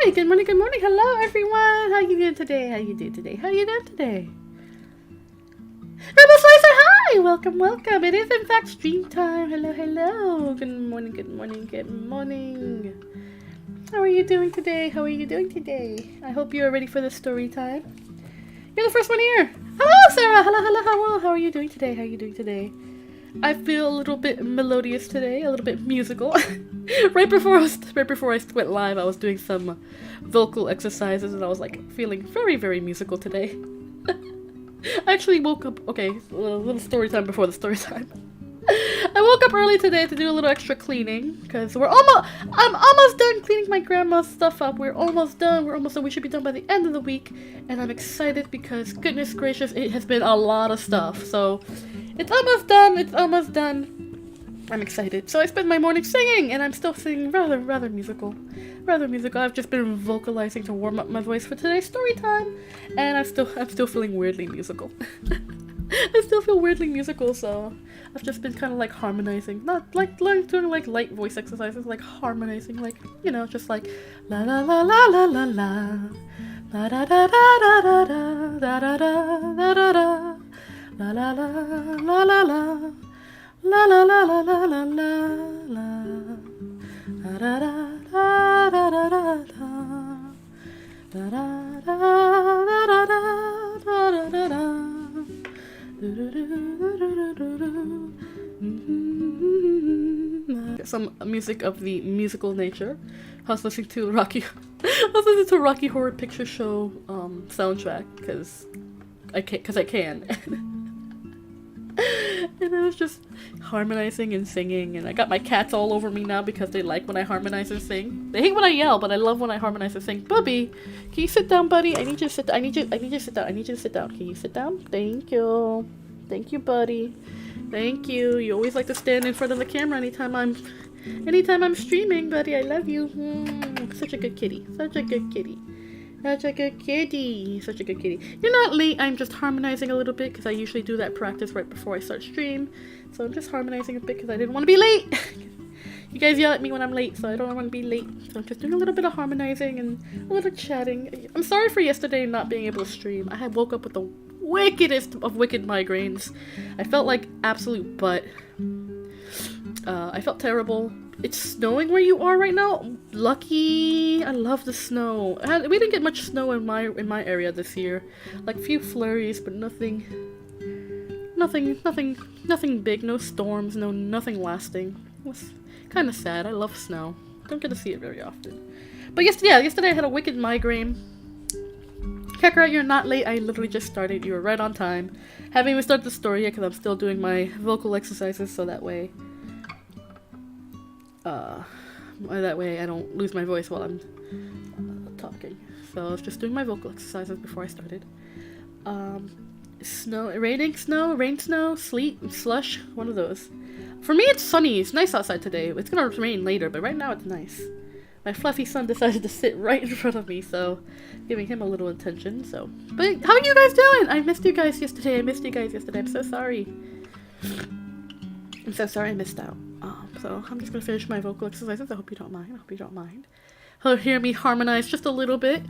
Hi, good morning, hello everyone! How you doing today? How you doing today? Rebel Slicer, hi! Welcome. It is in fact stream time. Hello. Good morning. How are you doing today? I hope you are ready for the story time. You're the first one here. Hello, Sarah. Hello. How are you doing today? I feel a little bit melodious today, a little bit musical. right before I went live, I was doing some vocal exercises and I was like feeling very, very musical today. I actually woke up, okay, a little story time before the story time. I woke up early today to do a little extra cleaning because I'm almost done cleaning my grandma's stuff up. We're almost done. We should be done by the end of the week, and I'm excited because goodness gracious, it has been a lot of stuff. So it's almost done. I'm excited. So I spent my morning singing, and I'm still singing rather musical. I've just been vocalizing to warm up my voice for today's story time, and I'm still feeling weirdly musical. I still feel weirdly musical, so I've just been kind of like harmonizing, not like doing like light voice exercises, like harmonizing, like, you know, just like la la la la la la la la da da da da da da da da da da la la la la la la la la la la la la la da da da da da da da da. Some music of the musical nature. I was listening to Rocky Horror Picture Show soundtrack because I can. And I was just harmonizing and singing, and I got my cats all over me now because they like when I harmonize and sing. They hate when I yell, but I love when I harmonize and sing. Bubby, can you sit down, buddy? I need you to sit down. I need you to sit down. Can you sit down? Thank you, buddy. Thank you. You always like to stand in front of the camera anytime I'm streaming, buddy. I love you. Such a good kitty. You're not late. I'm just harmonizing a little bit because I usually do that practice right before I start stream. So I'm just harmonizing a bit because I didn't want to be late. You guys yell at me when I'm late, so I don't want to be late. So I'm just doing a little bit of harmonizing and a little chatting. I'm sorry for yesterday not being able to stream. I had woke up with the wickedest of wicked migraines. I felt like absolute butt. I felt terrible. It's snowing where you are right now. Lucky. I love the snow. We didn't get much snow in my area this year. Like a few flurries, but nothing big. No storms. Nothing lasting. It was kind of sad. I love snow. Don't get to see it very often. But yesterday I had a wicked migraine. Kakarot, you're not late. I literally just started. You were right on time. Haven't even started the story yet because I'm still doing my vocal exercises, so that way I don't lose my voice while I'm talking. So I was just doing my vocal exercises before I started. Rain snow, sleet, slush, one of those. For me it's sunny, it's nice outside today. It's gonna rain later, but right now it's nice. My fluffy son decided to sit right in front of me, so giving him a little attention, so. But how are you guys doing? I missed you guys yesterday. I'm so sorry. I missed out. So I'm just gonna finish my vocal exercises. I hope you don't mind. You'll hear me harmonize just a little bit.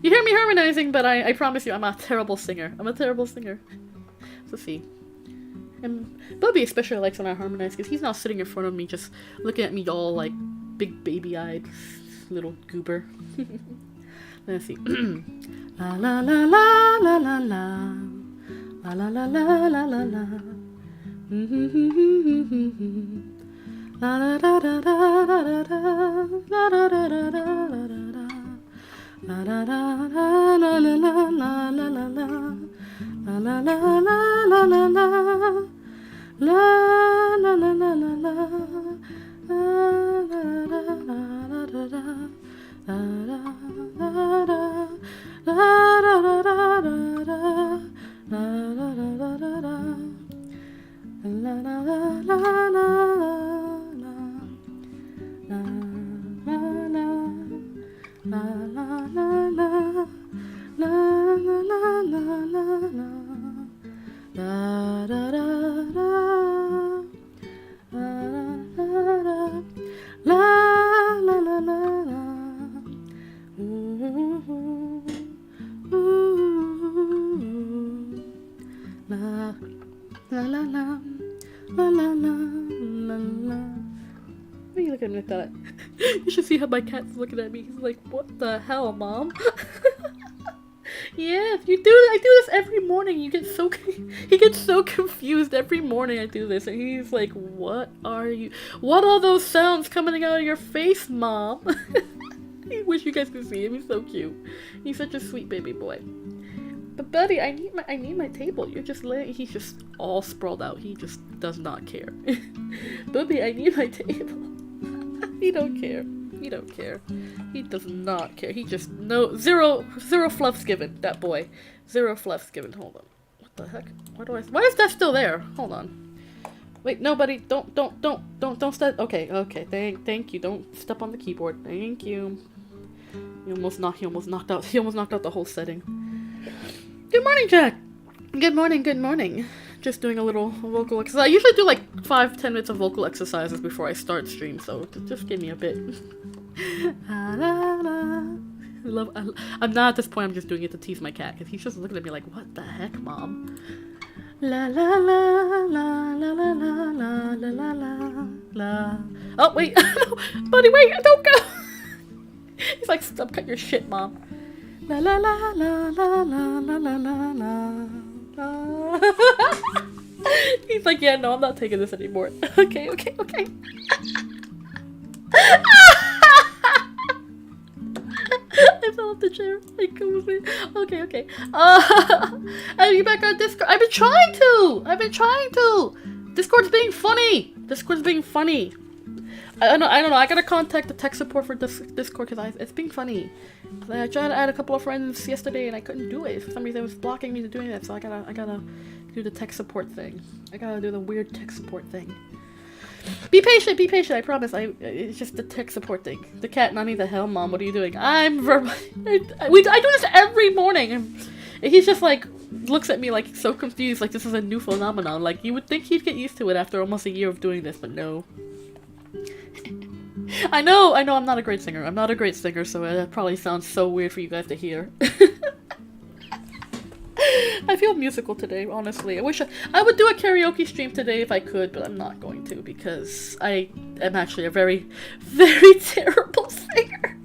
You hear me harmonizing, but I promise you I'm a terrible singer. So see. And Bubby especially likes when I harmonize because he's now sitting in front of me just looking at me all like big baby-eyed little goober. Let's see. La la la la la la la la la la la la la la. La da da da da da da la da da da da da la da da la la la la la la la la la la la la la la la la la la la La la la. La la la. La la. Why are you looking at me like that? You should see how my cat's looking at me. He's like, what the hell, Mom? Yes, you do. I do this every morning. He gets so confused every morning. I do this, and he's like, "What are you? What are those sounds coming out of your face, Mom?" I wish you guys could see him. He's so cute. He's such a sweet baby boy. But buddy, I need my table. You're just he's just all sprawled out. He just does not care. Bubby, I need my table. He don't care. He don't care. He does not care. He just zero fluffs given. That boy, zero fluffs given. Hold on. What the heck? Why is that still there? Hold on. Wait, nobody. Don't step. Okay. Thank you. Don't step on the keyboard. Thank you. He almost knocked out the whole setting. Good morning, Jack. Good morning. Just doing a little vocal exercise. I usually do like 5-10 minutes of vocal exercises before I start stream, so just give me a bit. I'm not at this point. I'm just doing it to tease my cat because he's just looking at me like, "What the heck, Mom?" La la la la la la la la la la la. Oh wait, buddy, wait! Don't go. He's like, "Stop, cut your shit, Mom." La la la la la la la la la la. He's like, "Yeah, no, I'm not taking this anymore." Okay. I fell off the chair. Okay. Are you back on Discord? I've been trying to. Discord's being funny. I don't know. I gotta contact the tech support for Discord because it's being funny. I tried to add a couple of friends yesterday and I couldn't do it. For some reason it was blocking me to doing that, so I gotta do the tech support thing. I gotta do the weird tech support thing. Be patient, I promise. It's just the tech support thing. The cat, Nani, the hell, Mom, what are you doing? I do this every morning. And he's just like, looks at me like so confused, like this is a new phenomenon. Like, you would think he'd get used to it after almost a year of doing this, but no. I know, I'm not a great singer, so that probably sounds so weird for you guys to hear. I feel musical today, honestly. I wish I would do a karaoke stream today if I could, but I'm not going to because I am actually a very, very terrible singer.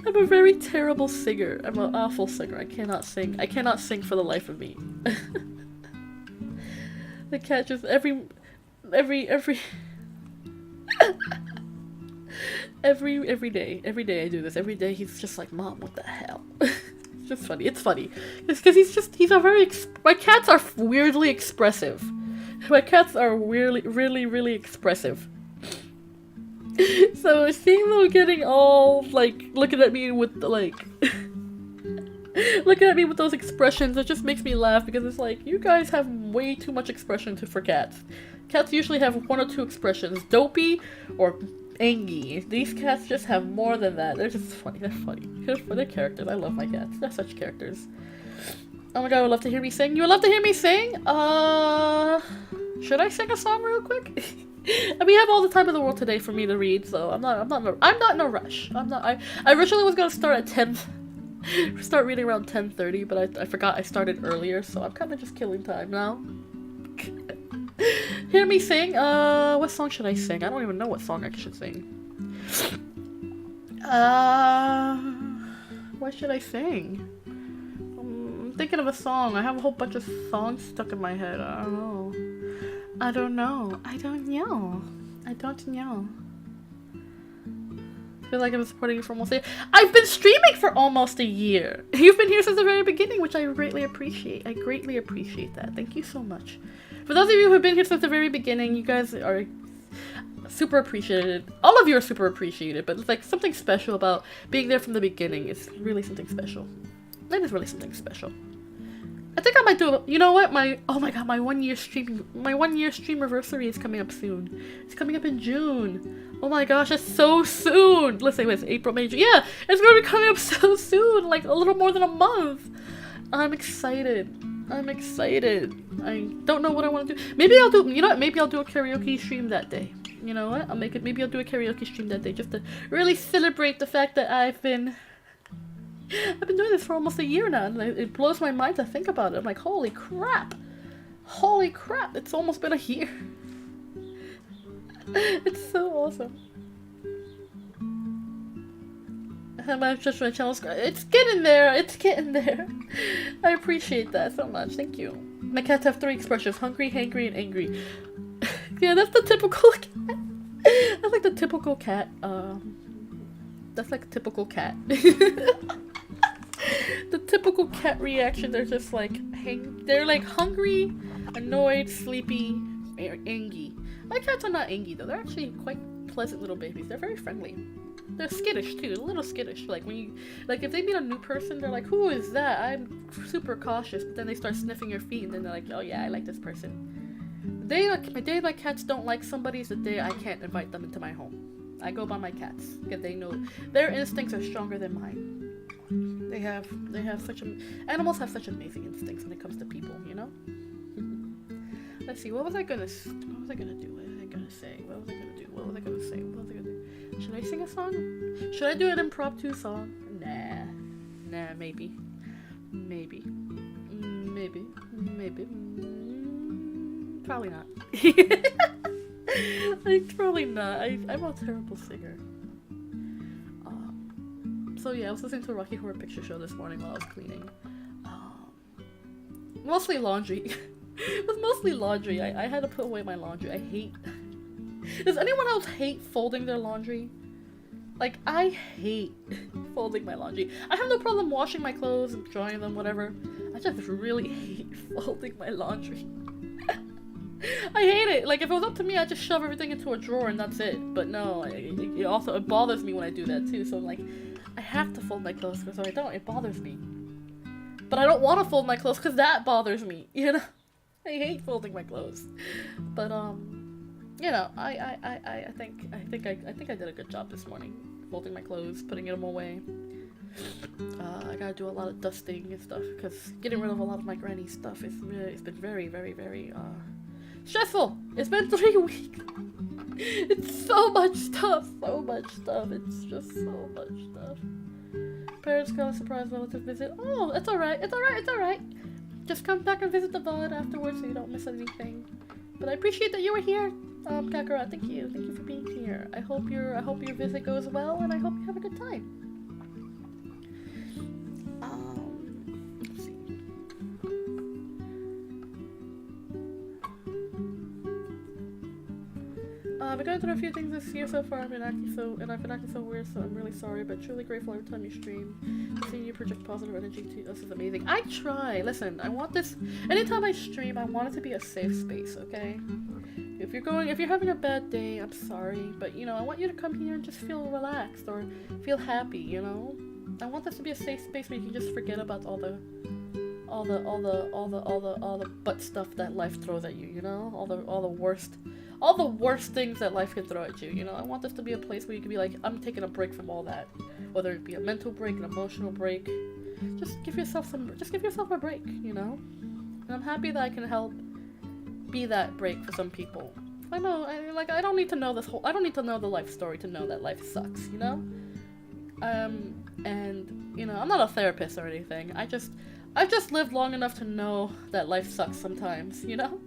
I'm a very terrible singer. I'm an awful singer. I cannot sing. I cannot sing for the life of me. The cat just every day I do this. Every day he's just like, "Mom, what the hell?" It's just funny. It's funny. It's because my cats are weirdly expressive. My cats are really expressive. So seeing them getting all like looking at me with those expressions, it just makes me laugh because it's like, you guys have way too much expression for cats. Cats usually have 1 or 2 expressions, dopey or angry. These cats just have more than that. They're just funny. They're characters. I love my cats. They're such characters. Oh my god, I would love to hear me sing. You would love to hear me sing? Should I sing a song real quick? We have all the time in the world today for me to read, so I'm not in a rush. I originally was gonna start at reading around 10:30, but I forgot I started earlier, so I'm kind of just killing time now. Hear me sing? What song should I sing? I don't even know what song I should sing. What should I sing? I'm thinking of a song. I have a whole bunch of songs stuck in my head. I don't know. I feel like I've been supporting you for almost a year. I've been streaming for almost a year. You've been here since the very beginning, which I greatly appreciate. I greatly appreciate that. Thank you so much. For those of you who've been here since the very beginning, you guys are super appreciated. All of you are super appreciated, but it's like something special about being there from the beginning. It's really something special. That is really something special. I think I might do, you know what, oh my god, my 1 year stream anniversary is coming up soon. It's coming up in June. Oh my gosh, it's so soon. Let's say it's April, May, June. Yeah, it's gonna be coming up so soon, like a little more than a month. I'm excited. I don't know what I want to do. Maybe I'll do, you know what, maybe I'll do a karaoke stream that day. You know what, maybe I'll do a karaoke stream that day just to really celebrate the fact that I've been I've been doing this for almost a year now, and it blows my mind to think about it. I'm like, holy crap! Holy crap! It's almost been a year. It's so awesome. My channel. It's getting there. It's getting there. I appreciate that so much. Thank you. My cats have 3 expressions: hungry, hangry, and angry. Yeah, that's the typical cat. That's like the typical cat. That's like a typical cat. The typical cat reaction. They're just like they're like hungry, annoyed, sleepy, angry. My cats are not angry though. They're actually quite pleasant little babies. They're very friendly. They're skittish too, a little skittish. Like when you, like if they meet a new person, they're like, "Who is that?" I'm super cautious, but then they start sniffing your feet, and then they're like, "Oh yeah, I like this person." The day my cats don't like somebody is the day I can't invite them into my home. I go by my cats because they know their instincts are stronger than mine. They have animals have such amazing instincts when it comes to people, you know. Let's see, what was I gonna do? What was I gonna say? What was I gonna do? Should I sing a song? Should I do an impromptu song? Nah, maybe. Probably not. Probably not. I'm a terrible singer. So yeah, I was listening to a Rocky Horror Picture Show this morning while I was cleaning. Mostly laundry. It was mostly laundry. I had to put away my laundry. I hate... Does anyone else hate folding their laundry? Like, I hate folding my laundry. I have no problem washing my clothes and drying them, whatever. I just really hate folding my laundry. I hate it. Like, if it was up to me, I'd just shove everything into a drawer and that's it. But no, it bothers me when I do that too. So, like, I have to fold my clothes because if I don't, it bothers me. But I don't want to fold my clothes because that bothers me, you know? I hate folding my clothes. But, you know, I think I did a good job this morning, folding my clothes, putting them away. I gotta do a lot of dusting and stuff because getting rid of a lot of my granny stuff it's been very, very, very stressful. It's been 3 weeks. It's so much stuff. It's just so much stuff. Parents got a surprise relative visit. Oh, it's alright. Just come back and visit the VOD afterwards so you don't miss anything. But I appreciate that you were here. Kakura, thank you for being here. I hope your visit goes well, and I hope you have a good time. Let's see. I've been going through a few things this year so far. I've been acting so weird, so I'm really sorry, but truly grateful every time you stream. Seeing you project positive energy to this is amazing. I try. Listen, I want this. Anytime I stream, I want it to be a safe space. Okay. If you're having a bad day, I'm sorry, but you know, I want you to come here and just feel relaxed or feel happy, you know? I want this to be a safe space where you can just forget about all the butt stuff that life throws at you, you know? All the worst things that life can throw at you, you know? I want this to be a place where you can be like, I'm taking a break from all that. Whether it be a mental break, an emotional break. Just give yourself a break, you know? And I'm happy that I can help be that break for some people. I know, I don't need to know the life story to know that life sucks, you know? And, you know, I'm not a therapist or anything. I've just lived long enough to know that life sucks sometimes, you know?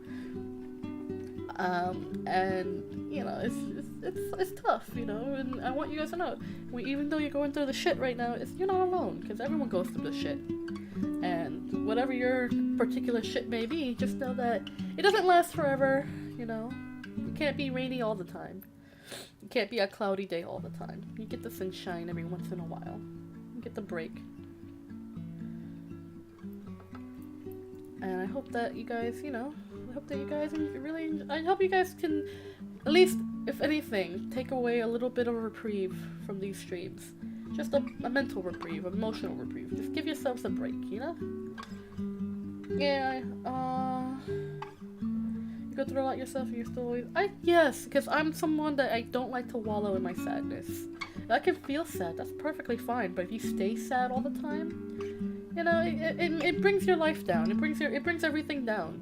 And, you know, it's tough, you know? And I want you guys to know, even though you're going through the shit right now, you're not alone, because everyone goes through the shit. And whatever your particular shit may be, just know that it doesn't last forever, you know? You can't be rainy all the time. You can't be a cloudy day all the time. You get the sunshine every once in a while. You get the break. And I hope that you guys, you know, I hope you guys can, at least, if anything, take away a little bit of a reprieve from these streams. Just a mental reprieve, emotional reprieve. Just give yourselves a break, you know? Yeah, you go through a lot yourself and you're still always... Yes, because I'm someone that I don't like to wallow in my sadness. I can feel sad, that's perfectly fine, but if you stay sad all the time, you know, it brings your life down. It brings everything down.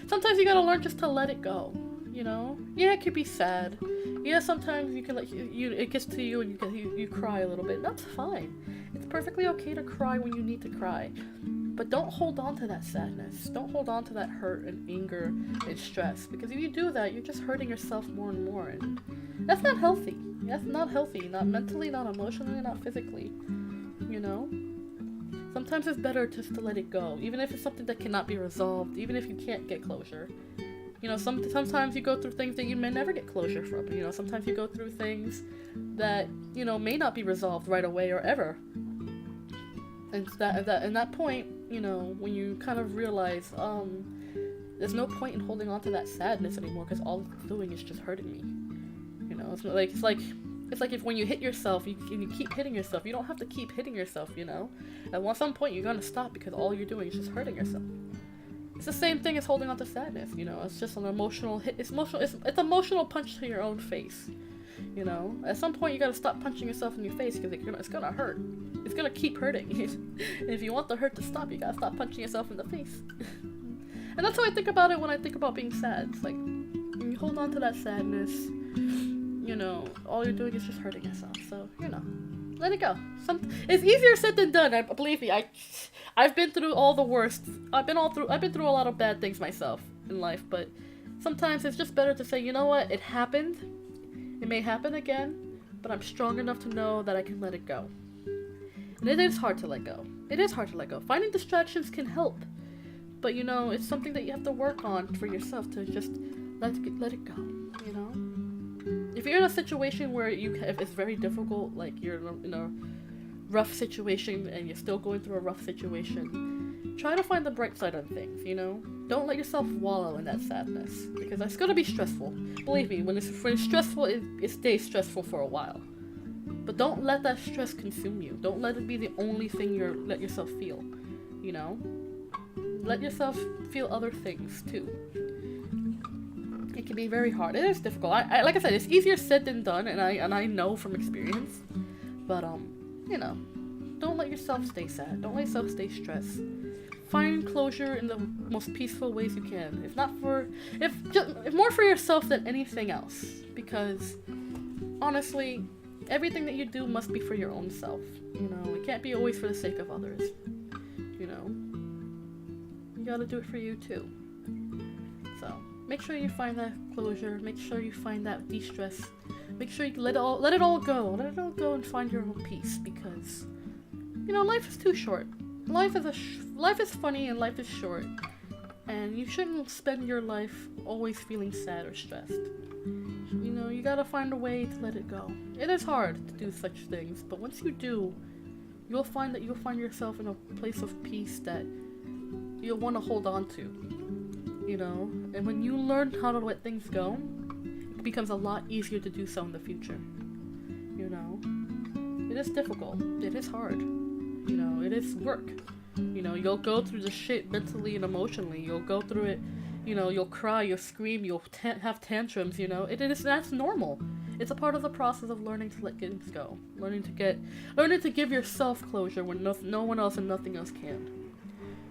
Sometimes you gotta learn just to let it go, you know? Yeah, it could be sad. Yeah, sometimes you can it gets to you and you cry a little bit. That's fine. It's perfectly okay to cry when you need to cry. But don't hold on to that sadness. Don't hold on to that hurt and anger and stress. Because if you do that, you're just hurting yourself more and more. And that's not healthy. That's not healthy. Not mentally, not emotionally, not physically. You know? Sometimes it's better just to let it go. Even if it's something that cannot be resolved. Even if you can't get closure. You know, sometimes you go through things that you may never get closure from. You know, sometimes you go through things that, you know, may not be resolved right away or ever. And in that point, you know, when you kind of realize, there's no point in holding on to that sadness anymore because all it's doing is just hurting me. You know, it's like if when you hit yourself, and you keep hitting yourself, you don't have to keep hitting yourself, you know? At some point, you're gonna stop because all you're doing is just hurting yourself. It's the same thing as holding on to sadness, you know? It's just an emotional hit. It's emotional punch to your own face. You know, at some point you gotta stop punching yourself in your face because it's gonna hurt. It's gonna keep hurting. And if you want the hurt to stop, you gotta stop punching yourself in the face. And that's how I think about it when I think about being sad. It's like, when you hold on to that sadness, you know, all you're doing is just hurting yourself. So, you know, let it go. It's easier said than done. Believe me, I've been through all the worst. I've been through a lot of bad things myself in life, but sometimes it's just better to say, you know what, it happened. It may happen again, but I'm strong enough to know that I can let it go. And it is hard to let go. It is hard to let go. Finding distractions can help. But, you know, it's something that you have to work on for yourself to just let it go, you know? If you're in a situation where if it's very difficult, like you're in a rough situation and you're still going through a rough situation, try to find the bright side on things, you know? Don't let yourself wallow in that sadness, because it's gonna be stressful. Believe me, when it's stressful, it stays stressful for a while. But don't let that stress consume you. Don't let it be the only thing let yourself feel, you know? Let yourself feel other things, too. It can be very hard. It is difficult. Like I said, it's easier said than done, and I know from experience. But, you know, don't let yourself stay sad. Don't let yourself stay stressed. Find closure in the most peaceful ways you can. If more for yourself than anything else. Because, honestly, everything that you do must be for your own self. You know, it can't be always for the sake of others. You know, you gotta do it for you too. So, make sure you find that closure. Make sure you find that de-stress. Make sure you let it all go. Let it all go and find your own peace. Because, you know, life is too short. Life is funny and life is short, and you shouldn't spend your life always feeling sad or stressed. You know, you gotta find a way to let it go. It is hard to do such things, but once you do, you'll find yourself in a place of peace that you'll want to hold on to. You know, and when you learn how to let things go, it becomes a lot easier to do so in the future. You know, it is difficult. It is hard. You know, it is work. You know, you'll go through the shit mentally and emotionally. You'll go through it, you know, you'll cry, you'll scream, you'll have tantrums, you know. That's normal. It's a part of the process of learning to let things go. Learning to give yourself closure when no one else and nothing else can.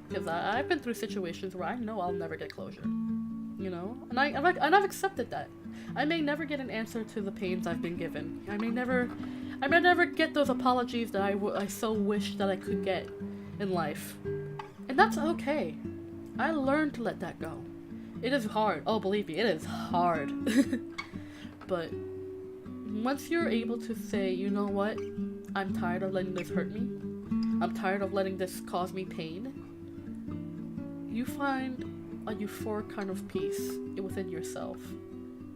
Because I've been through situations where I know I'll never get closure. You know? And I've accepted that. I may never get an answer to the pains I've been given. I may never get those apologies that I so wish that I could get in life. And that's okay. I learned to let that go. It is hard. Oh, believe me, it is hard. But once you're able to say, you know what? I'm tired of letting this hurt me. I'm tired of letting this cause me pain. You find a euphoric kind of peace within yourself.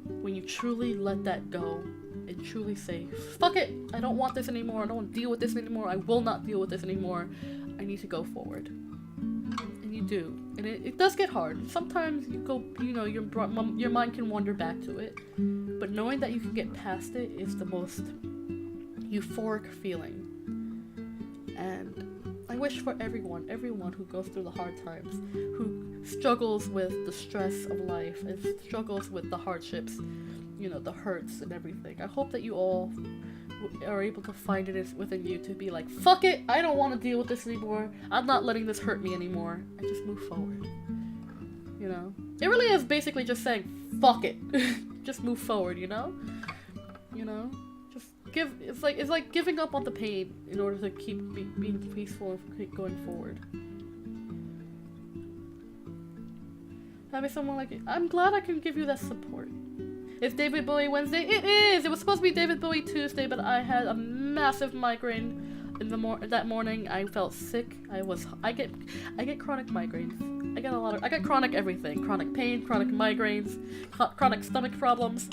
When you truly let that go and truly say, fuck it, I don't want this anymore, I don't want to deal with this anymore, I will not deal with this anymore, I need to go forward. And you do. And it does get hard. Sometimes your mind can wander back to it. But knowing that you can get past it is the most euphoric feeling. And I wish for everyone who goes through the hard times, who struggles with the stress of life, and struggles with the hardships, you know, the hurts and everything. I hope that you all are able to find it within you to be like, fuck it, I don't want to deal with this anymore. I'm not letting this hurt me anymore. And just move forward. You know? It really is basically just saying, fuck it. Just move forward, you know? You know? Just it's like giving up on the pain in order to keep being peaceful and keep going forward. Having someone like you, I'm glad I can give you that support. It's David Bowie Wednesday. It is! It was supposed to be David Bowie Tuesday, but I had a massive migraine in that morning. I felt sick. I get chronic migraines. I got chronic everything. Chronic pain, chronic migraines, chronic stomach problems.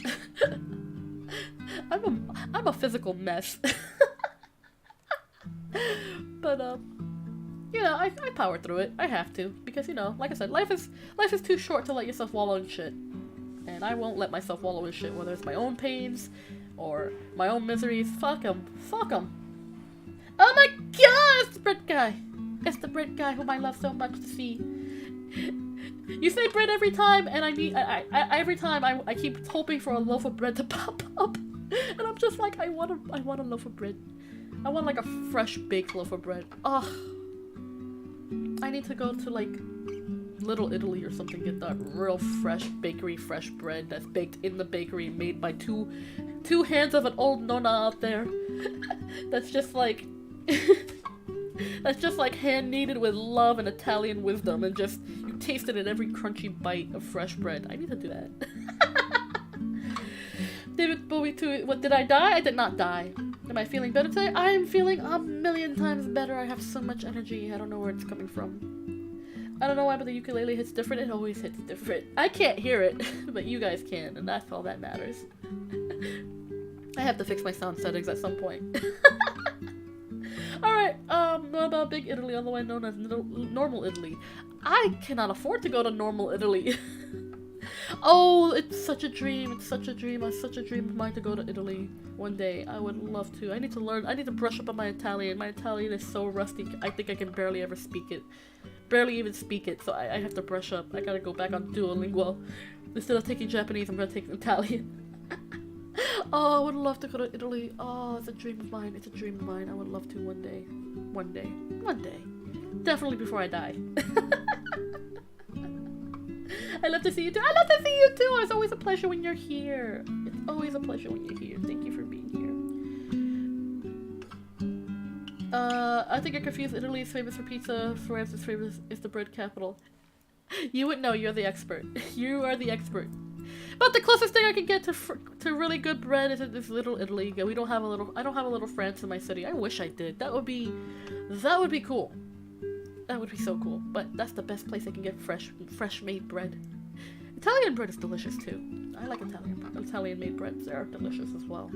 I'm a physical mess. But you know, I power through it. I have to, because you know, like I said, life is too short to let yourself wallow in shit. And I won't let myself wallow in shit, whether it's my own pains or my own miseries. Fuck 'em. Fuck 'em. Oh my god, it's the Brit guy. It's the Brit guy whom I love so much to see. You say bread every time, and every time I keep hoping for a loaf of bread to pop up. And I'm just like, I want a loaf of bread. I want like a fresh baked loaf of bread. Ugh. I need to go to like Little Italy or something, get that real fresh bakery fresh bread that's baked in the bakery, made by two hands of an old nonna out there. That's just like hand kneaded with love and Italian wisdom, and just you taste it in every crunchy bite of fresh bread. I need to do that. David Bowie too. What, did I die? I did not die. Am I feeling better today? I am feeling a million times better. I have so much energy. I don't know where it's coming from. I don't know why, but the ukulele hits different. It always hits different. I can't hear it, but you guys can, and that's all that matters. I have to fix my sound settings at some point. Alright, what about Big Italy, otherwise known as Normal Italy? I cannot afford to go to Normal Italy. Oh, it's such a dream. It's such a dream. It's such a dream of mine to go to Italy one day. I would love to. I need to learn. I need to brush up on my Italian. My Italian is so rusty. I think I can barely ever speak it. Barely even speak it, so I have to brush up. I gotta go back on Duolingo. Instead of taking Japanese, I'm gonna take Italian. Oh, I would love to go to Italy. Oh, it's a dream of mine. It's a dream of mine. I would love to one day. One day. One day. Definitely before I die. I love to see you too. I love to see you too. It's always a pleasure when you're here. It's always a pleasure when you're here. Thank you for being here. I think I confused. Italy is famous for pizza. France is famous is the bread capital. You would know. You're the expert. You are the expert. But the closest thing I can get to really good bread is Little Italy. We don't have a little. I don't have a Little France in my city. I wish I did. That would be cool. That would be so cool. But that's the best place I can get fresh made bread. Italian bread is delicious too. I like Italian made breads. They are delicious as well.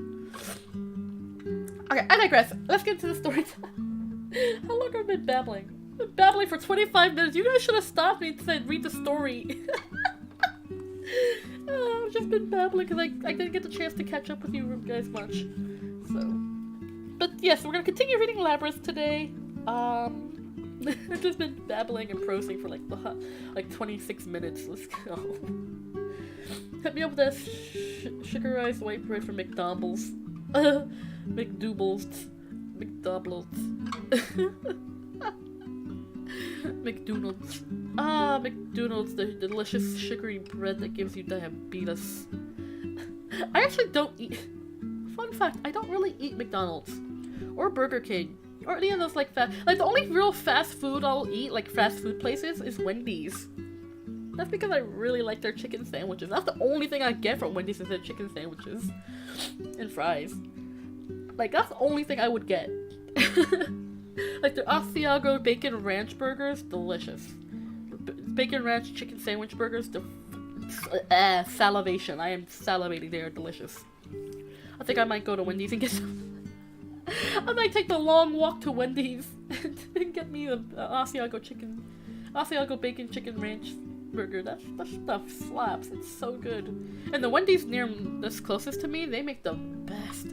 Okay, I digress. Let's get into the story time. How long have I been babbling? I've been babbling for 25 minutes. You guys should have stopped me to read the story. I've just been babbling because I didn't get the chance to catch up with you guys much. So, but yes, we're gonna continue reading Labyrinth today. I've just been babbling and prosing for like 26 minutes. Let's go. Hit me up with that sugarized white bread from McDonald's. McDoubles. McDoubles. McDonald's. Ah, McDonald's, the delicious sugary bread that gives you diabetes. I actually don't eat... Fun fact, I don't really eat McDonald's. Or Burger King. Or any of those like the only real fast food I'll eat, like fast food places, is Wendy's. That's because I really like their chicken sandwiches. That's the only thing I get from Wendy's is their chicken sandwiches. And fries. Like, that's the only thing I would get. Like, their Asiago bacon ranch burgers, delicious. Bacon ranch chicken sandwich burgers, salivation. I am salivating, they are delicious. I think I might go to Wendy's and get some. I might take the long walk to Wendy's and get me an Asiago bacon chicken ranch burger. That stuff slaps. It's so good. And the Wendy's that's closest to me, they make the best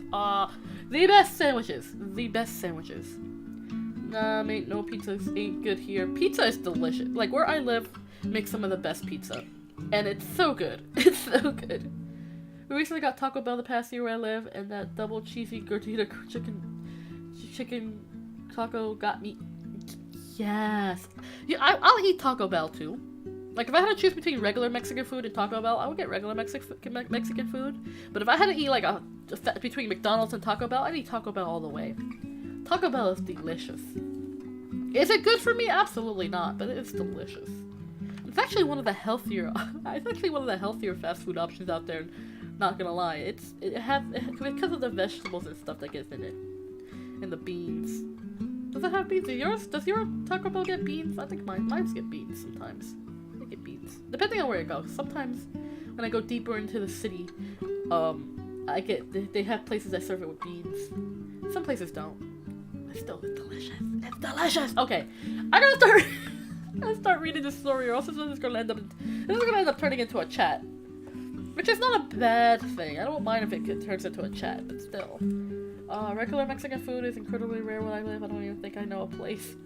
sandwiches. The best sandwiches. Nah, mate, no, pizza ain't good here. Pizza is delicious. Like, where I live makes some of the best pizza. And it's so good. It's so good. We recently got Taco Bell the past year where I live, and that double cheesy gordita chicken taco got me. Yes. Yeah, I'll eat Taco Bell too. Like, if I had to choose between regular Mexican food and Taco Bell, I would get regular Mexican food. But if I had to eat, like, between McDonald's and Taco Bell, I'd eat Taco Bell all the way. Taco Bell is delicious. Is it good for me? Absolutely not, but it's delicious. It's actually one of the healthier, fast food options out there. Not gonna lie, it has because of the vegetables and stuff that gets in it, and the beans. Does it have beans? Does your Taco Bell get beans? I think mine's get beans sometimes. They get beans, depending on where it goes. Sometimes when I go deeper into the city, they have places that serve it with beans. Some places don't. It's still delicious. It's delicious. Okay, I gotta start reading this story, or else this is gonna end up turning into a chat, which is not a bad thing. I don't mind if it turns into a chat, but still. Regular Mexican food is incredibly rare where I live. I don't even think I know a place.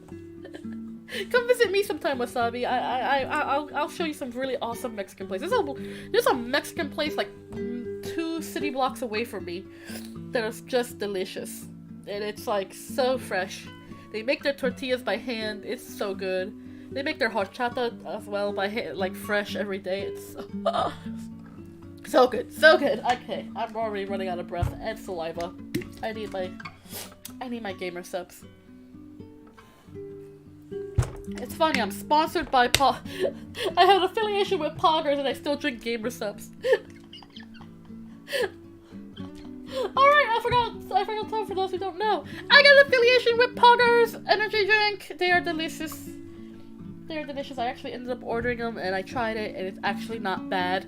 Come visit me sometime, Wasabi. I'll show you some really awesome Mexican places. There's a Mexican place like 2 city blocks away from me that is just delicious. And it's like so fresh. They make their tortillas by hand. It's so good. They make their horchata as well by hand, like fresh every day. It's so good, so good. Okay, I'm already running out of breath and saliva. I need my gamer subs. It's funny. I'm sponsored by I have an affiliation with Poggers, and I still drink gamer subs. Alright, I forgot for those who don't know. I got an affiliation with Poggers Energy Drink. They are delicious. They are delicious. I actually ended up ordering them and I tried it and it's actually not bad.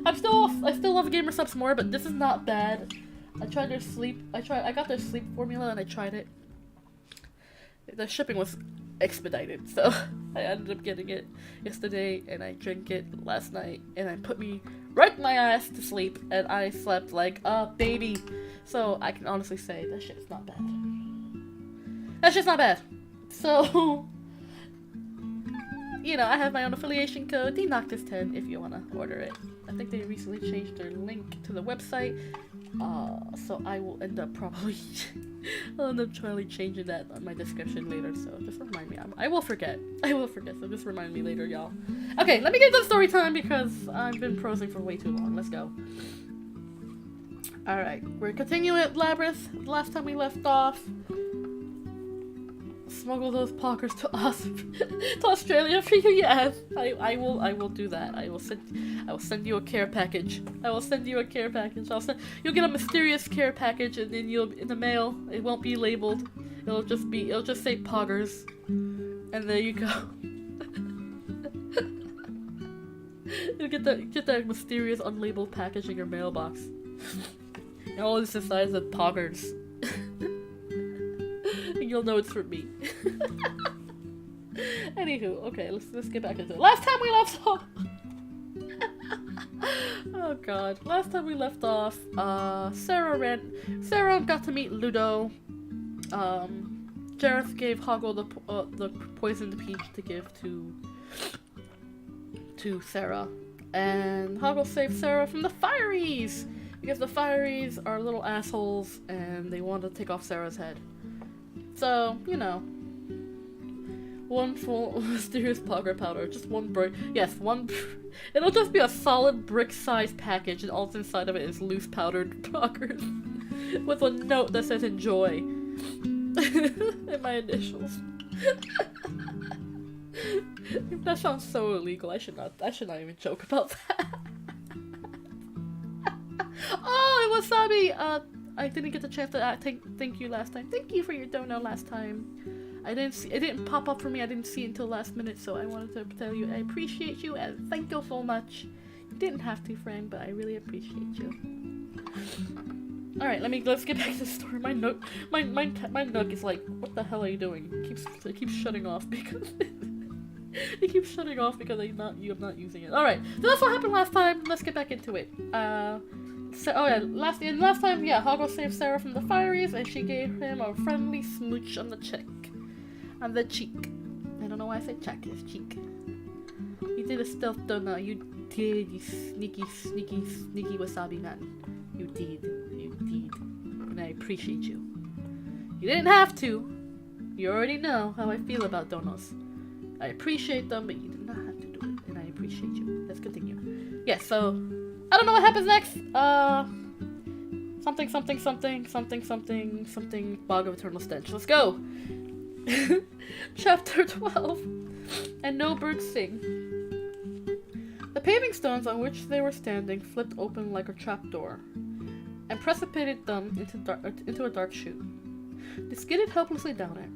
I still love Gamer Subs more, but this is not bad. I got their sleep formula and I tried it. The shipping was expedited, so I ended up getting it yesterday and I drank it last night and I put me right my ass to sleep and I slept like a baby. So I can honestly say that shit's not bad. That shit's not bad. So, you know, I have my own affiliation code, DNoctis10, if you want to order it. I think they recently changed their link to the website. So I will end up probably changing that on my description later, so just remind me. I will forget, so just remind me later, y'all. Okay, let me get to story time because I've been prosing for way too long. Let's go. Alright, we're continuing at Labyrinth. Last time we left off, smuggle those poggers to us, to Australia for you. Yes, I will do that. I will send you a care package. You'll get a mysterious care package, and then in the mail, it won't be labeled. It'll just say poggers, and there you go. You'll get that mysterious unlabeled package in your mailbox. And all this inside is poggers. You'll know it's from me. Anywho, okay, let's get back into it. Last time we left off. Oh god. Last time we left off, Sarah got to meet Ludo. Jareth gave Hoggle the poisoned peach to give to Sarah. And Hoggle saved Sarah from the Fireys! Because the Fireys are little assholes and they want to take off Sarah's head. So, you know, one full mysterious pogger powder, just one brick. Yes, it'll just be a solid brick-sized package, and all inside of it is loose powdered poggers with a note that says "enjoy" and my initials. That sounds so illegal. I should not even joke about that. Oh, and Wasabi, I didn't get the chance to thank you last time. Thank you for your dono last time. It didn't pop up for me. I didn't see it until last minute, so I wanted to tell you I appreciate you and thank you so much. You didn't have to, friend, but I really appreciate you. All right, let's get back to the story. My nook is like, what the hell are you doing? It keeps shutting off because I'm not using it. All right, so that's what happened last time. Let's get back into it. Last time, Hoggle saved Sarah from the Fireys, and she gave him a friendly smooch on the cheek. I don't know why I said cheek. It's cheek. You did a stealth donut. You did, you sneaky Wasabi man. You did, and I appreciate you. You didn't have to. You already know how I feel about donuts. I appreciate them, but you didn't not have to do it, and I appreciate you. Let's continue. Yes, so I don't know what happens next. Something, Bog of Eternal Stench. Let's go. Chapter 12. And no birds sing. The paving stones on which they were standing flipped open like a trapdoor, and precipitated them into a dark chute. They skidded helplessly down it.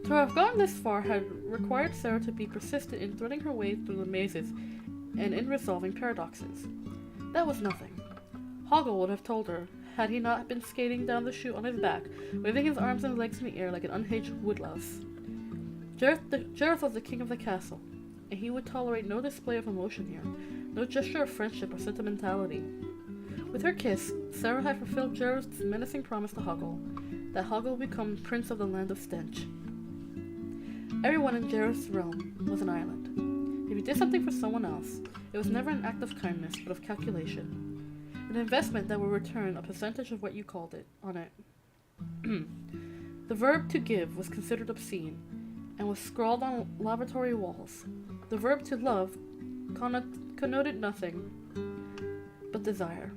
To have gone this far had required Sarah to be persistent in threading her way through the mazes and in resolving paradoxes. That was nothing. Hoggle would have told her, had he not been skating down the chute on his back, waving his arms and legs in the air like an unhinged woodlouse. Jareth was the king of the castle, and he would tolerate no display of emotion here, no gesture of friendship or sentimentality. With her kiss, Sarah had fulfilled Jareth's menacing promise to Hoggle, that Hoggle would become prince of the land of Stench. Everyone in Jareth's realm was an island. If you did something for someone else, it was never an act of kindness, but of calculation. An investment that would return a percentage of what you called it on it. The verb to give was considered obscene, and was scrawled on lavatory walls. The verb to love connoted nothing but desire.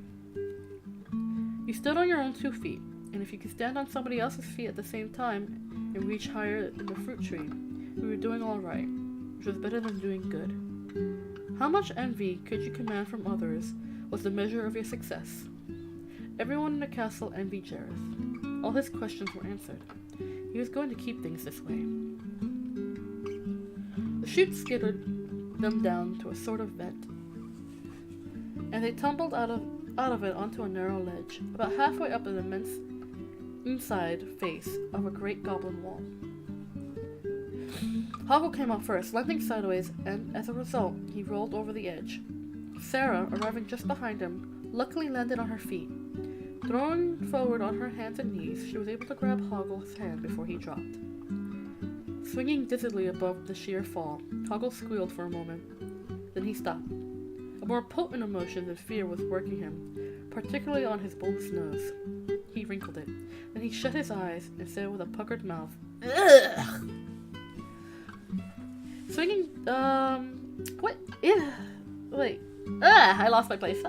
You stood on your own 2 feet, and if you could stand on somebody else's feet at the same time and reach higher in the fruit tree, you were doing all right, which was better than doing good. How much envy could you command from others was the measure of your success. Everyone in the castle envied Jareth. All his questions were answered. He was going to keep things this way. The chute skidded them down to a sort of vent, and they tumbled out of it onto a narrow ledge, about halfway up an immense inside face of a great goblin wall. Hoggle came out first, landing sideways, and as a result, he rolled over the edge. Sarah, arriving just behind him, luckily landed on her feet. Thrown forward on her hands and knees, she was able to grab Hoggle's hand before he dropped. Swinging dizzily above the sheer fall, Hoggle squealed for a moment. Then he stopped. A more potent emotion than fear was working him, particularly on his bulbous nose. He wrinkled it. Then he shut his eyes and said with a puckered mouth, "Ugh!" Swinging, what? Ew. Wait. I lost my place.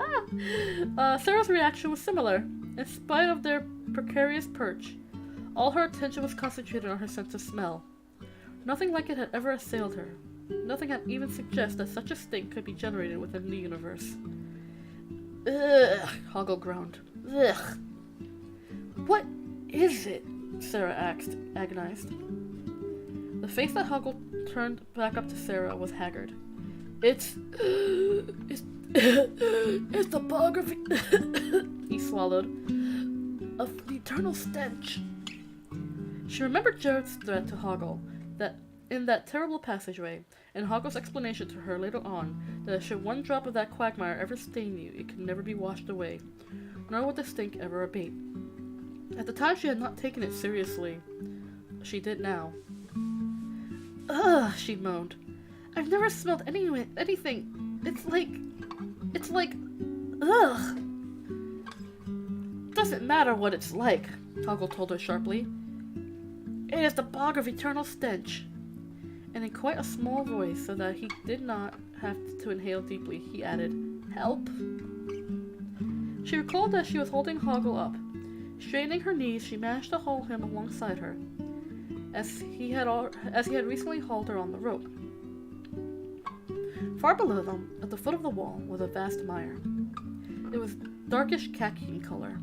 Sarah's reaction was similar. In spite of their precarious perch, all her attention was concentrated on her sense of smell. Nothing like it had ever assailed her. Nothing had even suggested that such a stink could be generated within the universe. Ugh, Hoggle groaned. Ugh. What is it? Sarah asked, agonized. The face that Hoggle turned back up to Sarah was haggard. It's the bog of he swallowed. Of the eternal stench. She remembered Jareth's threat to Hoggle, that in that terrible passageway, and Hoggle's explanation to her later on, that should one drop of that quagmire ever stain you, it could never be washed away, nor would the stink ever abate. At the time she had not taken it seriously. She did now. Ugh, she moaned. I've never smelled anything. It's like, ugh. Doesn't matter what it's like, Hoggle told her sharply. It is the bog of eternal stench. And in quite a small voice, so that he did not have to inhale deeply, he added, Help. She recalled that she was holding Hoggle up. Straining her knees, she managed to haul him alongside her, as he had recently hauled her on the rope. Far below them, at the foot of the wall, was a vast mire. It was darkish khaki in color.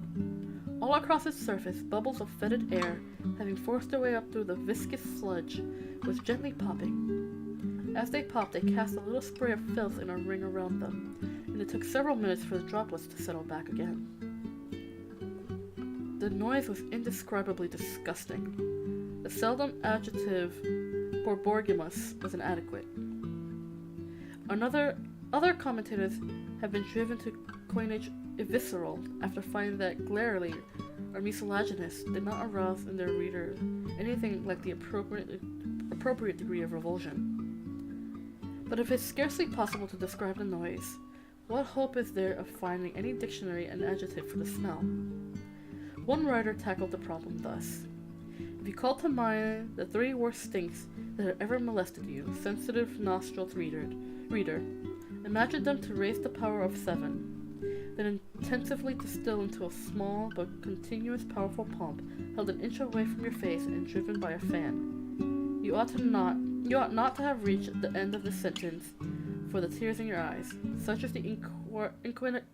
All across its surface, bubbles of fetid air, having forced their way up through the viscous sludge, was gently popping. As they popped, they cast a little spray of filth in a ring around them, and it took several minutes for the droplets to settle back again. The noise was indescribably disgusting. The seldom adjective borborgimus was inadequate. Other commentators have been driven to coinage evisceral after finding that glaringly or mucilagynous did not arouse in their reader anything like the appropriate degree of revulsion. But if it's scarcely possible to describe the noise, what hope is there of finding any dictionary and adjective for the smell? One writer tackled the problem thus. If you call to mind the 3 worst stinks that have ever molested you, sensitive nostrils reader, imagine them to raise the power of 7, then intensively distill into a small but continuous powerful pump held an inch away from your face and driven by a fan. You ought not to have reached the end of the sentence for the tears in your eyes. Such is the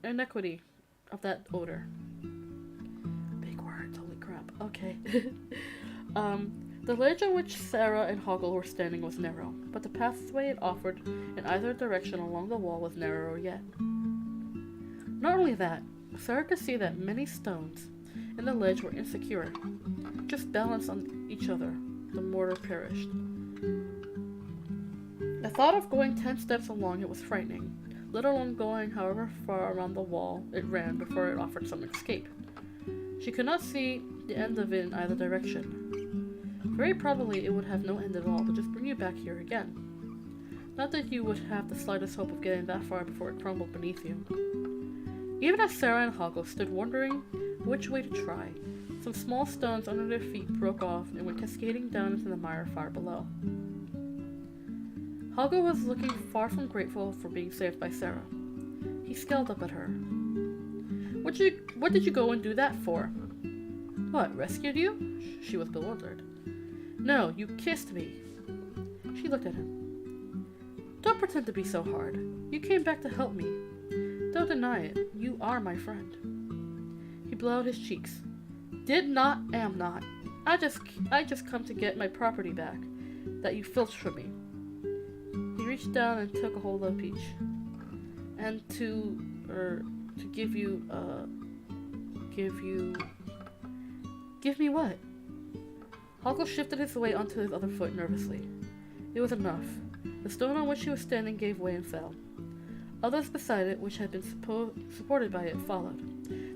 inequity of that odor. Big words, holy crap. Okay. The ledge on which Sarah and Hoggle were standing was narrow, but the pathway it offered in either direction along the wall was narrower yet. Not only that, Sarah could see that many stones in the ledge were insecure. Just balanced on each other, the mortar perished. The thought of going 10 steps along it was frightening, let alone going however far around the wall it ran before it offered some escape. She could not see the end of it in either direction. Very probably it would have no end at all, but just bring you back here again. Not that you would have the slightest hope of getting that far before it crumbled beneath you. Even as Sarah and Hoggle stood wondering which way to try, some small stones under their feet broke off and went cascading down into the mire far below. Hoggle was looking far from grateful for being saved by Sarah. He scowled up at her. What did you go and do that for? What, rescued you? She was bewildered. No, you kissed me. She looked at him. Don't pretend to be so hard. You came back to help me. Don't deny it. You are my friend. He blew out his cheeks. Did not, am not. I just come to get my property back that you filched from me. He reached down and took a hold of Peach. And to give me what? Hoggle shifted his weight onto his other foot nervously. It was enough. The stone on which he was standing gave way and fell. Others beside it, which had been supported by it, followed.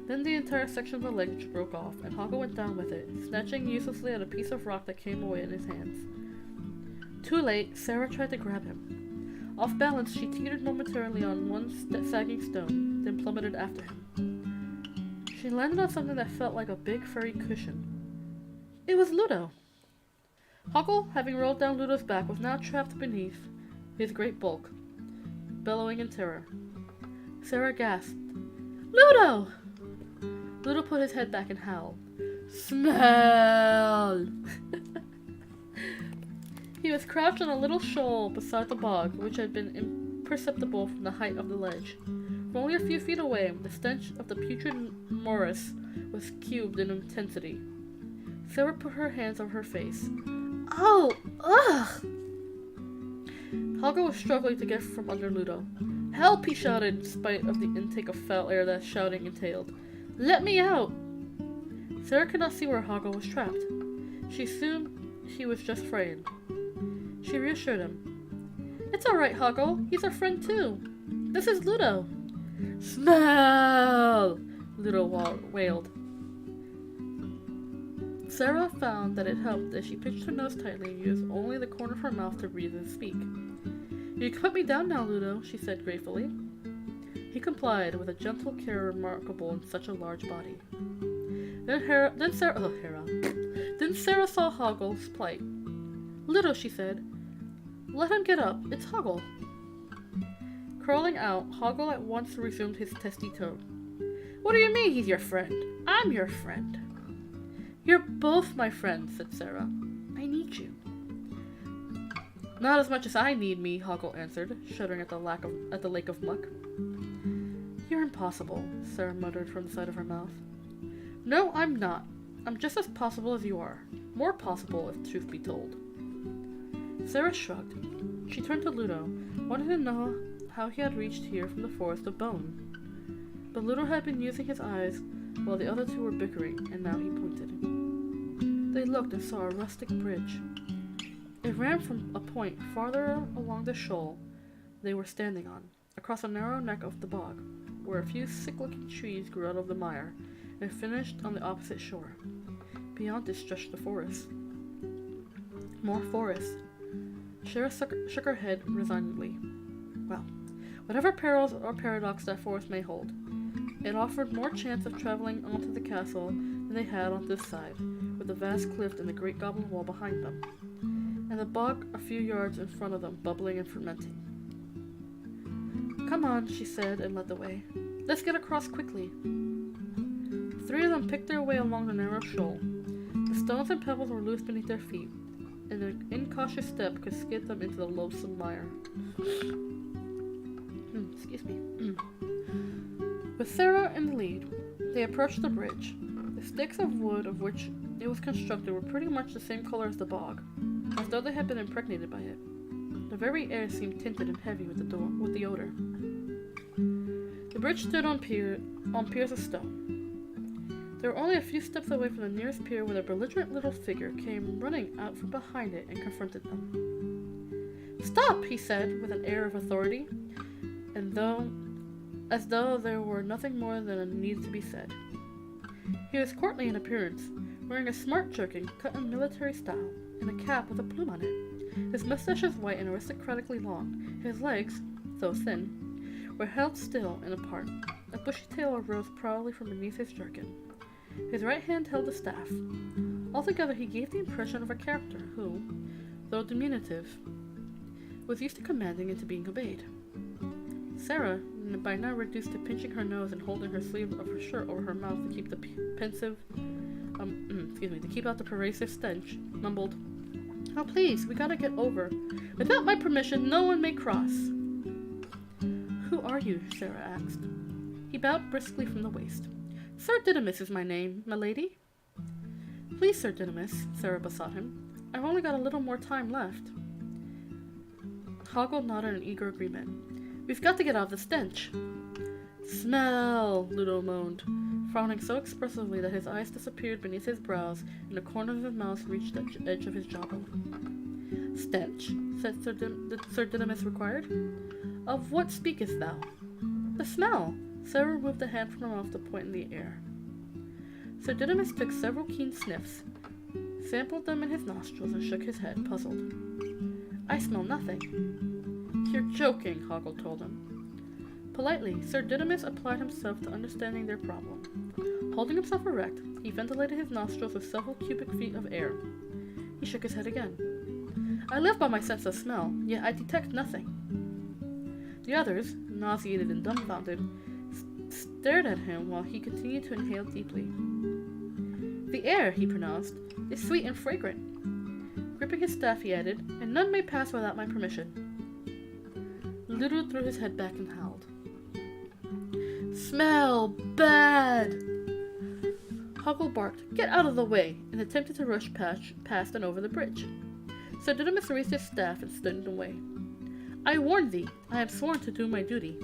Then the entire section of the ledge broke off, and Hoggle went down with it, snatching uselessly at a piece of rock that came away in his hands. Too late, Sarah tried to grab him. Off balance, she teetered momentarily on one sagging stone, then plummeted after him. She landed on something that felt like a big furry cushion. It was Ludo. Hoggle, having rolled down Ludo's back, was now trapped beneath his great bulk, bellowing in terror. Sarah gasped. Ludo! Ludo put his head back and howled. Smell! He was crouched on a little shoal beside the bog, which had been imperceptible from the height of the ledge. From only a few feet away, the stench of the putrid morass was cubed in intensity. Sarah put her hands over her face. Oh! Ugh! Hoggle was struggling to get from under Ludo. Help! He shouted, in spite of the intake of foul air that shouting entailed. Let me out! Sarah could not see where Hoggle was trapped. She assumed he was just frightened. She reassured him. It's alright, Hoggle. He's our friend too. This is Ludo. Smell! Ludo wailed. Sarah found that it helped as she pinched her nose tightly and used only the corner of her mouth to breathe and speak. You can put me down now, Ludo, she said gratefully. He complied with a gentle care remarkable in such a large body. Then Sarah saw Hoggle's plight. Ludo, she said, let him get up. It's Hoggle. Crawling out, Hoggle at once resumed his testy tone. What do you mean he's your friend? I'm your friend. You're both my friends, said Sarah. I need you. Not as much as I need me, Hoggle answered, shuddering at the lake of muck. You're impossible, Sarah muttered from the side of her mouth. No, I'm not. I'm just as possible as you are. More possible, if truth be told. Sarah shrugged. She turned to Ludo, wanting to know how he had reached here from the forest of bone. But Ludo had been using his eyes while the other two were bickering, and now he pointed. They looked and saw a rustic bridge. It ran from a point farther along the shoal they were standing on, across a narrow neck of the bog, where a few sick-looking trees grew out of the mire, and finished on the opposite shore. Beyond it stretched the forest. More forest. Sarah shook her head resignedly. Well, whatever perils or paradox that forest may hold, it offered more chance of traveling onto the castle than they had on this side, with the vast cliff and the great goblin wall behind them, and the bog a few yards in front of them, bubbling and fermenting. "Come on," she said, and led the way. "Let's get across quickly." The three of them picked their way along the narrow shoal. The stones and pebbles were loose beneath their feet, and an incautious step could skid them into the loathsome mire. Excuse me. With Sarah in the lead, they approached the bridge. The sticks of wood of which it was constructed were pretty much the same color as the bog, as though they had been impregnated by it. The very air seemed tinted and heavy with the odor. The bridge stood on piers of stone. They were only a few steps away from the nearest pier when a belligerent little figure came running out from behind it and confronted them. "Stop!" he said, with an air of authority, as though there were nothing more than needed to be said. He was courtly in appearance, wearing a smart jerkin cut in military style, and a cap with a plume on it. His mustache was white and aristocratically long. His legs, though thin, were held still and apart. A bushy tail arose proudly from beneath his jerkin. His right hand held a staff. Altogether, he gave the impression of a character who, though diminutive, was used to commanding and to being obeyed. Sarah, by now reduced to pinching her nose and holding her sleeve of her shirt over her mouth to keep the to keep out the pervasive stench, mumbled, "Oh, please, we gotta get over. Without my permission, no one may cross." "Who are you?" Sarah asked. He bowed briskly from the waist. "Sir Didymus is my name, my lady." "Please, Sir Didymus," Sarah besought him. "I've only got a little more time left." Hoggle nodded in eager agreement. "We've got to get out of the stench." "Smell!" Ludo moaned, frowning so expressively that his eyes disappeared beneath his brows and the corner of his mouth reached the edge of his jawbone. "Stench?" said Sir Didymus required. "Of what speakest thou?" "The smell." Sarah removed a hand from her mouth to point in the air. Sir Didymus took several keen sniffs, sampled them in his nostrils, and shook his head, puzzled. "I smell nothing." "You're joking," Hoggle told him. Politely, Sir Didymus applied himself to understanding their problem. Holding himself erect, he ventilated his nostrils with several cubic feet of air. He shook his head again. "I live by my sense of smell, yet I detect nothing." The others, nauseated and dumbfounded, stared at him while he continued to inhale deeply. "The air," he pronounced, "is sweet and fragrant." Gripping his staff, he added, "and none may pass without my permission." Ludo threw his head back and howled. "Smell bad!" Hoggle barked, "Get out of the way!" and attempted to rush past and over the bridge. Sir Didymus raised his staff and stood in the way. "I warn thee! I have sworn to do my duty."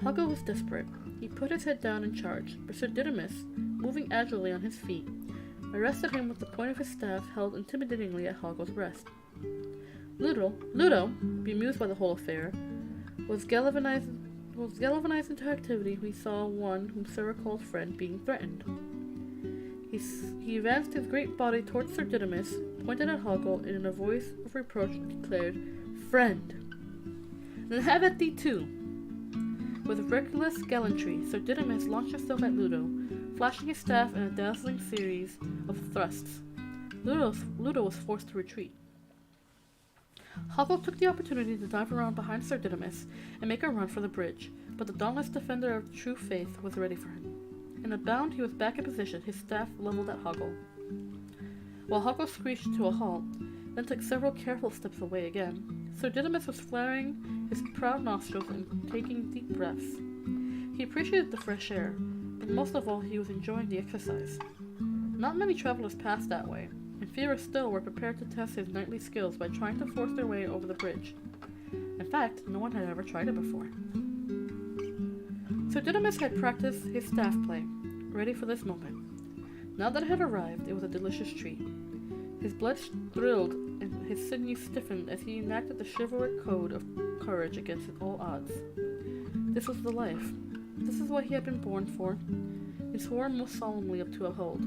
Hoggle was desperate. He put his head down and charged, but Sir Didymus, moving agilely on his feet, arrested him with the point of his staff held intimidatingly at Hoggle's breast. Ludo, bemused by the whole affair, was galvanized into activity when he saw one whom Sarah called friend being threatened. He advanced his great body towards Sir Didymus, pointed at Hoggle, and in a voice of reproach declared, "Friend!" "Then have at thee too!" With reckless gallantry, Sir Didymus launched himself at Ludo, flashing his staff in a dazzling series of thrusts. Ludo was forced to retreat. Hoggle took the opportunity to dive around behind Sir Didymus and make a run for the bridge, but the dauntless defender of true faith was ready for him. In a bound, he was back in position, his staff leveled at Hoggle. While Hoggle screeched to a halt, then took several careful steps away again, Sir Didymus was flaring his proud nostrils and taking deep breaths. He appreciated the fresh air, but most of all he was enjoying the exercise. Not many travelers passed that way, and fewer still were prepared to test his knightly skills by trying to force their way over the bridge. In fact, no one had ever tried it before. Sir Didymus had practiced his staff play, ready for this moment. Now that it had arrived, it was a delicious treat. His blood thrilled and his sinews stiffened as he enacted the chivalric code of courage against all odds. This was the life. This is what he had been born for. He swore most solemnly up to uphold.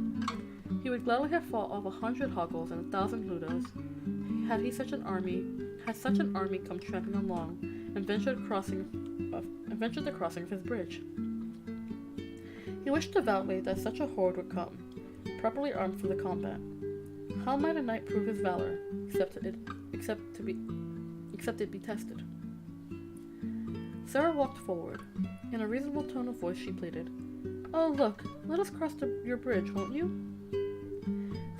He would gladly have fought off 100 Hoggles and 1,000 Ludos, had such an army come tramping along and ventured the crossing of his bridge. He wished devoutly that such a horde would come, properly armed for the combat. How might a knight prove his valor, except it be tested? Sarah walked forward. In a reasonable tone of voice, she pleaded, "Oh, look, let us cross your bridge, won't you?"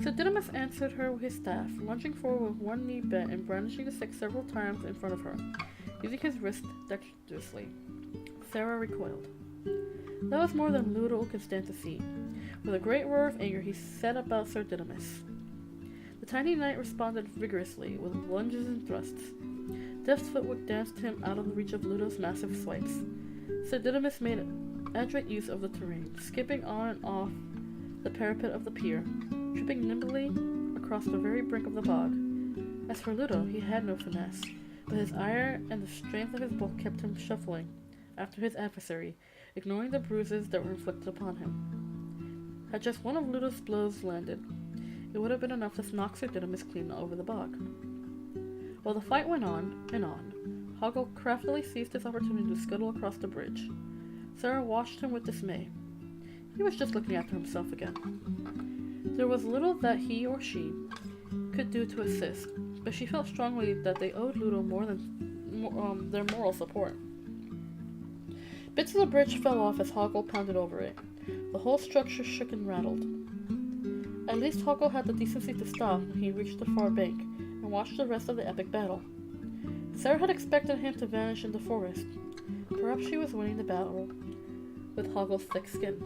Sir Didymus answered her with his staff, lunging forward with one knee bent and brandishing the stick several times in front of her, using his wrist dexterously. Sarah recoiled. That was more than Ludo could stand to see. With a great roar of anger, he set about Sir Didymus. The tiny knight responded vigorously, with lunges and thrusts. Death's footwork danced him out of the reach of Ludo's massive swipes. Sir Didymus made adroit use of the terrain, skipping on and off the parapet of the pier, tripping nimbly across the very brink of the bog. As for Ludo, he had no finesse, but his ire and the strength of his bulk kept him shuffling after his adversary, ignoring the bruises that were inflicted upon him. Had just one of Ludo's blows landed, it would have been enough to knock Sir Didymus clean over the bog. While the fight went on and on, Hoggle craftily seized his opportunity to scuttle across the bridge. Sarah watched him with dismay. He was just looking after himself again. There was little that he or she could do to assist, but she felt strongly that they owed Ludo more than their moral support. Bits of the bridge fell off as Hoggle pounded over it. The whole structure shook and rattled. At least Hoggle had the decency to stop when he reached the far bank and watched the rest of the epic battle. Sarah had expected him to vanish in the forest. Perhaps she was winning the battle with Hoggle's thick skin.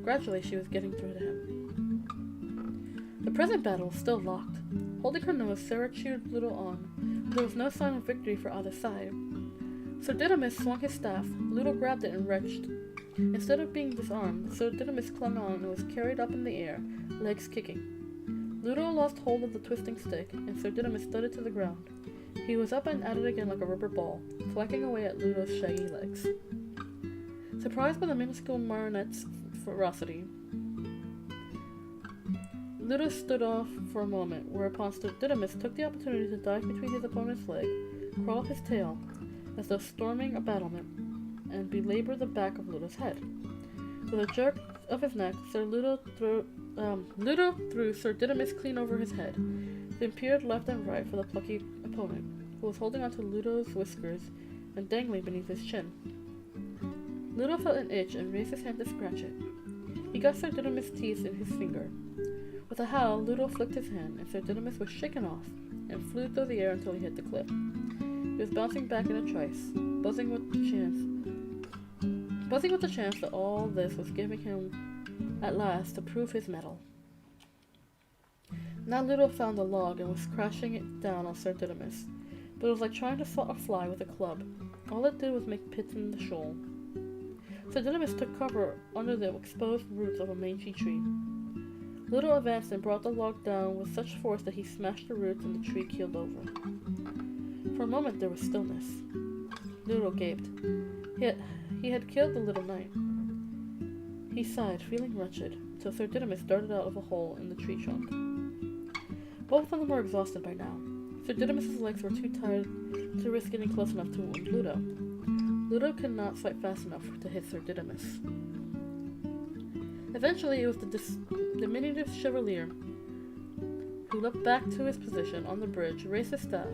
Gradually, she was getting through to him. The present battle was still locked. Holding her nose, Sarah cheered Ludo on, but there was no sign of victory for either side. Sir Didymus swung his staff. Ludo grabbed it and wrenched. Instead of being disarmed, Sir Didymus clung on and was carried up in the air, legs kicking. Ludo lost hold of the twisting stick, and Sir Didymus thudded to the ground. He was up and at it again like a rubber ball, flanking away at Ludo's shaggy legs. Surprised by the minuscule marionette's ferocity, Ludo stood off for a moment, whereupon Sir Didymus took the opportunity to dive between his opponent's leg, crawl up his tail, as though storming a battlement, and belabor the back of Ludo's head. With a jerk of his neck, Ludo threw Sir Didymus clean over his head, then peered left and right for the plucky opponent, who was holding onto Ludo's whiskers and dangling beneath his chin. Ludo felt an itch and raised his hand to scratch it. He got Sir Didymus' teeth in his finger. With a howl, Ludo flicked his hand, and Sir Didymus was shaken off and flew through the air until he hit the cliff. He was bouncing back in a trice, buzzing with the chance that all this was giving him at last to prove his mettle. Now Ludo found a log and was crashing it down on Sir Didymus, but it was like trying to swat a fly with a club. All it did was make pits in the shoal. Sir Didymus took cover under the exposed roots of a mangy tree. Ludo advanced and brought the log down with such force that he smashed the roots and the tree keeled over. For a moment there was stillness. Ludo gaped. He had killed the little knight. He sighed, feeling wretched, till Sir Didymus darted out of a hole in the tree trunk. Both of them were exhausted by now. Sir Didymus's legs were too tired to risk getting close enough to wound Ludo. Ludo could not swipe fast enough to hit Sir Didymus. Eventually, it was the diminutive Chevalier who leapt back to his position on the bridge, raised his staff,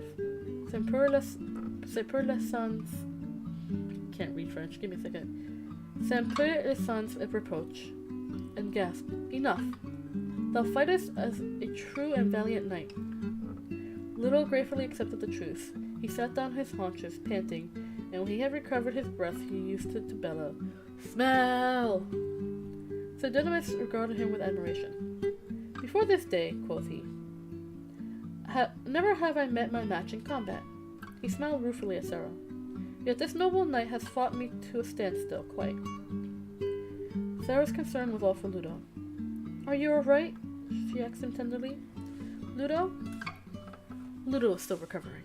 can't read French, give me a second. Semper le sans reproach, and gasped, "Enough! Thou fightest as a true and valiant knight." Ludo gratefully accepted the truth. He sat down on his haunches, panting, and when he had recovered his breath, he used it to bellow, "Smell!" Sir Didymus regarded him with admiration. "Before this day," quoth he, "never have I met my match in combat." He smiled ruefully at Sarah. "Yet this noble knight has fought me to a standstill, quite." Sarah's concern was all for Ludo. "Are you all right?" she asked him tenderly. "Ludo?" Ludo was still recovering.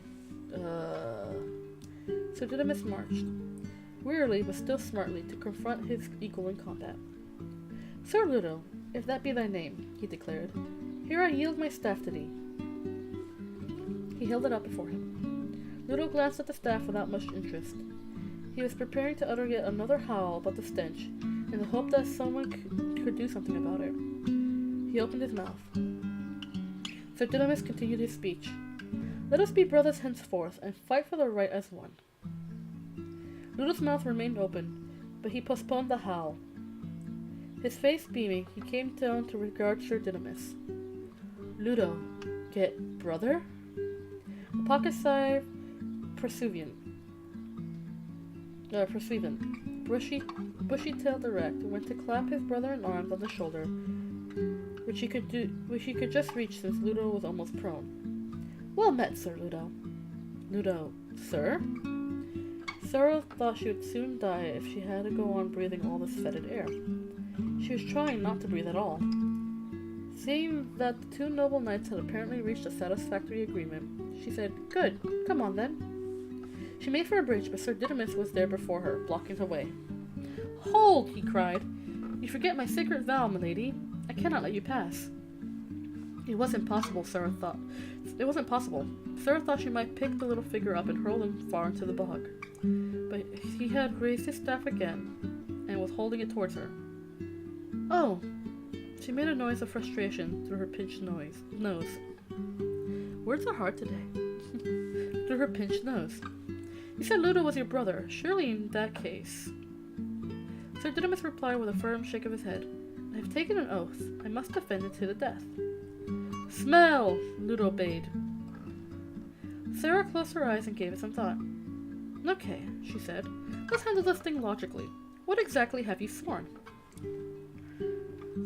Sir Didymus marched, wearily but still smartly, to confront his equal in combat. "Sir Ludo, if that be thy name," he declared, "here I yield my staff to thee." He held it up before him. Ludo glanced at the staff without much interest. He was preparing to utter yet another howl about the stench, in the hope that someone could do something about it. He opened his mouth. Sir Didymus continued his speech. Let us be brothers henceforth, and fight for the right as one. Ludo's mouth remained open, but he postponed the howl. His face beaming, he came down to regard Sir Didymus. Ludo, get brother? A pocket-sized pursuivant, bushy-tailed erect, went to clap his brother in arms on the shoulder, which he could just reach since Ludo was almost prone. Well met, Sir Ludo. Ludo, sir? Sarah thought she would soon die if she had to go on breathing all this fetid air. She was trying not to breathe at all. Seeing that the two noble knights had apparently reached a satisfactory agreement, she said, Good, come on then. She made for a bridge, but Sir Didymus was there before her, blocking her way. Hold, he cried. You forget my sacred vow, milady. I cannot let you pass. It wasn't possible, Sarah thought. Sarah thought she might pick the little figure up and hurl him far into the bog. But he had raised his staff again and was holding it towards her. Oh! She made a noise of frustration through her pinched nose. Words are hard today. Through her pinched nose. You said Ludo was your brother. Surely in that case. Sir Didymus replied with a firm shake of his head. I have taken an oath. I must defend it to the death. Smell! Ludo bade. Sarah closed her eyes and gave it some thought. Okay, she said. Let's handle this thing logically. What exactly have you sworn?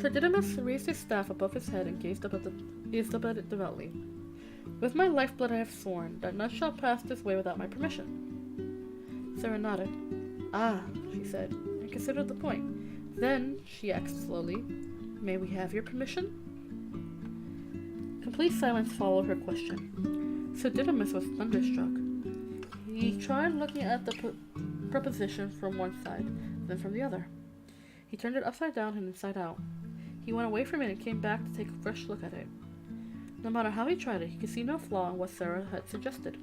Sir Didymus raised his staff above his head and gazed up at it devoutly. With my lifeblood I have sworn that none shall pass this way without my permission. Sarah nodded. Ah, she said, and considered the point. Then, she asked slowly, may we have your permission? Complete silence followed her question. Sir Didymus was thunderstruck. He tried looking at the proposition from one side, then from the other. He turned it upside down and inside out. He went away from it and came back to take a fresh look at it. No matter how he tried it, he could see no flaw in what Sarah had suggested.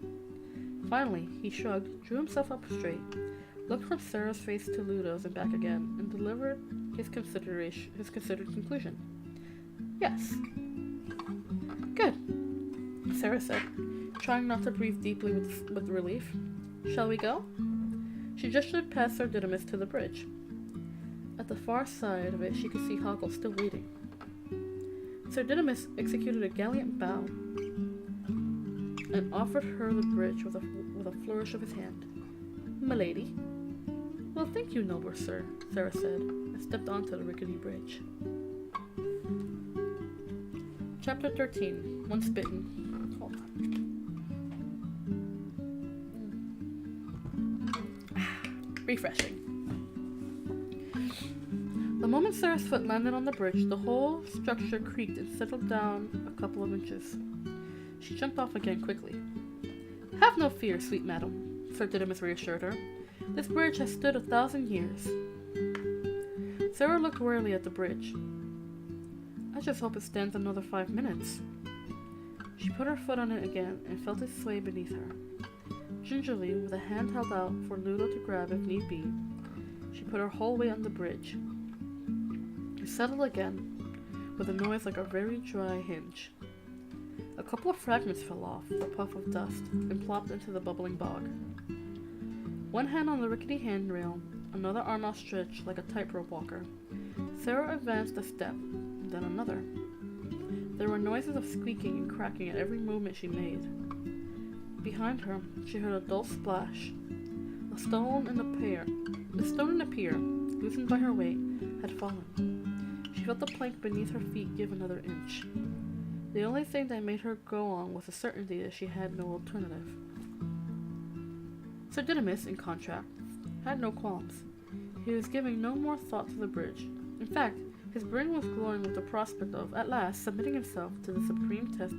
Finally, he shrugged, drew himself up straight, looked from Sarah's face to Ludo's and back again, and delivered his considered conclusion. Yes. Good, Sarah said, trying not to breathe deeply with relief. Shall we go? She gestured past Sir Didymus to the bridge. At the far side of it, she could see Hoggle still waiting. Sir Didymus executed a gallant bow and offered her the bridge with a flourish of his hand. Milady. Well, thank you, noble sir, Sarah said, and stepped onto the rickety bridge. Chapter 13. Once Bitten. Hold on. Refreshing. The moment Sarah's foot landed on the bridge, the whole structure creaked and settled down a couple of inches. She jumped off again quickly. Have no fear, sweet madam, Sir Didymus reassured her. This bridge has stood 1,000 years. Sarah looked wearily at the bridge. I just hope it stands another 5 minutes. She put her foot on it again and felt it sway beneath her. Gingerly, with a hand held out for Ludo to grab if need be, she put her whole weight on the bridge. It settled again, with a noise like a very dry hinge. A couple of fragments fell off, a puff of dust, and plopped into the bubbling bog. One hand on the rickety handrail, another arm outstretched like a tightrope walker. Sarah advanced a step, then another. There were noises of squeaking and cracking at every movement she made. Behind her, she heard a dull splash. The stone in the pier, loosened by her weight, had fallen. She felt the plank beneath her feet give another inch. The only thing that made her go on was the certainty that she had no alternative. Sir Didymus, in contrast, had no qualms. He was giving no more thought to the bridge. In fact, his brain was glowing with the prospect of, at last, submitting himself to the supreme test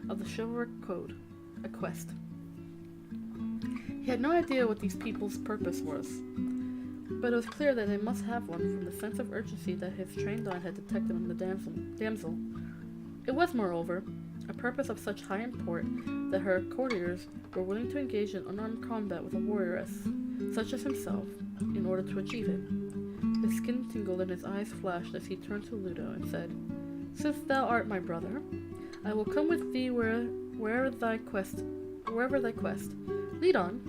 of the chivalric code, a quest. He had no idea what these people's purpose was, but it was clear that they must have one from the sense of urgency that his trained eye had detected in the damsel. It was, moreover, a purpose of such high import that her courtiers were willing to engage in unarmed combat with a warrior such as himself in order to achieve it. His skin tingled and his eyes flashed as he turned to Ludo and said, Since thou art my brother, I will come with thee wherever thy quest. Lead on.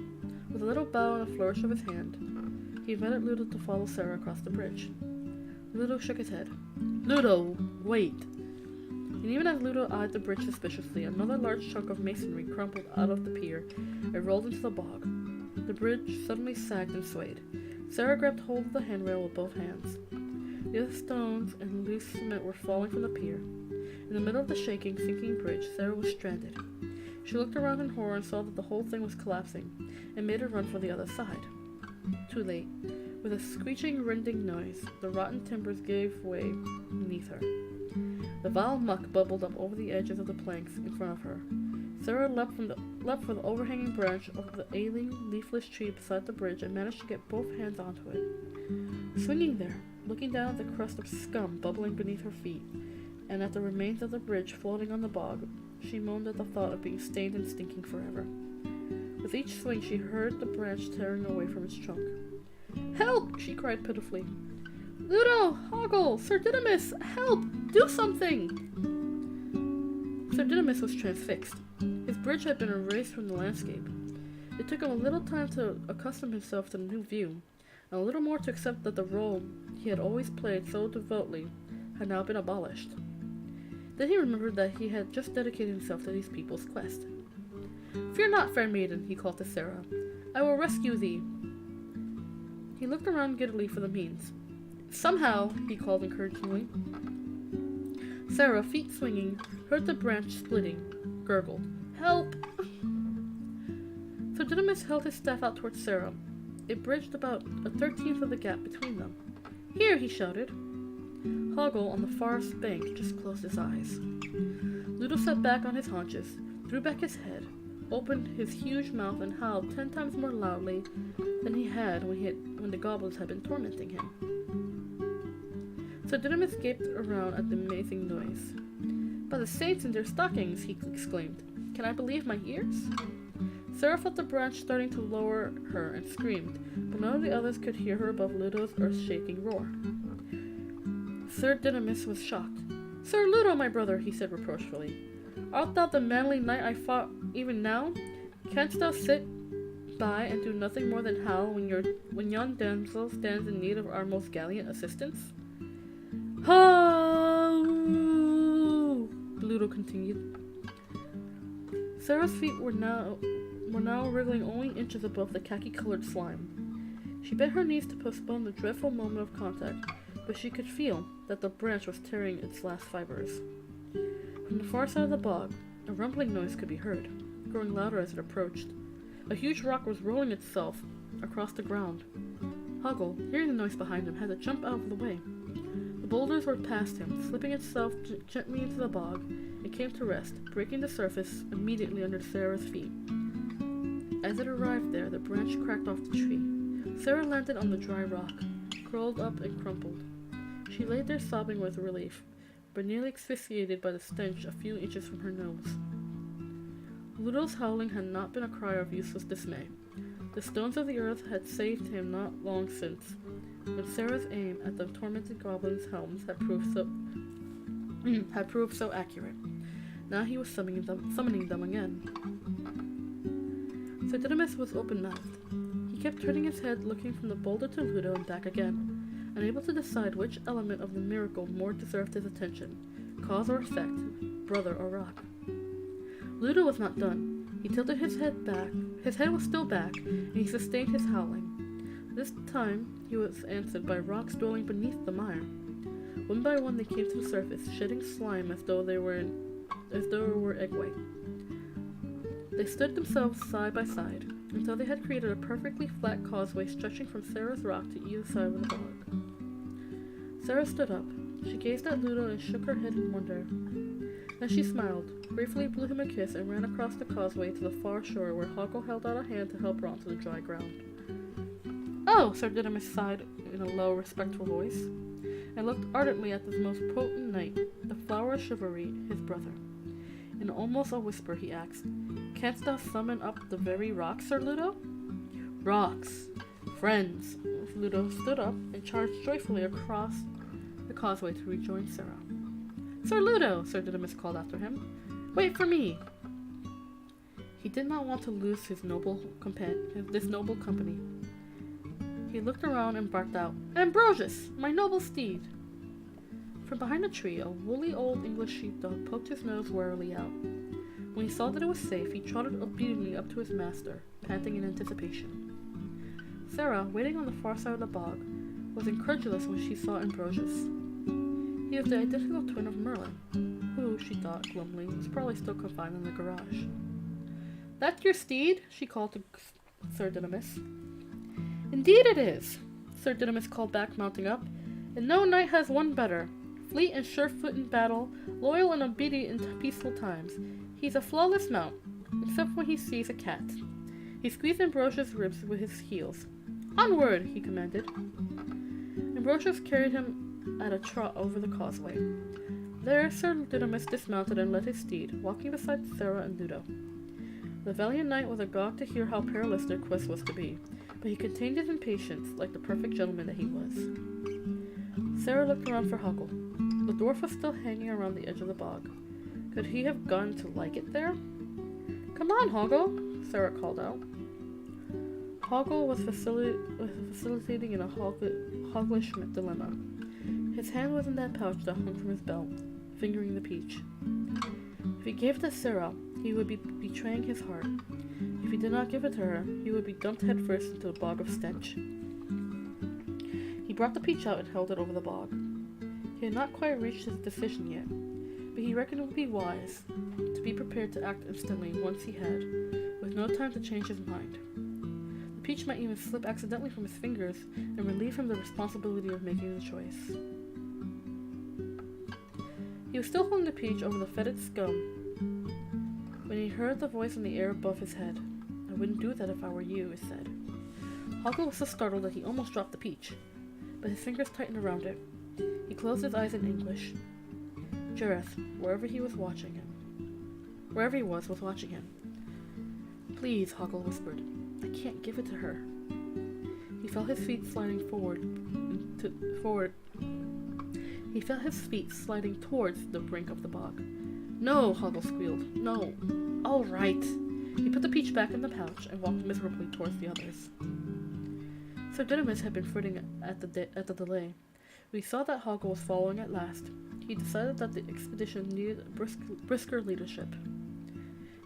With a little bow and a flourish of his hand, he invited Ludo to follow Sarah across the bridge. Ludo shook his head. Ludo, wait! And even as Ludo eyed the bridge suspiciously, another large chunk of masonry crumpled out of the pier and rolled into the bog. The bridge suddenly sagged and swayed. Sarah grabbed hold of the handrail with both hands. The other stones and loose cement were falling from the pier. In the middle of the shaking, sinking bridge, Sarah was stranded. She looked around in horror and saw that the whole thing was collapsing, and made a run for the other side. Too late. With a screeching, rending noise, the rotten timbers gave way beneath her. The vile muck bubbled up over the edges of the planks in front of her. Sarah leapt for the overhanging branch of the ailing, leafless tree beside the bridge and managed to get both hands onto it. Swinging there, looking down at the crust of scum bubbling beneath her feet, and at the remains of the bridge floating on the bog, she moaned at the thought of being stained and stinking forever. With each swing, she heard the branch tearing away from its trunk. "Help!" she cried pitifully. "Ludo! Hoggle! Sir Didymus! Help! Do something!" Sir Didymus was transfixed. His bridge had been erased from the landscape. It took him a little time to accustom himself to the new view, and a little more to accept that the role he had always played so devoutly had now been abolished. Then he remembered that he had just dedicated himself to these people's quest. "Fear not, fair maiden," he called to Sarah. "I will rescue thee." He looked around giddily for the means. "Somehow," he called encouragingly. Sarah, feet swinging, heard the branch splitting, gurgled, "Help!" Sir Didymus held his staff out towards Sarah. It bridged about 1/13 of the gap between them. "Here!" he shouted. Hoggle, on the farthest bank, just closed his eyes. Ludo sat back on his haunches, threw back his head, opened his huge mouth, and howled 10 times more loudly than he had when the goblins had been tormenting him. Sir Didymus gaped around at the amazing noise. "By the saints in their stockings!" he exclaimed. "Can I believe my ears?" Sarah felt the branch starting to lower her and screamed, but none of the others could hear her above Ludo's earth-shaking roar. Sir Didymus was shocked. "Sir Ludo, my brother," he said reproachfully, "art thou the manly knight I fought even now? Canst thou sit by and do nothing more than howl when yon damsel stands in need of our most gallant assistance?" "Ha!" Ludo continued. Sarah's feet were now wriggling only inches above the khaki-colored slime. She bent her knees to postpone the dreadful moment of contact, but she could feel that the branch was tearing its last fibers. From the far side of the bog, a rumbling noise could be heard, growing louder as it approached. A huge rock was rolling itself across the ground. Hoggle, hearing the noise behind him, had to jump out of the way. The boulders were past him, slipping itself gently into the bog, and came to rest, breaking the surface immediately under Sarah's feet. As it arrived there, the branch cracked off the tree. Sarah landed on the dry rock, curled up and crumpled. She lay there sobbing with relief, but nearly asphyxiated by the stench a few inches from her nose. Ludo's howling had not been a cry of useless dismay. The stones of the earth had saved him not long since, when Sarah's aim at the tormented goblins' helms had proved so accurate. Now he was summoning them again. Sir Didymus was open-mouthed. He kept turning his head, looking from the boulder to Ludo and back again, unable to decide which element of the miracle more deserved his attention, cause or effect, brother or rock. Ludo was not done. He tilted his head back. His head was still back, and he sustained his howling. This time he was answered by rocks dwelling beneath the mire. One by one they came to the surface, shedding slime as though it were egg white. They stood themselves side by side, until they had created a perfectly flat causeway stretching from Sarah's rock to either side of the bog. Sarah stood up. She gazed at Ludo and shook her head in wonder. Then she smiled, gratefully blew him a kiss, and ran across the causeway to the far shore where Hoggle held out a hand to help her onto the dry ground. "Oh!" Sir Didymus sighed in a low, respectful voice, and looked ardently at this most potent knight, the flower of chivalry, his brother. In almost a whisper he asked, "Canst thou summon up the very rocks, Sir Ludo?" "Rocks! Friends!" Ludo stood up and charged joyfully across the causeway to rejoin Sarah. Sir Ludo, Sir Didymus called after him. Wait for me. He did not want to lose his noble company. He looked around and barked out, Ambrosius, my noble steed! From behind a tree, a woolly old English sheepdog poked his nose warily out. When he saw that it was safe, he trotted obediently up to his master, panting in anticipation. Sarah, waiting on the far side of the bog, was incredulous when she saw Ambrosius. He was the identical twin of Merlin, who, she thought glumly, was probably still confined in the garage. That's your steed? She called to Sir Didymus. Indeed it is, Sir Didymus called back, mounting up, and no knight has one better. Fleet and sure-foot in battle, loyal and obedient in peaceful times. He's a flawless mount, except when he sees a cat. He squeezed Ambrosius' ribs with his heels. Onward, he commanded. Ambrosius carried him at a trot over the causeway. There Sir Didymus dismounted and led his steed, walking beside Sarah and Ludo. The valiant knight was agog to hear how perilous their quest was to be, but he contained his impatience like the perfect gentleman that he was. Sarah looked around for Hoggle. The dwarf was still hanging around the edge of the bog. Could he have gone to like it there? Come on, Hoggle, Sarah called out. Hoggle was facilitating in a hogglish dilemma. His hand was in that pouch that hung from his belt, fingering the peach. If he gave it to Sarah, he would be betraying his heart. If he did not give it to her, he would be dumped headfirst into the bog of stench. He brought the peach out and held it over the bog. He had not quite reached his decision yet, but he reckoned it would be wise to be prepared to act instantly once he had, with no time to change his mind. The peach might even slip accidentally from his fingers and relieve him the responsibility of making the choice. He was still holding the peach over the fetid scum when he heard the voice in the air above his head. I wouldn't do that if I were you, it said. Hoggle was so startled that he almost dropped the peach, but his fingers tightened around it. He closed his eyes in anguish. Jareth, wherever he was watching him. Please, Hoggle whispered. I can't give it to her. He felt his feet sliding He felt his feet sliding towards the brink of the bog. No, Hoggle squealed. No. All right. He put the peach back in the pouch and walked miserably towards the others. Sir Didymus had been fretting at the delay. When he saw that Hoggle was following at last, he decided that the expedition needed brisker leadership.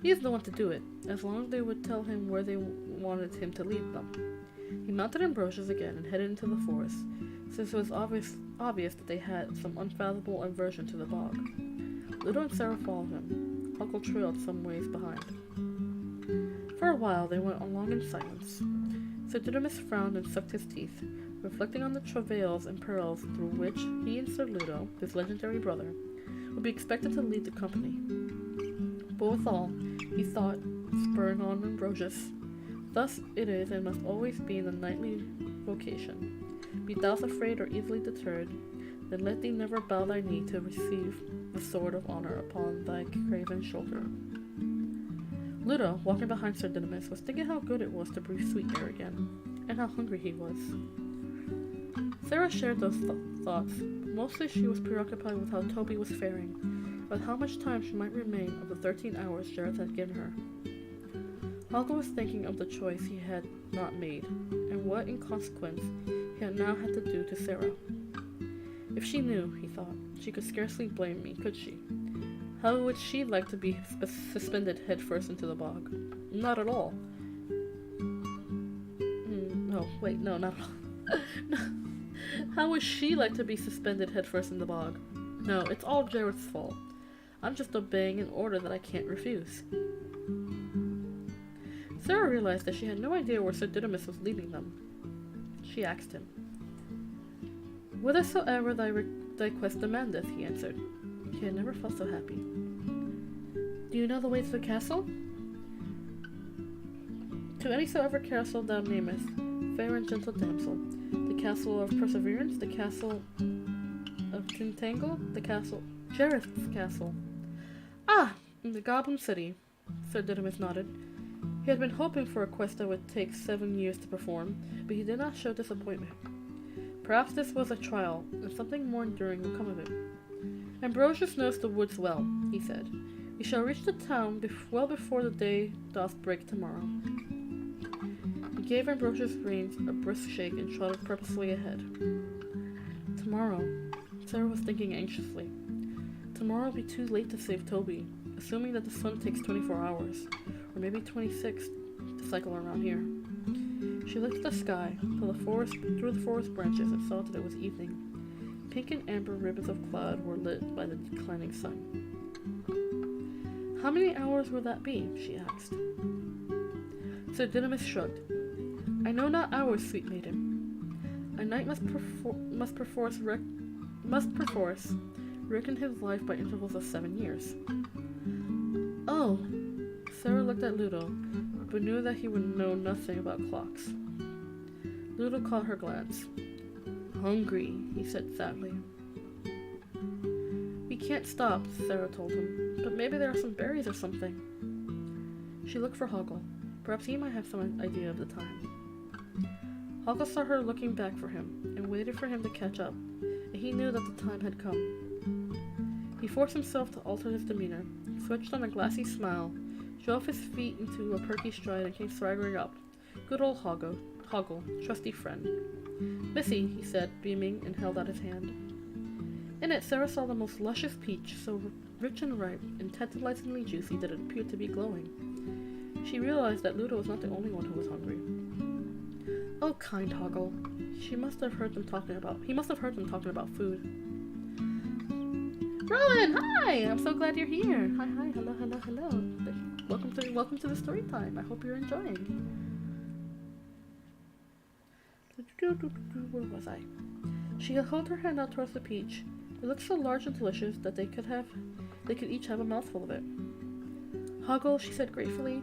He was the one to do it, as long as they would tell him where they wanted him to lead them. He mounted Ambrosius again and headed into the forest, since it was obvious that they had some unfathomable aversion to the bog. Ludo and Sarah followed him. Hoggle trailed some ways behind. For a while they went along in silence. Sir Didymus frowned and sucked his teeth, reflecting on the travails and perils through which he and Sir Ludo, his legendary brother, would be expected to lead the company. But withal, he thought, spurring on Ambrosius, thus it is and must always be in the knightly vocation. Be thou afraid or easily deterred, then let thee never bow thy knee to receive the sword of honor upon thy craven shoulder. Ludo, walking behind Sir Didymus, was thinking how good it was to breathe sweet air again, and how hungry he was. Sarah shared those thoughts. Mostly she was preoccupied with how Toby was faring, with how much time she might remain of the 13 hours Jareth had given her. Hoggle was thinking of the choice he had not made, and what, in consequence, he had now had to do to Sarah. If she knew, he thought, she could scarcely blame me, could she? How would she like to be suspended headfirst into the bog? Not at all. No, not at all. No. How would she like to be suspended headfirst in the bog? No, it's all Jareth's fault. I'm just obeying an order that I can't refuse. Sarah realized that she had no idea where Sir Didymus was leading them. She asked him. Whithersoever thy quest demandeth, he answered. He had never felt so happy. Do you know the way to the castle? To anysoever castle thou namest, fair and gentle damsel, the castle of Perseverance, the castle of Tintangle, the castle... Jareth's castle. Ah! In the Goblin City, Sir Didymus nodded. He had been hoping for a quest that would take 7 years to perform, but he did not show disappointment. Perhaps this was a trial, and something more enduring would come of it. Ambrosius knows the woods well, he said. We shall reach the town well before the day doth break tomorrow. He gave Ambrosius' reins a brisk shake and trotted purposefully ahead. Tomorrow, Sarah was thinking anxiously. Tomorrow will be too late to save Toby, assuming that the sun takes 24 hours, or maybe 26 to cycle around here. She looked at the sky, through the forest branches, and saw that it was evening. Pink and amber ribbons of cloud were lit by the declining sun. How many hours will that be? She asked. Sir Didymus shrugged. I know not hours, sweet maiden. A knight must perforce reckon his life by intervals of 7 years. Oh! Sarah looked at Ludo, but knew that he would know nothing about clocks. Ludo caught her glance. Hungry, he said sadly. We can't stop, Sarah told him, but maybe there are some berries or something. She looked for Hoggle. Perhaps he might have some idea of the time. Hoggle saw her looking back for him, and waited for him to catch up, and he knew that the time had come. He forced himself to alter his demeanor, switched on a glassy smile, drove his feet into a perky stride, and came swaggering up. Good old Hoggle, trusty friend. Missy, he said, beaming, and held out his hand. In it, Sarah saw the most luscious peach, so rich and ripe, and tantalizingly juicy that it appeared to be glowing. She realized that Ludo was not the only one who was hungry. Oh, kind Hoggle. He must have heard them talking about food. Rowan, hi! I'm so glad you're here. Hi, hello. Welcome to the story time. I hope you're enjoying. Where was I? She held her hand out towards the peach. It looked so large and delicious that they could each have a mouthful of it. Hoggle, she said gratefully,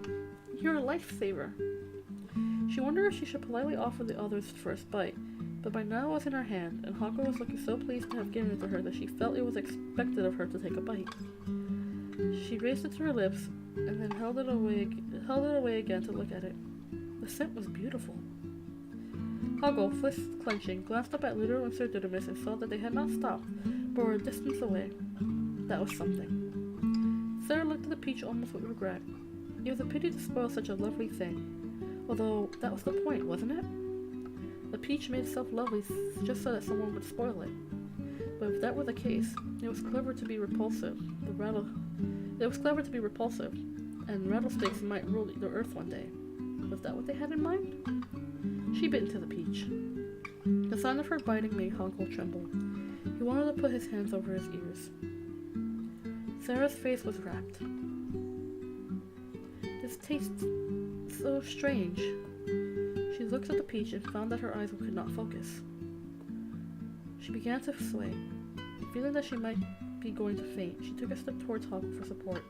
you're a lifesaver. She wondered if she should politely offer the others the first bite, but by now it was in her hand, and Hoggle was looking so pleased to have given it to her that she felt it was expected of her to take a bite. She raised it to her lips, and then held it away again to look at it. The scent was beautiful. Hoggle, fists clenching, glanced up at Ludo and Sir Didymus and saw that they had not stopped, but were a distance away. That was something. Sarah looked at the peach almost with regret. It was a pity to spoil such a lovely thing. Although, that was the point, wasn't it? The peach made itself lovely just so that someone would spoil it. But if that were the case, it was clever to be repulsive, and rattlesnakes might rule the earth one day. Was that what they had in mind? She bit into the peach. The sound of her biting made Hoggle tremble. He wanted to put his hands over his ears. Sarah's face was rapt. This tastes so strange. She looked at the peach and found that her eyes could not focus. She began to sway. Feeling that she might be going to faint, she took a step towards Hoggle for support.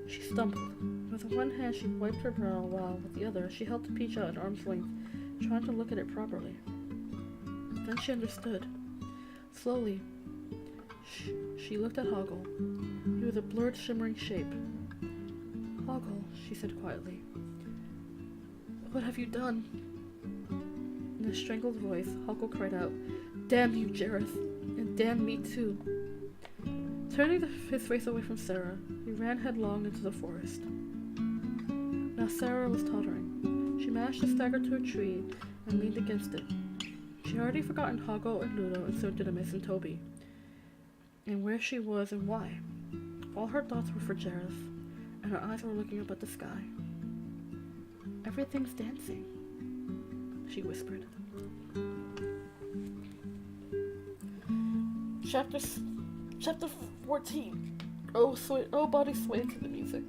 She stumbled. With one hand she wiped her brow while with the other she held the peach out at arm's length, trying to look at it properly. Then she understood. Slowly, she looked at Hoggle. He was a blurred, shimmering shape. Hoggle, she said quietly. What have you done? In a strangled voice, Hoggle cried out, Damn you, Jareth, and damn me too. Turning his face away from Sarah, he ran headlong into the forest. Now Sarah was tottering. She managed to stagger to a tree and leaned against it. She had already forgotten Hoggle and Ludo and Sir Didymus and Toby, and where she was and why. All her thoughts were for Jareth, and her eyes were looking up at the sky. Everything's dancing, she whispered. Chapter 14. Oh, body sway to the music.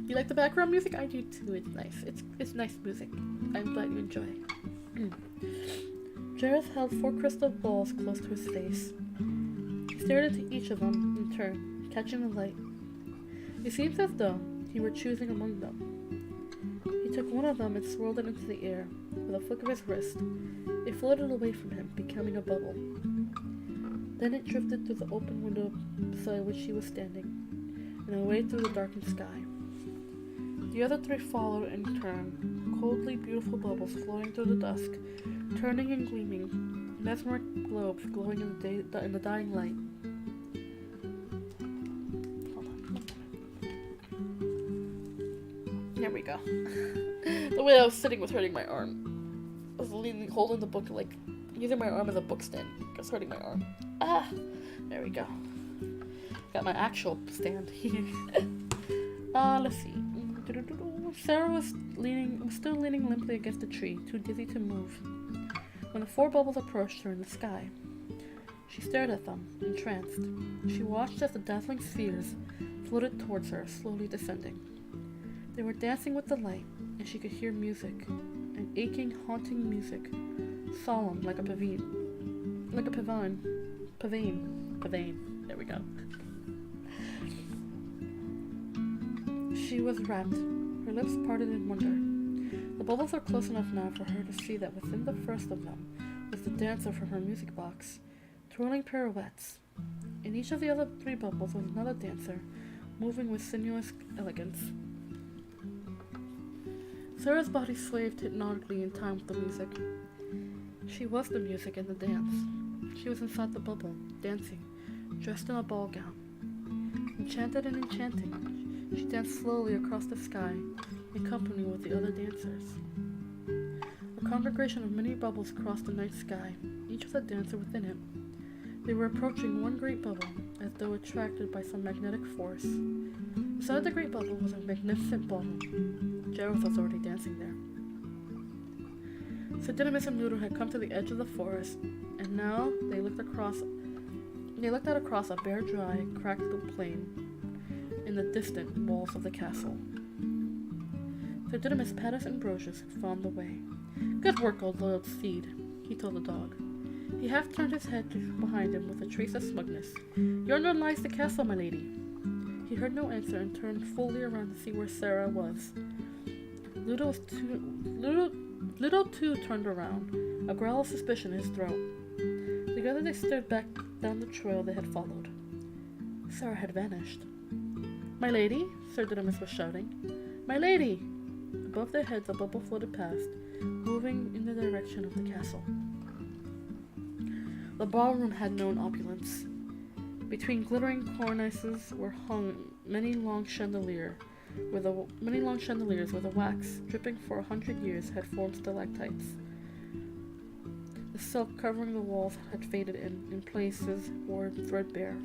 You like the background music? I do too. It's nice. It's nice music. I'm glad you enjoy. Jareth held 4 crystal balls close to his face. He stared into each of them in turn, catching the light. It seemed as though he were choosing among them. He took one of them and swirled it into the air. With a flick of his wrist, it floated away from him, becoming a bubble. Then it drifted through the open window beside which he was standing, and away through the darkened sky. The other three followed in turn, coldly beautiful bubbles floating through the dusk, turning and gleaming, mesmeric globes glowing in the dying light. Hold on. There we go. The way I was sitting was hurting my arm. I was holding the book, like, using my arm as a book stand. It was hurting my arm. There we go. Got my actual stand here. Let's see. Sarah was still leaning limply against a tree, too dizzy to move, when the four bubbles approached her in the sky. She stared at them, entranced. She watched as the dazzling spheres floated towards her, slowly descending. They were dancing with the light, and she could hear music, an aching, haunting music, solemn like a pavane. Like a pavane. There we go. She was rapt, her lips parted in wonder. The bubbles were close enough now for her to see that within the first of them was the dancer from her music box, twirling pirouettes. In each of the other three bubbles was another dancer, moving with sinuous elegance. Sarah's body swayed hypnotically in time with the music. She was the music and the dance. She was inside the bubble, dancing, dressed in a ball gown. Enchanted and enchanting, she danced slowly across the sky, in company with the other dancers. A congregation of many bubbles crossed the night sky, each with a dancer within it. They were approaching one great bubble, as though attracted by some magnetic force. Beside the great bubble was a magnificent ballroom. Gerald was already dancing there. Sir Didymus and Ludo had come to the edge of the forest, and now they looked out across a bare, dry, cracked plain in the distant walls of the castle. Sir Didymus patted Ambrosius, who found the way. "Good work, old loyal steed," he told the dog. He half turned his head behind him with a trace of smugness. "Yonder lies the castle, my lady." He heard no answer and turned fully around to see where Sarah was. Ludo too turned around, a growl of suspicion in his throat. Together they stared back down the trail they had followed. Sarah had vanished. "My lady?" Sir Didymus was shouting. "My lady!" Above their heads a bubble floated past, moving in the direction of the castle. The ballroom had known opulence. Between glittering cornices were hung many long chandeliers, where the wax, dripping for 100 years, had formed stalactites. The silk covering the walls had faded in places worn threadbare.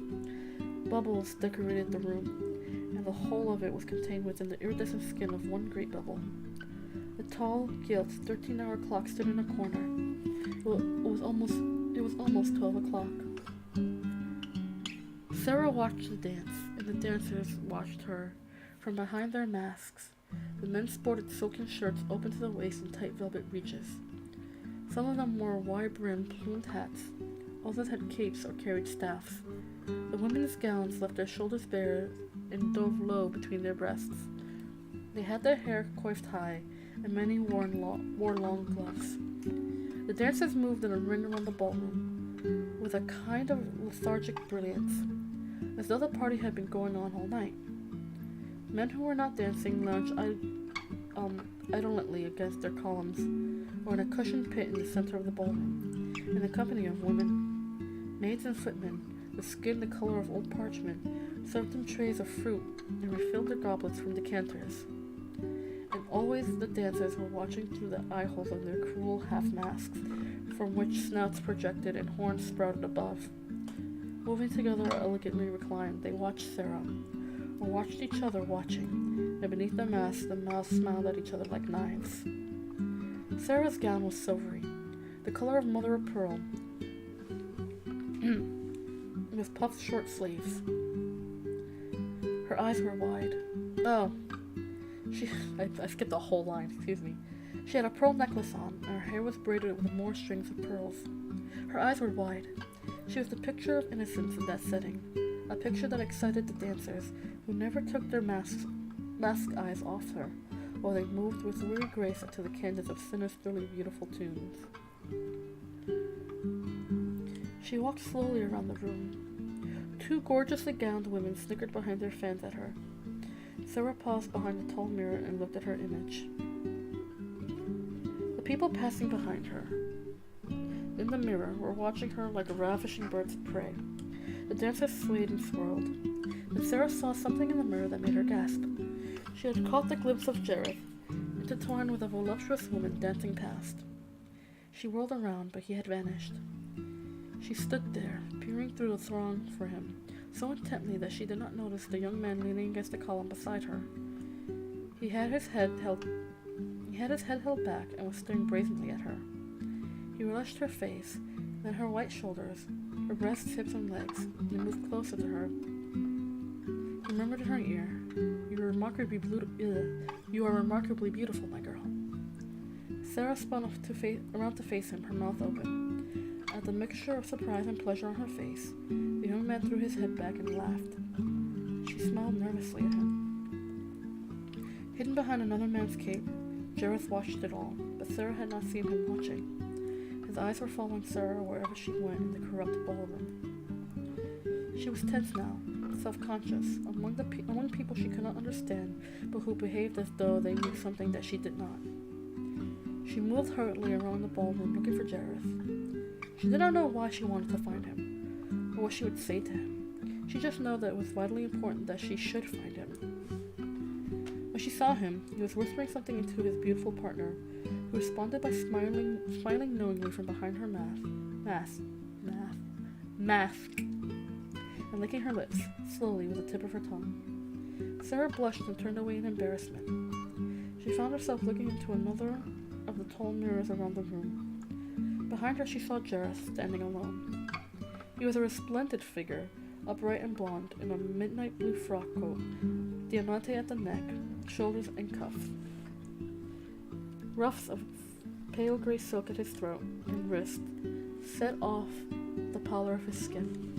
Bubbles decorated the room, and the whole of it was contained within the iridescent skin of one great bubble. The tall, gilt 13-hour clock stood in a corner. It was almost 12 o'clock. Sarah watched the dance, and the dancers watched her. From behind their masks, the men sported silken shirts open to the waist and tight velvet breeches. Some of them wore wide-brimmed, plumed hats. Others had capes or carried staffs. The women's gowns left their shoulders bare and dove low between their breasts. They had their hair coiffed high, and many wore long gloves. The dancers moved in a ring around the ballroom, with a kind of lethargic brilliance, as though the party had been going on all night. Men who were not dancing lounged idolantly against their columns, or in a cushioned pit in the center of the ballroom, in the company of women. Maids and footmen, with skin the color of old parchment, served them trays of fruit and refilled their goblets from decanters. And always the dancers were watching through the eye-holes of their cruel half-masks, from which snouts projected and horns sprouted above. Moving together or elegantly reclined, they watched Sarah, or watched each other watching, and beneath the masks the mouths smiled at each other like knives. Sarah's gown was silvery, the color of mother of pearl, with puffed short sleeves. Her eyes were wide. I skipped a whole line, excuse me. She had a pearl necklace on, and her hair was braided with more strings of pearls. Her eyes were wide. She was the picture of innocence in that setting, a picture that excited the dancers, who never took their mask eyes off her, while they moved with weary grace to the cadence of sinisterly beautiful tunes. She walked slowly around the room. Two gorgeously gowned women snickered behind their fans at her. Sarah paused behind the tall mirror and looked at her image. The people passing behind her in the mirror were watching her like ravishing birds of prey. The dancers swayed and swirled, and Sarah saw something in the mirror that made her gasp. She had caught the glimpse of Jareth, intertwined with a voluptuous woman dancing past. She whirled around, but he had vanished. She stood there, peering through the throng for him, so intently that she did not notice the young man leaning against the column beside her. He had his head held back and was staring brazenly at her. He relished her face, then her white shoulders, her breasts, hips, and legs, and moved closer to her. He murmured in her ear, You are remarkably beautiful, my girl." Sarah spun around to face him, her mouth open. At the mixture of surprise and pleasure on her face, the young man threw his head back and laughed. She smiled nervously at him. Hidden behind another man's cape, Jareth watched it all, but Sarah had not seen him watching. His eyes were following Sarah wherever she went in the corrupt ballroom. She was tense now, self-conscious, among people she could not understand, but who behaved as though they knew something that she did not. She moved hurriedly around the ballroom looking for Jareth. She did not know why she wanted to find him, or what she would say to him. She just knew that it was vitally important that she should find him. When she saw him, he was whispering something into his beautiful partner, who responded by smiling knowingly from behind her mask, and licking her lips, slowly with the tip of her tongue. Sarah blushed and turned away in embarrassment. She found herself looking into another of the tall mirrors around the room. Behind her she saw Jareth standing alone. He was a resplendent figure, upright and blonde, in a midnight blue frock coat, diamante at the neck, shoulders, and cuffs. Ruffs of pale gray silk at his throat and wrist set off the pallor of his skin.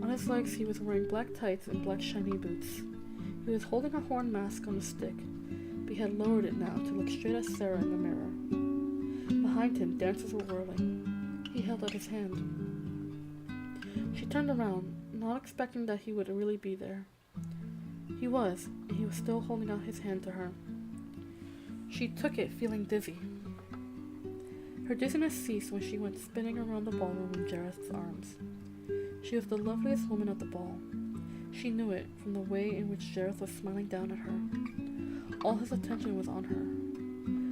On his legs he was wearing black tights and black shiny boots. He was holding a horn mask on a stick, but he had lowered it now to look straight at Sarah in the mirror. Behind him, dancers were whirling. He held out his hand. She turned around, not expecting that he would really be there. He was, and he was still holding out his hand to her. She took it, feeling dizzy. Her dizziness ceased when she went spinning around the ballroom in Jareth's arms. She was the loveliest woman at the ball. She knew it from the way in which Jareth was smiling down at her. All his attention was on her.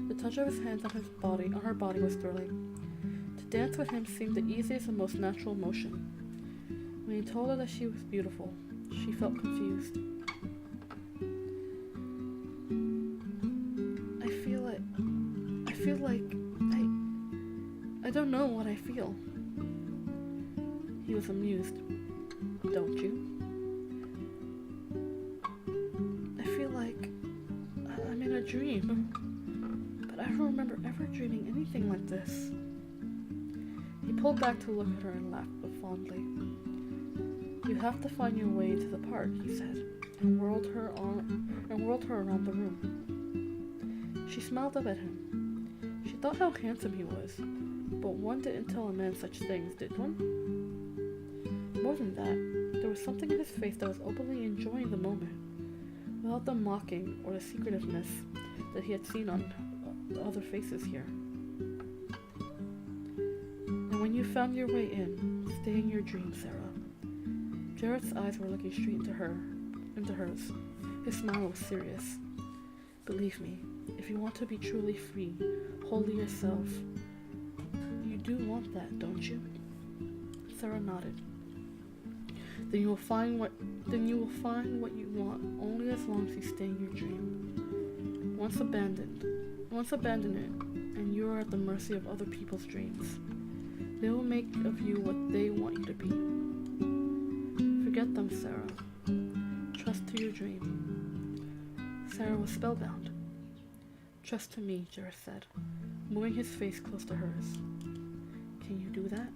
The touch of his hands on her body was thrilling. To dance with him seemed the easiest and most natural motion. When he told her that she was beautiful, she felt confused. I don't know what I feel. He was amused. Don't you? I feel like I'm in a dream, but I don't remember ever dreaming anything like this. He pulled back to look at her and laughed fondly. You have to find your way to the park, he said, and whirled her around the room. She smiled up at him. She thought how handsome he was, but one didn't tell a man such things, did one? More than that, there was something in his face that was openly enjoying the moment, without the mocking or the secretiveness that he had seen on the other faces here. And when you found your way in, stay in your dream, Sarah. Jareth's eyes were looking straight into hers. His smile was serious. Believe me, if you want to be truly free, wholly yourself, you do want that, don't you? Sarah nodded. Then you will find what you want only as long as you stay in your dream. Once abandon it, and you are at the mercy of other people's dreams. They will make of you what they want you to be. Forget them, Sarah. Trust to your dream. Sarah was spellbound. Trust to me, Jareth said, moving his face close to hers. Can you do that?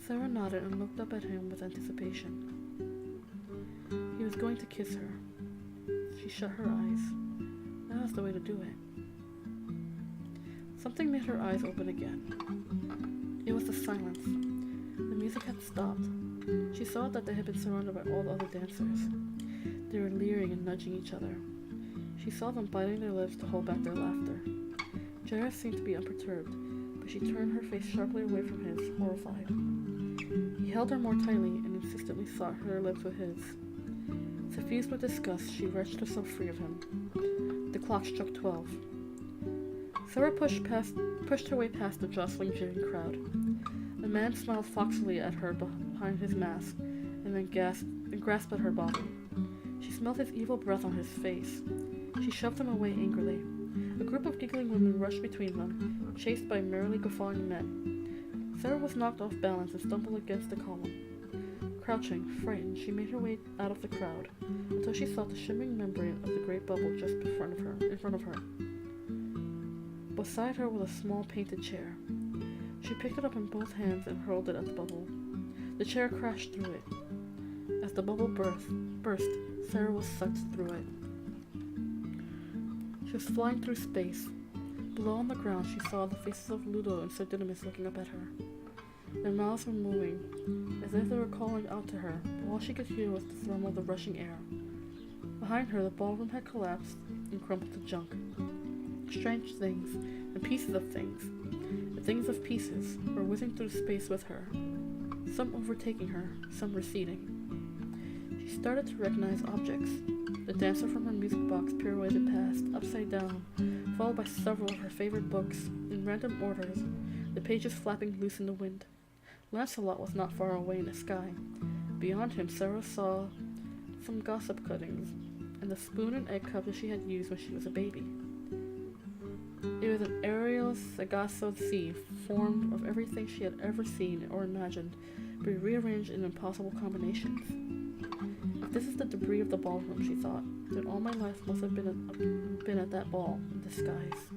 Sarah nodded and looked up at him with anticipation. He was going to kiss her. She shut her eyes. That was the way to do it. Something made her eyes open again. It was the silence. The music had stopped. She saw that they had been surrounded by all the other dancers. They were leering and nudging each other. She saw them biting their lips to hold back their laughter. Jairus seemed to be unperturbed, but she turned her face sharply away from his, horrified. He held her more tightly and insistently sought her lips with his. Suffused with disgust, she wrenched herself free of him. The clock struck 12. Sarah pushed her way past the jostling, jeering crowd. A man smiled foxily at her behind his mask, and then grasped at her body. She smelled his evil breath on his face. She shoved him away angrily. A group of giggling women rushed between them, chased by merrily guffawing men. Sarah was knocked off balance and stumbled against the column. Crouching, frightened, she made her way out of the crowd, until she saw the shimmering membrane of the great bubble just in front of her. Beside her was a small painted chair. She picked it up in both hands and hurled it at the bubble. The chair crashed through it. As the bubble burst, Sarah was sucked through it. She was flying through space. Below on the ground, she saw the faces of Ludo and Sir Didymus looking up at her. Their mouths were moving, as if they were calling out to her, but all she could hear was the thrum of the rushing air. Behind her, the ballroom had collapsed and crumbled to junk. Strange things, and pieces of things, and things of pieces, were whizzing through space with her, some overtaking her, some receding. She started to recognize objects. The dancer from her music box pirouetted past, upside down, followed by several of her favorite books, in random orders, the pages flapping loose in the wind. Lancelot was not far away in the sky. Beyond him, Sarah saw some gossip cuttings, and the spoon and egg cup that she had used when she was a baby. It was an aerial Sargasso sea, formed of everything she had ever seen or imagined, but rearranged in impossible combinations. If this is the debris of the ballroom, she thought, then all my life must have been at that ball, in disguise.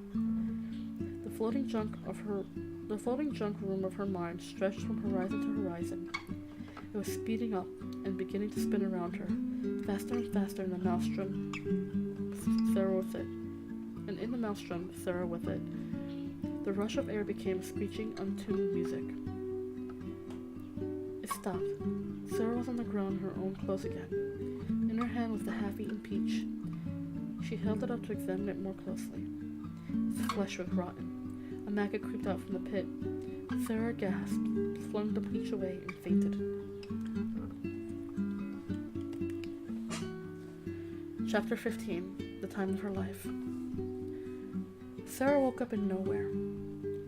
The floating junk room of her mind stretched from horizon to horizon. It was speeding up and beginning to spin around her, faster and faster in the maelstrom, Sarah with it. And in the maelstrom, Sarah with it. The rush of air became screeching, untuned music. It stopped. Sarah was on the ground in her own clothes again. In her hand was the half-eaten peach. She held it up to examine it more closely. Its flesh was rotten. A maggot creeped out from the pit. Sarah gasped, flung the peach away, and fainted. Chapter 15. The Time of Her Life. Sarah woke up in nowhere.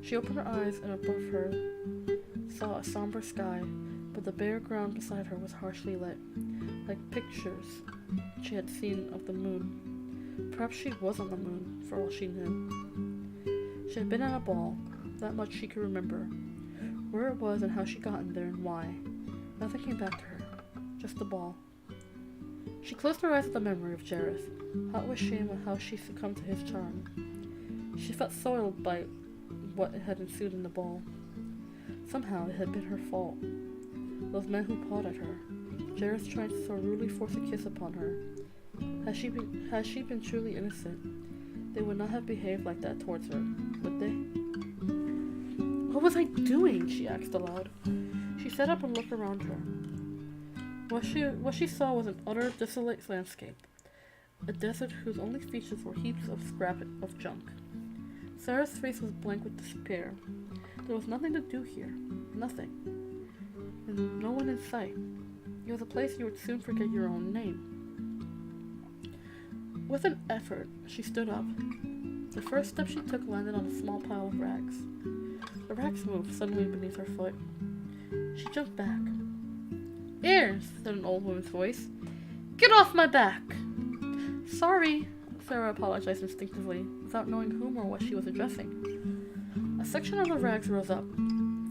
She opened her eyes and above her saw a somber sky, but the bare ground beside her was harshly lit, like pictures she had seen of the moon. Perhaps she was on the moon, for all she knew. She had been at a ball, that much she could remember. Where it was and how she got in there and why. Nothing came back to her, just the ball. She closed her eyes at the memory of Jairus, hot with shame at how she succumbed to his charm. She felt soiled by what had ensued in the ball. Somehow it had been her fault. Those men who pawed at her, Jairus trying to so rudely force a kiss upon her. Had she been truly innocent, they would not have behaved like that towards her, would they? What was I doing? She asked aloud. She sat up and looked around her. What she saw was an utter, desolate landscape, a desert whose only features were heaps of scrap of junk. Sarah's face was blank with despair. There was nothing to do here. Nothing. And no one in sight. It was a place you would soon forget your own name. With an effort, she stood up. The first step she took landed on a small pile of rags. The rags moved suddenly beneath her foot. She jumped back. "Here," said an old woman's voice. "Get off my back!" "Sorry," Sarah apologized instinctively, without knowing whom or what she was addressing. A section of the rags rose up.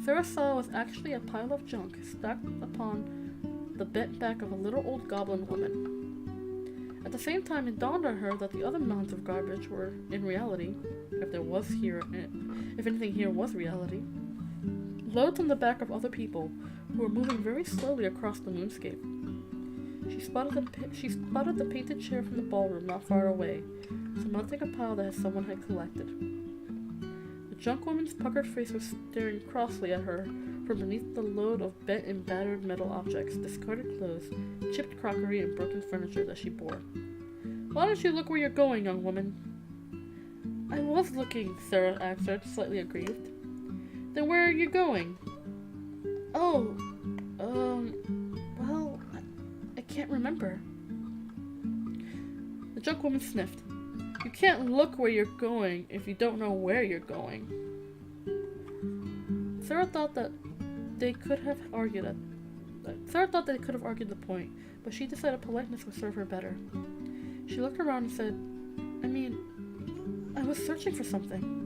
Sarah saw it was actually a pile of junk stacked upon the bent back of a little old goblin woman. At the same time, it dawned on her that the other mounds of garbage were, in reality, if anything here was reality, loads on the back of other people who were moving very slowly across the moonscape. She spotted the painted chair from the ballroom not far away, surmounting a pile that someone had collected. The junk woman's puckered face was staring crossly at her from beneath the load of bent and battered metal objects, discarded clothes, chipped crockery, and broken furniture that she bore. Why don't you look where you're going, young woman? I was looking, Sarah answered, slightly aggrieved. Then where are you going? Oh, well, I can't remember. The junk woman sniffed. You can't look where you're going if you don't know where you're going. Sarah thought that they could have argued the point, but she decided politeness would serve her better. She looked around and said, I was searching for something.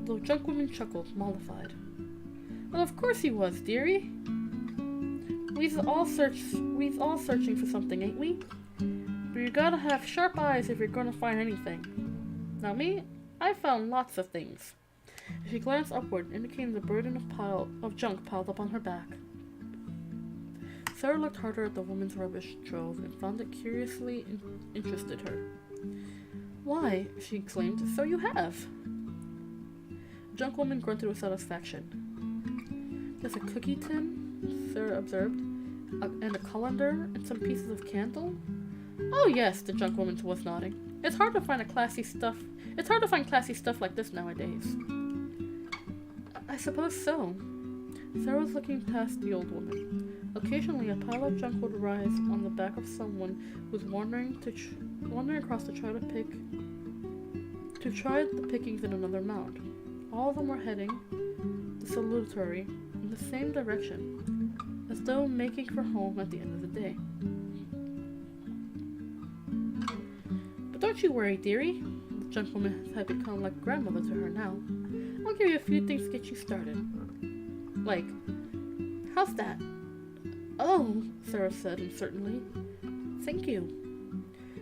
The junk woman chuckled, mollified. Well, of course he was, dearie. We's all searching for something, ain't we? But you gotta have sharp eyes if you're gonna find anything. Now me, I found lots of things. She glanced upward, indicating the burden of junk piled up on her back. Sarah looked harder at the woman's rubbish trove and found it curiously interested her. Why, she exclaimed, so you have. The junk woman grunted with satisfaction. There's a cookie tin, Sarah observed, and a colander, and some pieces of candle. Oh yes, the junk woman was nodding. It's hard to find classy stuff like this nowadays. I suppose so. Sarah was looking past the old woman. Occasionally, a pile of junk would rise on the back of someone who was wandering across to try the pickings in another mound. All of them were heading, the salutatory, in the same direction, as though making for home at the end of the day. But don't you worry, dearie. The junk woman had become like grandmother to her now. I'll give you a few things to get you started. Like, how's that? Oh, Sarah said uncertainly. Thank you.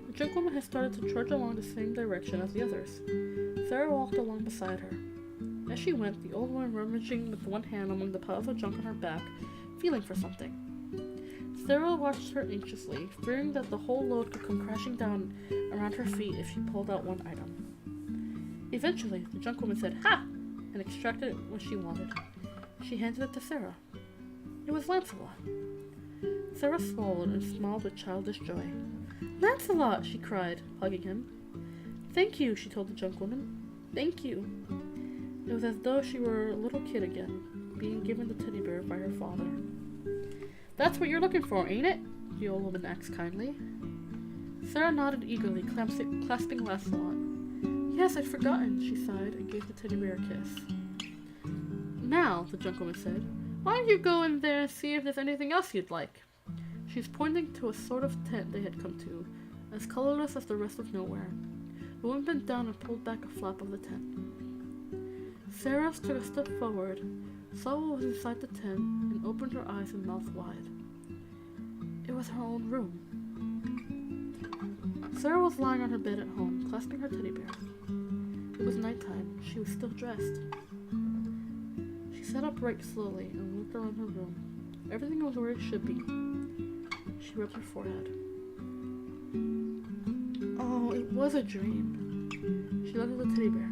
The junk woman had started to trudge along the same direction as the others. Sarah walked along beside her. As she went, the old woman rummaging with one hand among the piles of junk on her back, feeling for something. Sarah watched her anxiously, fearing that the whole load could come crashing down around her feet if she pulled out one item. Eventually, the junk woman said, "Ha!" and extracted what she wanted. She handed it to Sarah. It was Lancelot. Sarah swallowed and smiled with childish joy. "Lancelot!" she cried, hugging him. "Thank you," she told the junk woman. "Thank you." It was as though she were a little kid again, being given the teddy bear by her father. "That's what you're looking for, ain't it?" the old woman asked kindly. Sarah nodded eagerly, clasping Lancelot. "Yes, I'd forgotten," she sighed and gave the teddy bear a kiss. "Now," the junk woman said, "why don't you go in there and see if there's anything else you'd like?" She was pointing to a sort of tent they had come to, as colorless as the rest of nowhere. The woman bent down and pulled back a flap of the tent. Sarah took a step forward, saw what was inside the tent, and opened her eyes and mouth wide. It was her own room. Sarah was lying on her bed at home, clasping her teddy bear. It was nighttime. She was still dressed. She sat upright slowly and looked around her room. Everything was where it should be. She rubbed her forehead. Oh, it was a dream. She looked at the teddy bear.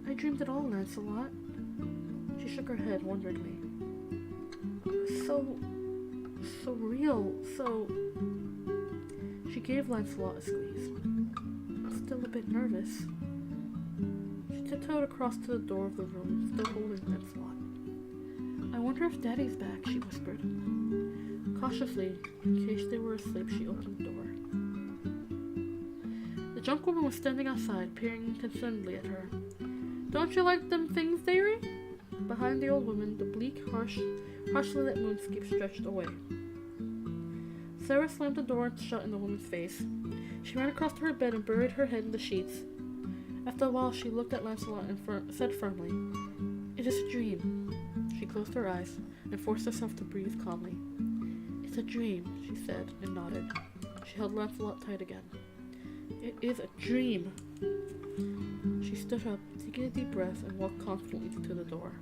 I dreamed it all, Lancelot. She shook her head wonderingly. So real, so... She gave Lancelot a squeeze. Still a bit nervous. She tiptoed across to the door of the room, still holding Lancelot. I wonder if Daddy's back, she whispered. Cautiously, in case they were asleep, she opened the door. The junk woman was standing outside, peering concernedly at her. Don't you like them things, dearie? Behind the old woman, the bleak, harshly lit moonscape stretched away. Sarah slammed the door shut in the woman's face. She ran across to her bed and buried her head in the sheets. After a while, she looked at Lancelot and said firmly, "It is a dream." She closed her eyes and forced herself to breathe calmly. "It's a dream," she said, and nodded. She held Lancelot tight again. "It is a dream." She stood up, taking a deep breath, and walked confidently to the door.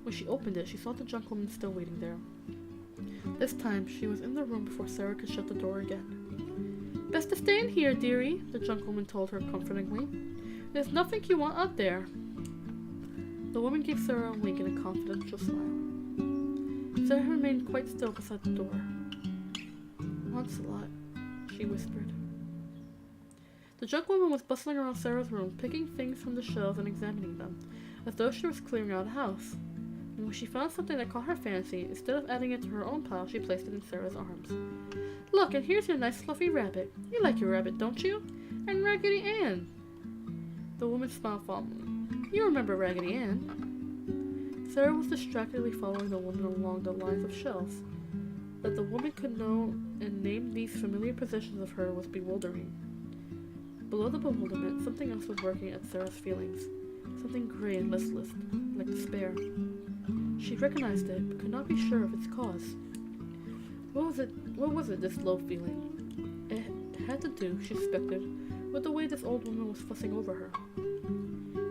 When she opened it, she saw the junk woman still waiting there. This time, she was in the room before Sarah could shut the door again. "Best to stay in here, dearie," the junk woman told her comfortingly. "There's nothing you want out there." The woman gave Sarah a wink and a confidential smile. Sarah remained quite still beside the door. "Lancelot," she whispered. The junk woman was bustling around Sarah's room, picking things from the shelves and examining them, as though she was clearing out a house. And when she found something that caught her fancy, instead of adding it to her own pile, she placed it in Sarah's arms. "Look, and here's your nice fluffy rabbit. You like your rabbit, don't you? And Raggedy Ann." The woman smiled fondly. "You remember Raggedy Ann." Sarah was distractedly following the woman along the lines of shelves. That the woman could know and name these familiar possessions of her was bewildering. Below the bewilderment, something else was working at Sarah's feelings. Something gray and listless, like despair. She recognized it, but could not be sure of its cause. What was it, this low feeling? It had to do, she suspected, with the way this old woman was fussing over her.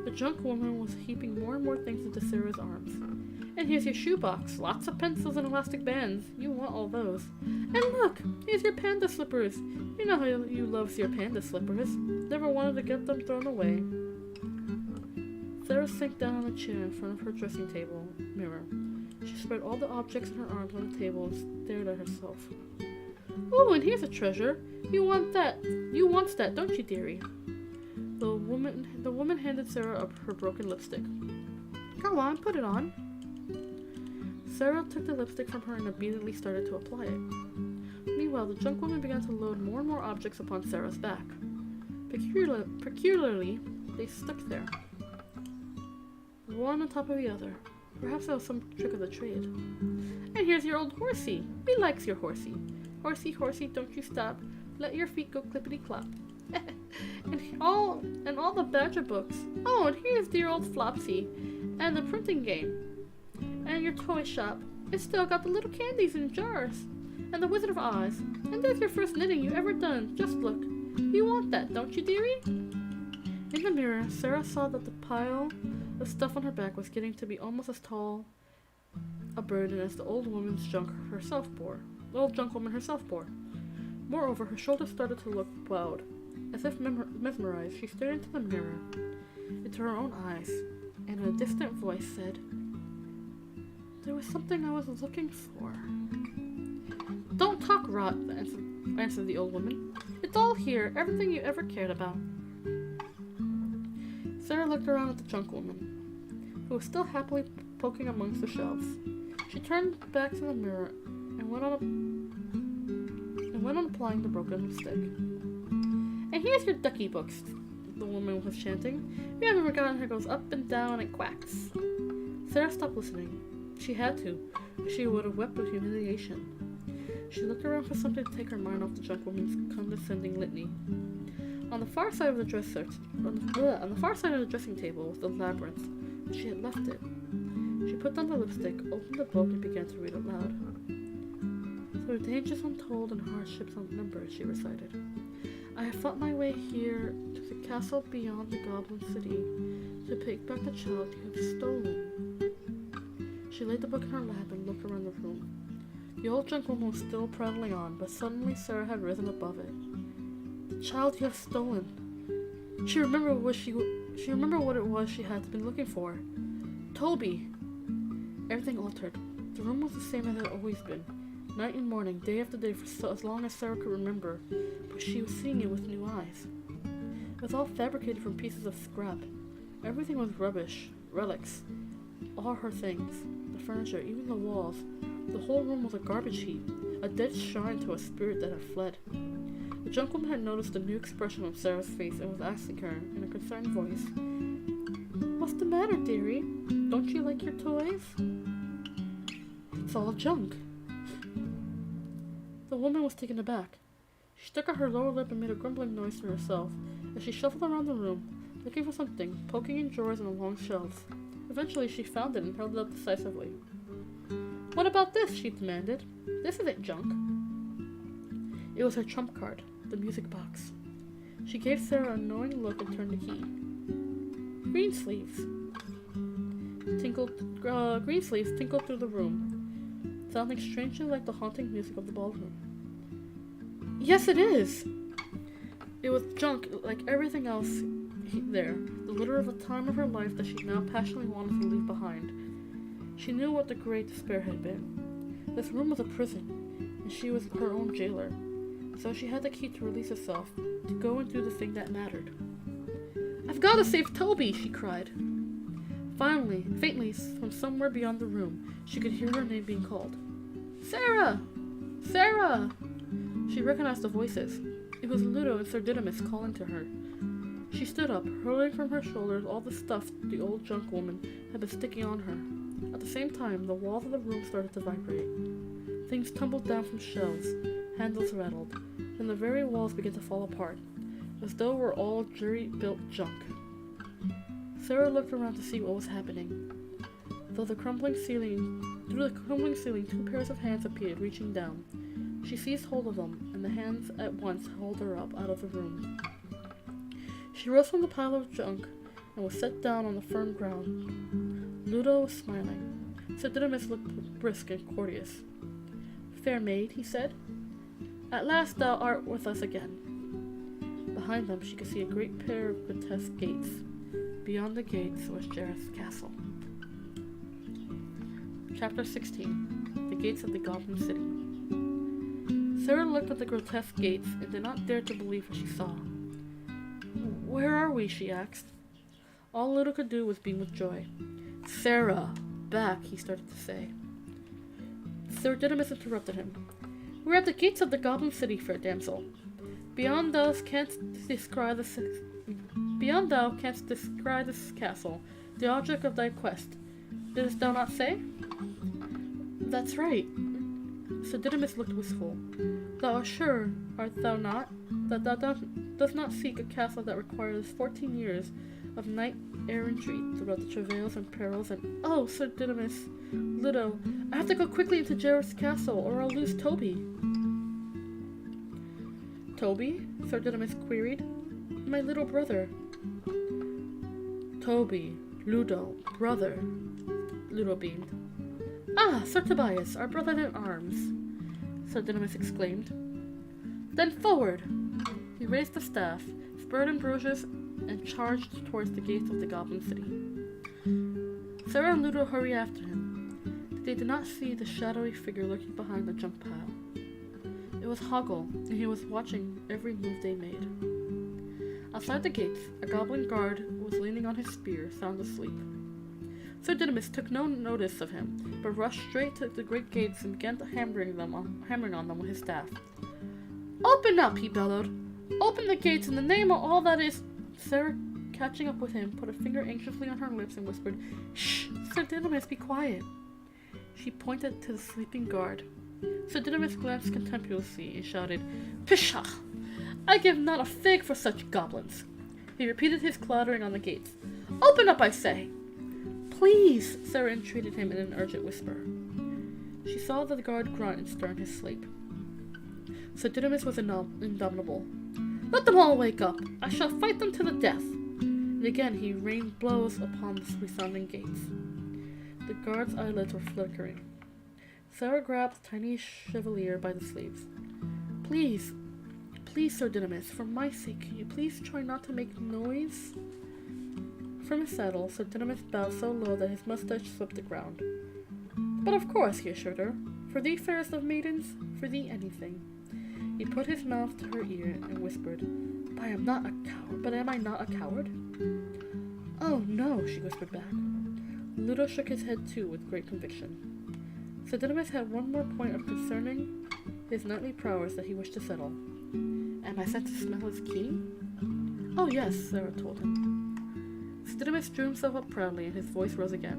The junk woman was heaping more and more things into Sarah's arms. "And here's your shoebox, lots of pencils and elastic bands. You want all those. And look, here's your panda slippers. You know how you love your panda slippers. Never wanted to get them thrown away." Sarah sank down on a chair in front of her dressing table mirror. She spread all the objects in her arms on the table and stared at herself. "Oh, and here's a treasure. You want that, don't you, dearie?" The woman handed Sarah up her broken lipstick. "Go on, put it on." Sarah took the lipstick from her and immediately started to apply it. Meanwhile, the junk woman began to load more and more objects upon Sarah's back. Peculiarly, they stuck there, one on top of the other. Perhaps that was some trick of the trade. "And here's your old horsey. He likes your horsey. Horsey, horsey, don't you stop. Let your feet go clippity-clop." and all the badger books. "Oh, and here's dear old Flopsy. And the printing game. And your toy shop. It's still got the little candies in jars. And the Wizard of Oz. And there's your first knitting you ever done. Just look. You want that, don't you, dearie?" In the mirror, Sarah saw that the pile of stuff on her back was getting to be almost as tall a burden as the old woman herself bore. Moreover, her shoulders started to look bowed. As if mesmerized, she stared into the mirror, into her own eyes, and in a distant voice said, "There was something I was looking for." "Don't talk rot," answered the old woman. "It's all here, everything you ever cared about." Sarah looked around at the junk woman, who was still happily poking amongst the shelves. She turned back to the mirror and went on applying the broken lipstick. "And here's your ducky books," the woman was chanting. "You haven't forgotten her goes up and down and quacks." Sarah stopped listening. She had to, or she would have wept with humiliation. She looked around for something to take her mind off the junk woman's condescending litany. On the far side of the dressing table was the Labyrinth, but she had left it. She put down the lipstick, opened the book, and began to read aloud. "Through dangers untold and hardships unnumbered," she recited, "I have fought my way here to the castle beyond the Goblin City to take back the child you have stolen." She laid the book in her lap and looked around the room. The old junk woman was still prattling on, but suddenly Sarah had risen above it. "The child you have stolen." She remembered what it was she had been looking for. Toby! Everything altered. The room was the same as it had always been. Night and morning, day after day, for as long as Sarah could remember, but she was seeing it with new eyes. It was all fabricated from pieces of scrap. Everything was rubbish, relics, all her things, the furniture, even the walls. The whole room was a garbage heap, a dead shrine to a spirit that had fled. The junk woman had noticed a new expression on Sarah's face and was asking her, in a concerned voice, "What's the matter, dearie? Don't you like your toys?" "It's all junk." The woman was taken aback. She stuck out her lower lip and made a grumbling noise to herself as she shuffled around the room, looking for something, poking in drawers and along shelves. Eventually she found it and held it up decisively. "What about this?" she demanded. "This isn't junk." It was her trump card, the music box. She gave Sarah a knowing look and turned the key. Green sleeves tinkled through the room, sounding strangely like the haunting music of the ballroom. "Yes, it is!" It was junk like everything else there. The litter of a time of her life that she now passionately wanted to leave behind. She knew what the great despair had been. This room was a prison, and she was her own jailer. So she had the key to release herself, to go and do the thing that mattered. "I've got to save Toby!" she cried. Finally, faintly, from somewhere beyond the room, she could hear her name being called. "Sarah! Sarah!" She recognized the voices. It was Ludo and Sir Didymus calling to her. She stood up, hurling from her shoulders all the stuff the old junk woman had been sticking on her. At the same time, the walls of the room started to vibrate. Things tumbled down from shelves, handles rattled, and the very walls began to fall apart, as though were all jury-built junk. Sarah looked around to see what was happening. Through the crumbling ceiling, 2 pairs of hands appeared, reaching down. She seized hold of them, and the hands at once hauled her up out of the room. She rose from the pile of junk and was set down on the firm ground. Ludo was smiling. Sir Didymus looked brisk and courteous. "Fair maid," he said, "at last thou art with us again." Behind them she could see a great pair of grotesque gates. Beyond the gates was Jareth's castle. Chapter 16. The Gates of the Goblin City. Sarah looked at the grotesque gates and did not dare to believe what she saw. "Where are we?" she asked. All Ludo could do was beam with joy. "Sarah! Back!" he started to say. Sir Didymus interrupted him. "We're at the gates of the Goblin City, fair damsel. Beyond thou canst descry this castle, the object of thy quest. Didst thou not say?" "That's right." Sir Didymus looked wistful. "Thou art sure, art thou not, that thou dost not seek a castle that requires 14 years of knight-errantry throughout the travails and perils and— Oh, Sir Didymus, Ludo, I have to go quickly into Jareth's castle, or I'll lose Toby." "Toby?" Sir Didymus queried. "My little brother." "Toby, Ludo, brother," Ludo beamed. "Ah, Sir Tobias, our brother-in-arms," Sir Didymus exclaimed. "Then forward!" He raised the staff, spurred Ambrosius, and charged towards the gates of the Goblin City. Sarah and Ludo hurried after him. They did not see the shadowy figure lurking behind the junk pile. It was Hoggle, and he was watching every move they made. Outside the gates, a goblin guard was leaning on his spear, sound asleep. Sir Didymus took no notice of him, but rushed straight to the great gates and began hammering on them with his staff. "Open up!" he bellowed. "Open the gates in the name of all that is—" Sarah, catching up with him, put a finger anxiously on her lips and whispered, "Shh! Sir Didymus, be quiet!" She pointed to the sleeping guard. Sir Didymus glanced contemptuously and shouted, "Pshaw! I give not a fig for such goblins!" He repeated his clattering on the gates. "Open up, I say!" "Please!" Sarah entreated him in an urgent whisper. She saw the guard grunt and stir in his sleep. Sir Didymus was indomitable. "Let them all wake up! I shall fight them to the death!" And again he rained blows upon the resounding gates. The guard's eyelids were flickering. Sarah grabbed the tiny chevalier by the sleeves. Please, Sir Didymus, for my sake, can you please try not to make noise?" From his saddle, Sir Didymus bowed so low that his mustache swept the ground. "But of course," he assured her. "For thee, fairest of maidens, for thee anything." He put his mouth to her ear and whispered, But am I not a coward?" "Oh, no," she whispered back. Ludo shook his head too with great conviction. Sir Didymus had one more point of concerning his knightly prowess that he wished to settle. "Am I sent to smell his key?" "Oh, yes," Sarah told him. Sir Didymus drew himself up proudly, and his voice rose again.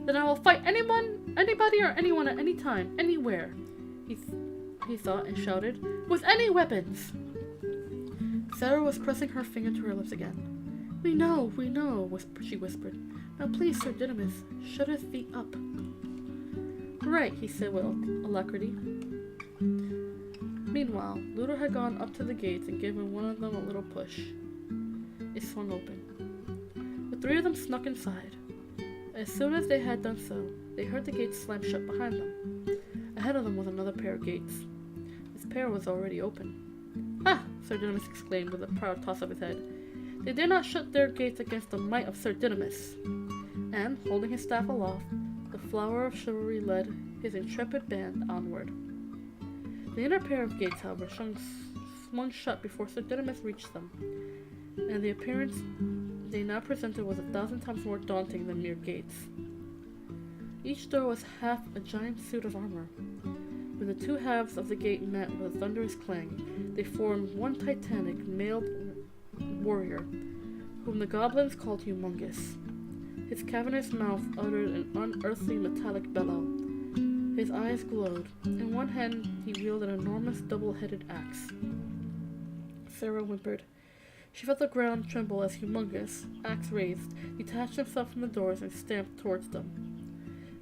"Then I will fight anybody or anyone at any time, anywhere," he thought and shouted, "with any weapons!" Sarah was pressing her finger to her lips again. We know, she whispered. "Now please, Sir Didymus, shut his feet up." "Right," he said with alacrity. Meanwhile, Ludo had gone up to the gates and given one of them a little push. It swung open. The three of them snuck inside. As soon as they had done so, they heard the gates slam shut behind them. Ahead of them was another pair of gates. This pair was already open. "Ah!" Sir Didymus exclaimed with a proud toss of his head. They dare not shut their gates against the might of Sir Didymus. And, holding his staff aloft, the flower of chivalry led his intrepid band onward. The inner pair of gates, however, swung shut before Sir Didymus reached them, and the appearance they now presented was 1,000 times more daunting than mere gates. Each door was half a giant suit of armor. When the two halves of the gate met with a thunderous clang, they formed one titanic mailed warrior, whom the goblins called Humongous. His cavernous mouth uttered an unearthly metallic bellow. His eyes glowed. In one hand he wielded an enormous double-headed axe. Sarah whimpered. She felt the ground tremble as Humongous, axe raised, detached himself from the doors and stamped towards them.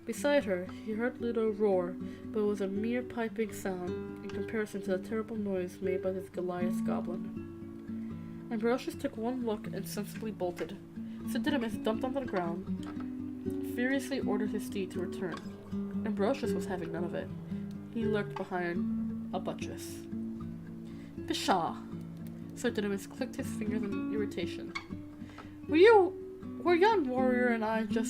Beside her, he heard Ludo roar, but it was a mere piping sound in comparison to the terrible noise made by this Goliath goblin. Ambrosius took one look and sensibly bolted. Sir Didymus dumped onto the ground, furiously ordered his steed to return. Ambrosius was having none of it. He lurked behind a buttress. Pshaw! Sir Didymus clicked his fingers in irritation. Were yon warrior and I to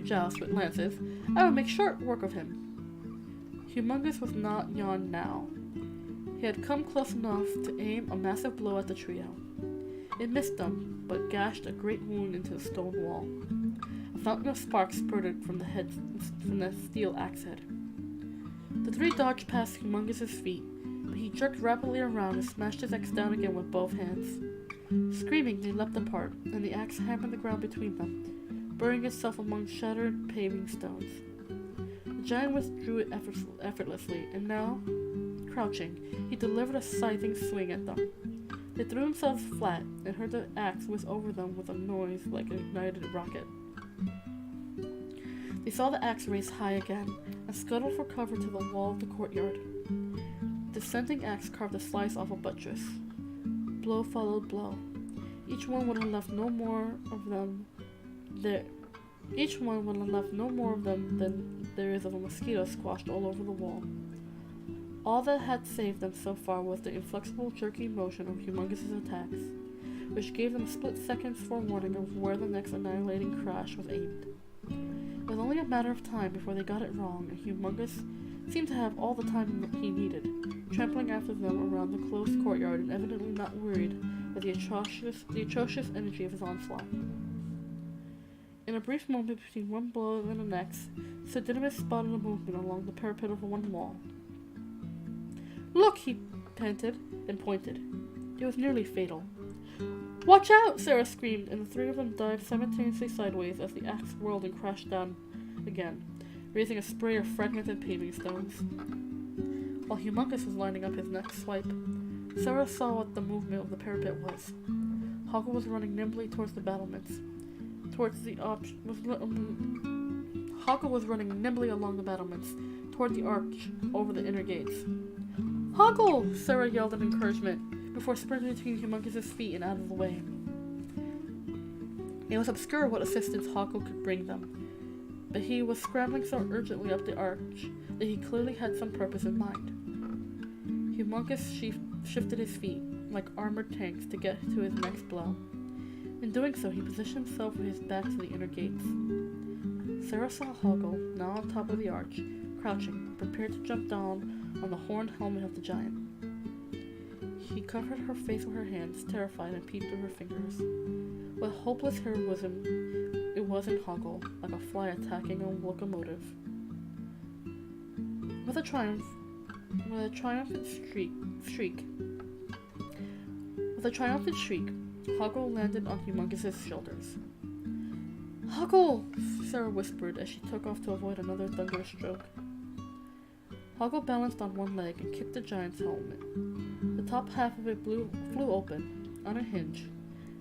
joust with lances, I would make short work of him. Humongous was not yon now. He had come close enough to aim a massive blow at the trio. It missed them, but gashed a great wound into the stone wall. A fountain of sparks spurted from the steel axe head. The three dodged past Humongous's feet, but he jerked rapidly around and smashed his axe down again with both hands. Screaming, they leapt apart, and the axe hammered the ground between them, burying itself among shattered paving stones. The giant withdrew it effortlessly, and now, crouching, he delivered a scything swing at them. They threw themselves flat and heard the axe whiz over them with a noise like an ignited rocket. They saw the axe raise high again and scuttle for cover to the wall of the courtyard. The descending axe carved a slice off a buttress. Blow followed blow. Each one would have left no more of them than there is of a mosquito squashed all over the wall. All that had saved them so far was the inflexible, jerky motion of Humongous's attacks, which gave them split seconds forewarning of where the next annihilating crash was aimed. It was only a matter of time before they got it wrong, and Humongous seemed to have all the time he needed, trampling after them around the closed courtyard and evidently not worried by the atrocious energy of his onslaught. In a brief moment between one blow and the next, Sir Didymus spotted a movement along the parapet of one wall. "Look!" he panted, and pointed. It was nearly fatal. "Watch out!" Sarah screamed, and the three of them dived simultaneously sideways as the axe whirled and crashed down again, raising a spray of fragmented paving stones. While Humongous was lining up his next swipe, Sarah saw what the movement of the parapet was. Hoggle was running nimbly towards the battlements. Hoggle was running nimbly along the battlements, toward the arch over the inner gates. "Hoggle!" Sarah yelled in encouragement, before sprinting between Humongous's feet and out of the way. It was obscure what assistance Hoggle could bring them, but he was scrambling so urgently up the arch that he clearly had some purpose in mind. Humongous shifted his feet, like armored tanks, to get to his next blow. In doing so, he positioned himself with his back to the inner gates. Sarah saw Hoggle, now on top of the arch, crouching, prepared to jump down on the horned helmet of the giant. He covered her face with her hands, terrified, and peeped through her fingers. With hopeless heroism, it was in Hoggle, like a fly attacking a locomotive. With a triumphant shriek, Hoggle landed on Humongous's shoulders. "Hoggle!" Sarah whispered as she took off to avoid another thunderous stroke. Hoggle balanced on one leg and kicked the giant's helmet. The top half of it flew open, on a hinge.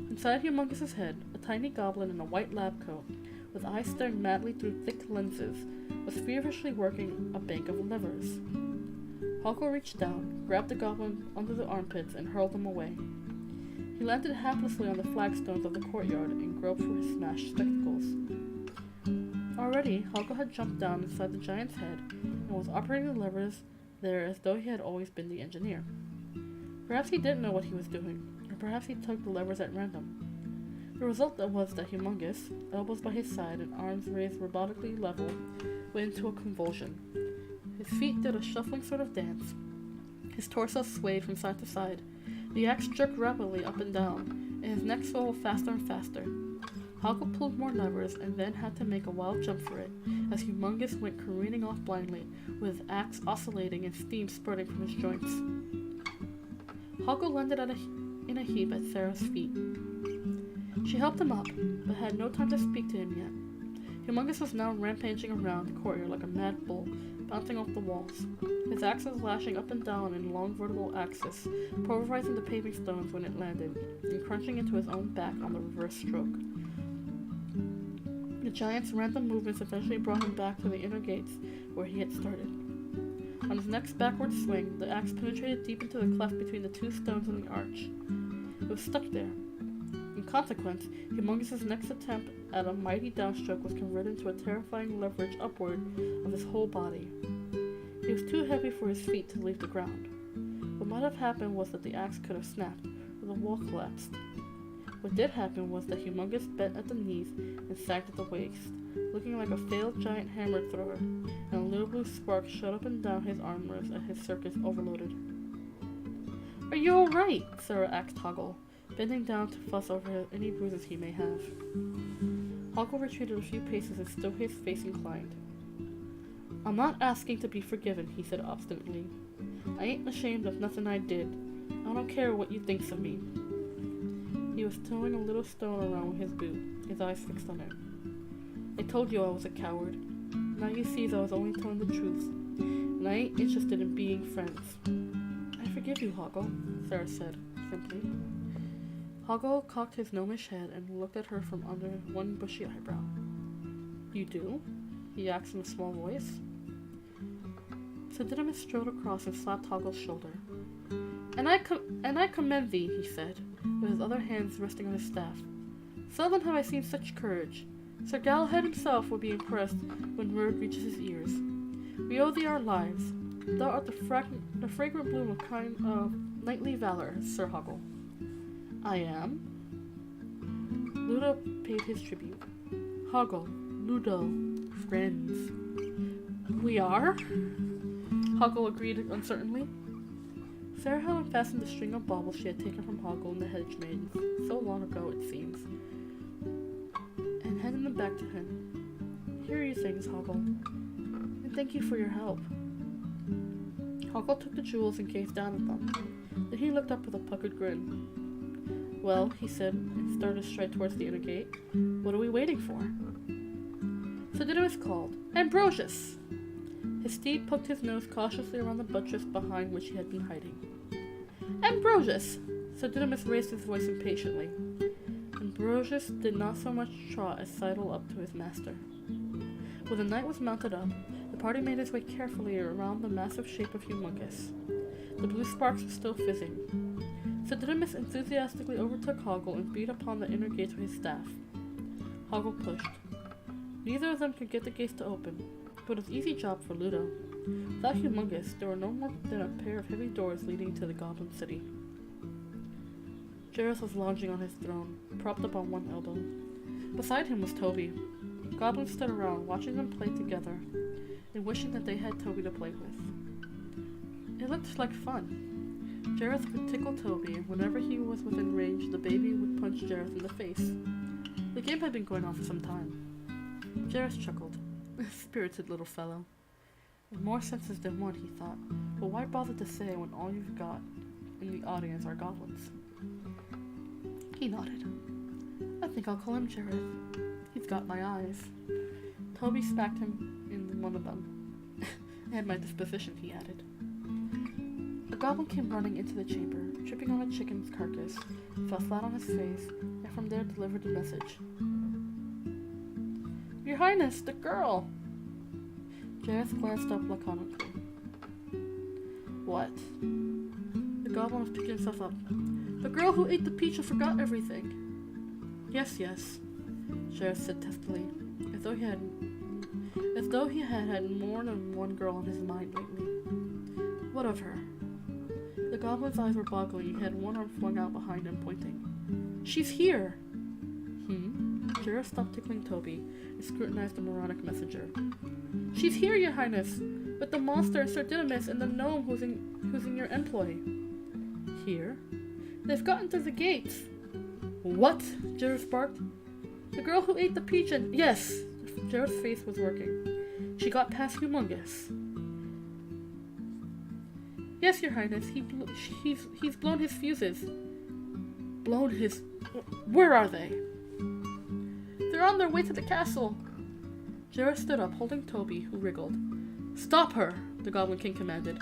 Inside Humongous's head, a tiny goblin in a white lab coat, with eyes staring madly through thick lenses, was feverishly working a bank of levers. Hoggle reached down, grabbed the goblin under the armpits, and hurled him away. He landed haplessly on the flagstones of the courtyard and groped for his smashed spectacles. Already, Hoggle had jumped down inside the giant's head and was operating the levers there as though he had always been the engineer. Perhaps he didn't know what he was doing, or perhaps he tugged the levers at random. The result was that Humongous, elbows by his side and arms raised robotically level, went into a convulsion. His feet did a shuffling sort of dance. His torso swayed from side to side. The axe jerked rapidly up and down, and his neck swelled faster and faster. Hoggle pulled more levers and then had to make a wild jump for it, as Humongous went careening off blindly, with his axe oscillating and steam spurting from his joints. Hoggle landed in a heap at Sarah's feet. She helped him up, but had no time to speak to him yet. Humongous was now rampaging around the courtyard like a mad bull, bouncing off the walls. His axe was lashing up and down in long vertical axis, pulverizing the paving stones when it landed, and crunching into his own back on the reverse stroke. The giant's random movements eventually brought him back to the inner gates, where he had started. On his next backward swing, the axe penetrated deep into the cleft between the two stones in the arch. It was stuck there. In consequence, Humongous's next attempt at a mighty downstroke was converted into a terrifying leverage upward of his whole body. He was too heavy for his feet to leave the ground. What might have happened was that the axe could have snapped, or the wall collapsed. What did happen was that Humongous bent at the knees and sagged at the waist, looking like a failed giant hammer thrower, and a little blue spark shot up and down his armors as his circus overloaded. "Are you alright?" Sarah asked Hoggle, bending down to fuss over any bruises he may have. Hoggle retreated a few paces and still his face inclined. "I'm not asking to be forgiven," he said obstinately. "I ain't ashamed of nothing I did. I don't care what you thinks of me." He was towing a little stone around with his boot, his eyes fixed on it. "I told you I was a coward. Now you see that I was only telling the truth, and I ain't interested in being friends." "I forgive you, Hoggle," Sarah said, simply. Hoggle cocked his gnomish head and looked at her from under one bushy eyebrow. "You do?" he asked in a small voice. Sedidimus strode across and slapped Hoggle's shoulder. And I commend thee," he said, with his other hands resting on his staff. "Seldom have I seen such courage. Sir Galahad himself will be impressed when word reaches his ears. We owe thee our lives. Thou art the fragrant bloom of knightly valor, Sir Hoggle." "I am?" Ludo paid his tribute. "Hoggle, Ludo, friends." "We are?" Hoggle agreed uncertainly. Sarah had unfastened the string of baubles she had taken from Hoggle and the hedge maidens, so long ago it seems, and handed them back to him. "Here are your things, Hoggle, and thank you for your help." Hoggle took the jewels and gazed down at them. Then he looked up with a puckered grin. "Well," he said, and started to stride towards the inner gate. "What are we waiting for?" Sedidimus called, "Ambrosius!" His steed poked his nose cautiously around the buttress behind which he had been hiding. "Ambrosius!" Sedidimus raised his voice impatiently. Ambrosius did not so much trot as sidle up to his master. When the knight was mounted up, the party made its way carefully around the massive shape of Humongous. The blue sparks were still fizzing. Sedidimus enthusiastically overtook Hoggle and beat upon the inner gates with his staff. Hoggle pushed. Neither of them could get the gates to open, but it was an easy job for Ludo. Without Humongous, there were no more than a pair of heavy doors leading to the Goblin City. Jareth was lounging on his throne, propped up on one elbow. Beside him was Toby. Goblins stood around, watching them play together, and wishing that they had Toby to play with. It looked like fun. Jareth would tickle Toby, and whenever he was within range, the baby would punch Jareth in the face. The game had been going on for some time. Jareth chuckled. Spirited little fellow. In more senses than one, he thought, but why bother to say when all you've got in the audience are goblins? He nodded. "I think I'll call him Jareth. He's got my eyes." Toby smacked him in one of them. "And my disposition," he added. A goblin came running into the chamber, tripping on a chicken's carcass, fell flat on his face, and from there delivered the message. "Your Highness, the girl!" Jareth glanced up laconically. "What?" The goblin was picking himself up. "The girl who ate the peach and forgot everything." Yes, Jareth said testily, as though he had had more than one girl on his mind lately. "What of her?" The goblin's eyes were boggling. He had one arm flung out behind him, pointing. She's here! Jareth stopped tickling Toby and scrutinized the moronic messenger. She's here, your highness! With the monster and Sir Didymus and the gnome who's in your employ. Here? They've gotten through the gates. What? Jareth barked. The girl who ate the peach and... Yes! Jareth's face was working. She got past Humongous. Yes, your highness. He's blown his fuses. Blown his... Where are they? They're on their way to the castle. Jareth stood up, holding Toby, who wriggled. Stop her, the Goblin King commanded.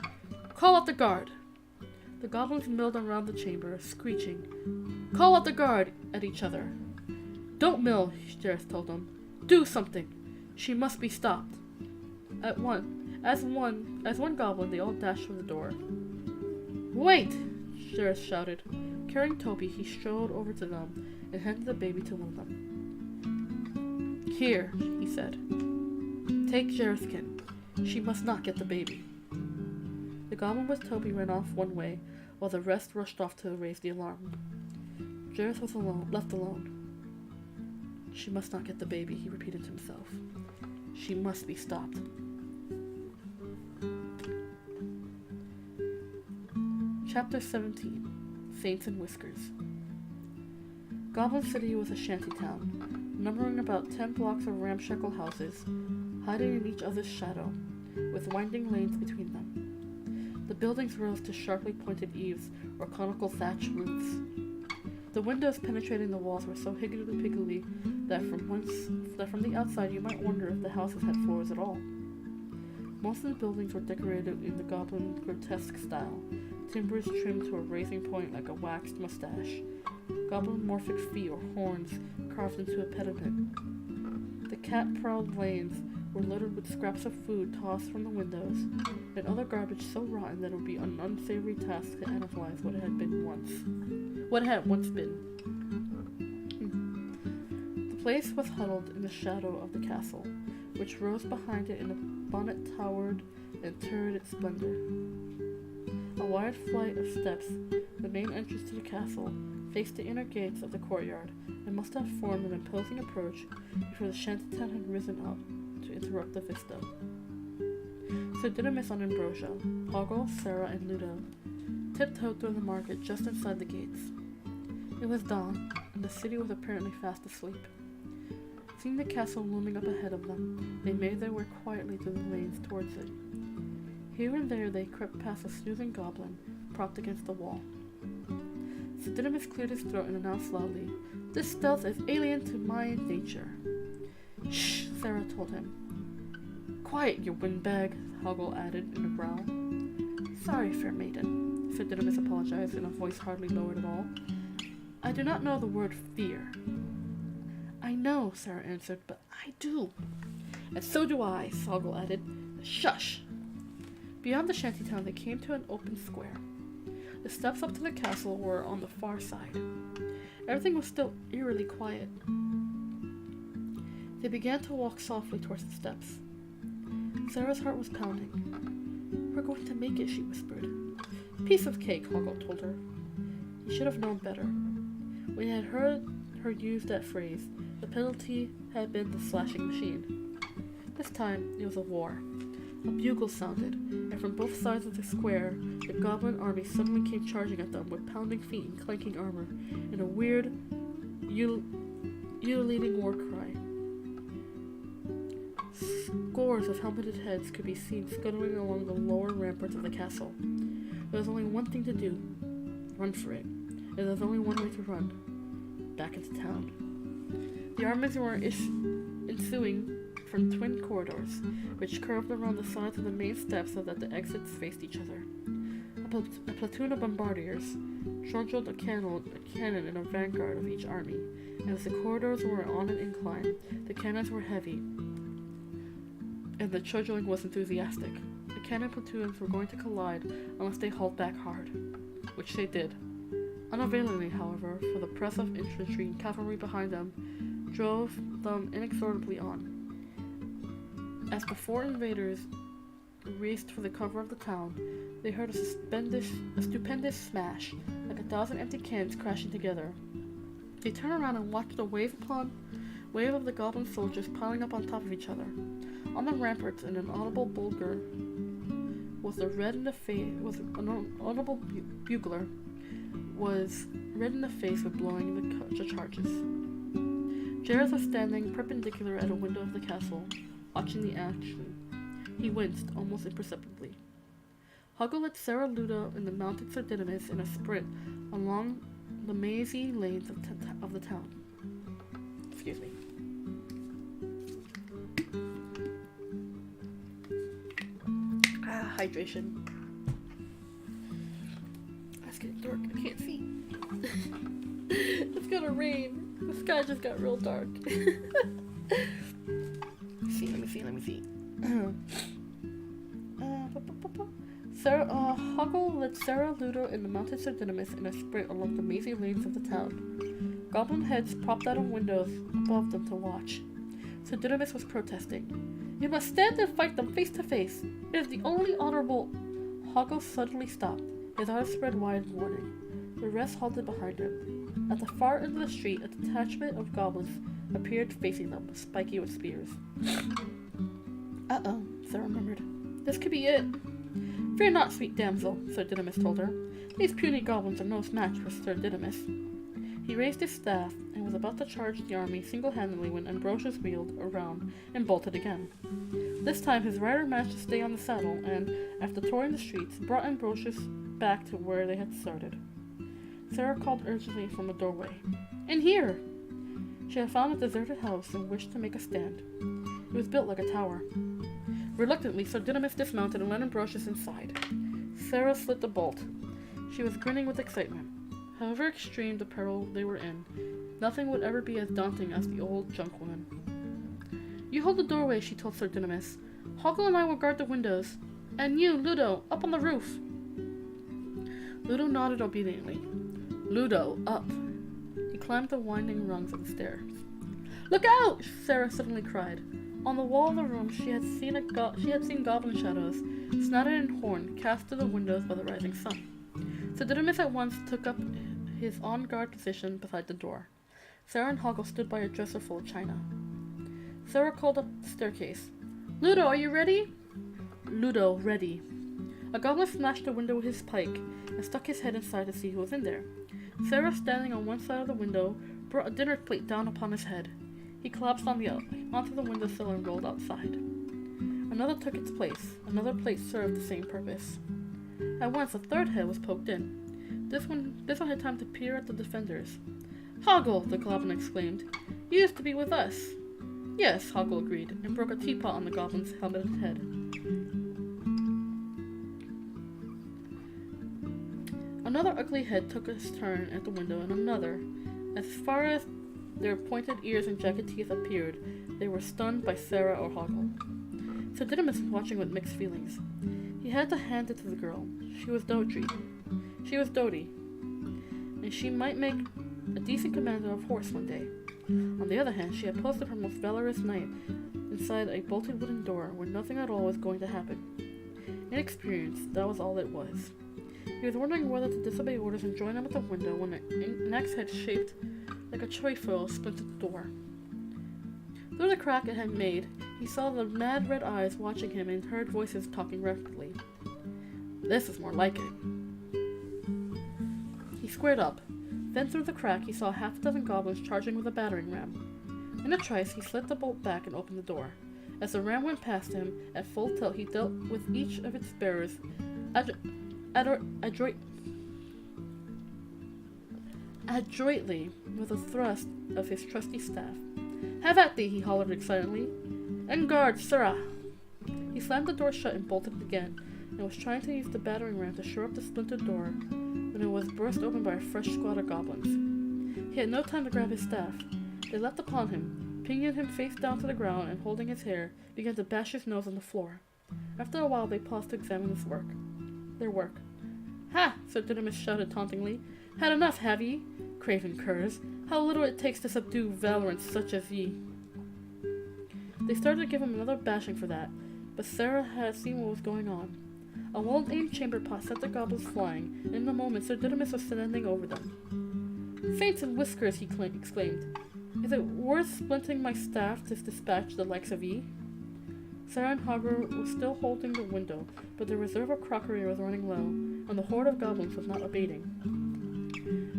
Call out the guard. The goblins milled around the chamber, screeching. Call out the guard at each other. Don't mill, Jareth told them. Do something. She must be stopped. As one goblin, they all dashed for the door. Wait! Jareth shouted. Carrying Toby, he strode over to them and handed the baby to one of them. Here, he said. Take Jarethkin. She must not get the baby. The goblin with Toby ran off one way, while the rest rushed off to raise the alarm. Jareth was left alone. She must not get the baby, he repeated to himself. She must be stopped. Chapter 17. Saints and Whiskers. Goblin City was a shantytown, numbering about 10 blocks of ramshackle houses, hiding in each other's shadow, with winding lanes between them. The buildings rose to sharply pointed eaves or conical thatch roofs. The windows penetrating the walls were so higgledy-piggledy that from the outside you might wonder if the houses had floors at all. Most of the buildings were decorated in the goblin grotesque style, timbers trimmed to a raising point like a waxed mustache, goblin-morphic feet or horns carved into a pediment. The cat-prowled lanes were littered with scraps of food tossed from the windows, and other garbage so rotten that it would be an unsavory task to analyze what it had once been. The place was huddled in the shadow of the castle, which rose behind it in a bonnet-towered and turreted splendor. A wide flight of steps, the main entrance to the castle, faced the inner gates of the courtyard, and must have formed an imposing approach before the shantytown had risen up to interrupt the vista. Sir Didymus and Ambrosia, Hoggle, Sarah, and Ludo tiptoed through the market just inside the gates. It was dawn, and the city was apparently fast asleep. Seeing the castle looming up ahead of them, they made their way quietly through the lanes towards it. Here and there they crept past a snoozing goblin, propped against the wall. Sir Didymus cleared his throat and announced loudly, "This stealth is alien to my nature." "Shh," Sarah told him. "Quiet, you windbag," Hoggle added in a growl. "Sorry, fair maiden," Sir Didymus apologized in a voice hardly lowered at all. "I do not know the word fear." "I know," Sarah answered, "but I do." "And so do I," Hoggle added. "Shush!" Beyond the shantytown they came to an open square. The steps up to the castle were on the far side. Everything was still eerily quiet. They began to walk softly towards the steps. Sarah's heart was pounding. "We're going to make it," she whispered. "Piece of cake," Hoggle told her. He should have known better. When he had heard her use that phrase, the penalty had been the slashing machine. This time it was a war. A bugle sounded, and from both sides of the square, the goblin army suddenly came charging at them with pounding feet and clanking armor, and a weird, ululating war cry. Scores of helmeted heads could be seen scuttling along the lower ramparts of the castle. There was only one thing to do: run for it. And there was only one way to run: back into town. The armies were ensuing from twin corridors, which curved around the sides of the main steps so that the exits faced each other. A platoon of bombardiers trundled a cannon in a vanguard of each army, and as the corridors were on an incline, the cannons were heavy, and the trundling was enthusiastic. The cannon platoons were going to collide unless they hauled back hard, which they did. Unavailingly, however, for the press of infantry and cavalry behind them drove them inexorably on. As the four invaders raced for the cover of the town, they heard a stupendous smash, like 1,000 empty cans crashing together. They turned around and watched a wave upon wave of the goblin soldiers piling up on top of each other. On the ramparts, in an audible bugler, was an audible bugler was red in the face with blowing the charges. Jareth was standing perpendicular at a window of the castle, watching the action. He winced, almost imperceptibly. Huggle led Sarah Ludo and the mounted Sir Didymus in a sprint along the mazy lanes of the town. Excuse me. Hydration. It's getting dark. I can't see. It's gonna rain. The sky just got real dark. Let me see. Huggle led Sarah Ludo and the mounted Sir Didymus in a sprint along the mazy lanes of the town. Goblin heads propped out of windows above them to watch. Sir Didymus was protesting. "You must stand and fight them face to face. It is the only honorable." Huggle suddenly stopped, his eyes spread wide in warning. The rest halted behind him. At the far end of the street, a detachment of goblins appeared facing them, spiky with spears. "Uh-oh," Sarah murmured. "This could be it." "Fear not, sweet damsel," Sir Didymus told her. "These puny goblins are no match for Sir Didymus." He raised his staff and was about to charge the army single-handedly when Ambrosius wheeled around and bolted again. This time his rider managed to stay on the saddle and, after touring the streets, brought Ambrosius back to where they had started. Sarah called urgently from a doorway. "In here!" She had found a deserted house and wished to make a stand. It was built like a tower. Reluctantly, Sir Didymus dismounted and led Ambrosius inside. Sarah slit the bolt. She was grinning with excitement. However extreme the peril they were in, nothing would ever be as daunting as the old junk woman. "You hold the doorway," she told Sir Didymus. "Huggle and I will guard the windows. And you, Ludo, up on the roof." Ludo nodded obediently. Ludo, up. He climbed the winding rungs of the stairs. "Look out!" Sarah suddenly cried. On the wall of the room she had seen goblin shadows, snouted and horned, cast through the windows by the rising sun. So Didymus at once took up his on-guard position beside the door. Sarah and Huggle stood by a dresser full of china. Sarah called up the staircase. "Ludo, are you ready?" Ludo, ready. A goblin smashed the window with his pike and stuck his head inside to see who was in there. Sarah, standing on one side of the window, brought a dinner plate down upon his head. He collapsed onto the windowsill and rolled outside. Another took its place. Another plate served the same purpose. At once a third head was poked in. This one had time to peer at the defenders. "Huggle!" the goblin exclaimed. "You used to be with us." "Yes," Huggle agreed, and broke a teapot on the goblin's helmeted head. Another ugly head took its turn at the window, and another. As far as their pointed ears and jagged teeth appeared, they were stunned by Sarah or Huggle. Sir Didymus was watching with mixed feelings. He had to hand it to the girl. She was doty, and she might make a decent commander of horse one day. On the other hand, she had posted her most valorous knight inside a bolted wooden door where nothing at all was going to happen. Inexperienced, that was all it was. He was wondering whether to disobey orders and join them at the window when an axe head shaped like a trefoil splintered the door. Through the crack it had made, he saw the mad red eyes watching him and heard voices talking rapidly. This is more like it. He squared up. Then through the crack he saw half a dozen goblins charging with a battering ram. In a trice he slid the bolt back and opened the door. As the ram went past him, at full tilt he dealt with each of its bearers adroitly with a thrust of his trusty staff. "Have at thee!" he hollered excitedly. "En garde, sirrah!" He slammed the door shut and bolted it again, and was trying to use the battering ram to shore up the splintered door when it was burst open by a fresh squad of goblins. He had no time to grab his staff. They leapt upon him, pinioned him face down to the ground, and holding his hair, began to bash his nose on the floor. After a while they paused to examine their work. "Ha!" Sir Didymus shouted tauntingly. "Had enough, have ye? Craven curs, how little it takes to subdue valorants such as ye." They started to give him another bashing for that, but Sarah had seen what was going on. A well-aimed chamber pot sent the goblins flying, and in a moment Sir Didymus was standing over them. "Saints and whiskers!" he exclaimed. "Is it worth splinting my staff to dispatch the likes of ye?" Sarah and Hogger were still holding the window, but the reserve of crockery was running low, and the horde of goblins was not abating.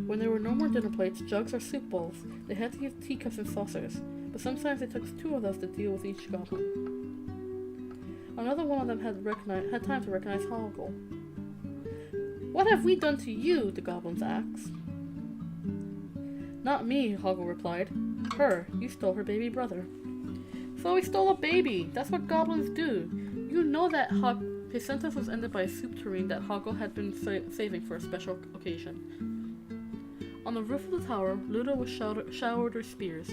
When there were no more dinner plates, jugs, or soup bowls, they had to use teacups and saucers, but sometimes it took 2 of those to deal with each goblin. Another one of them had time to recognize Hoggle. "What have we done to you?" the goblins asked. "Not me," Hoggle replied. "Her. You stole her baby brother." "So we stole a baby! That's what goblins do! You know that his sentence was ended by a soup tureen that Hoggle had been saving for a special occasion. On the roof of the tower, Ludo was showered with spears.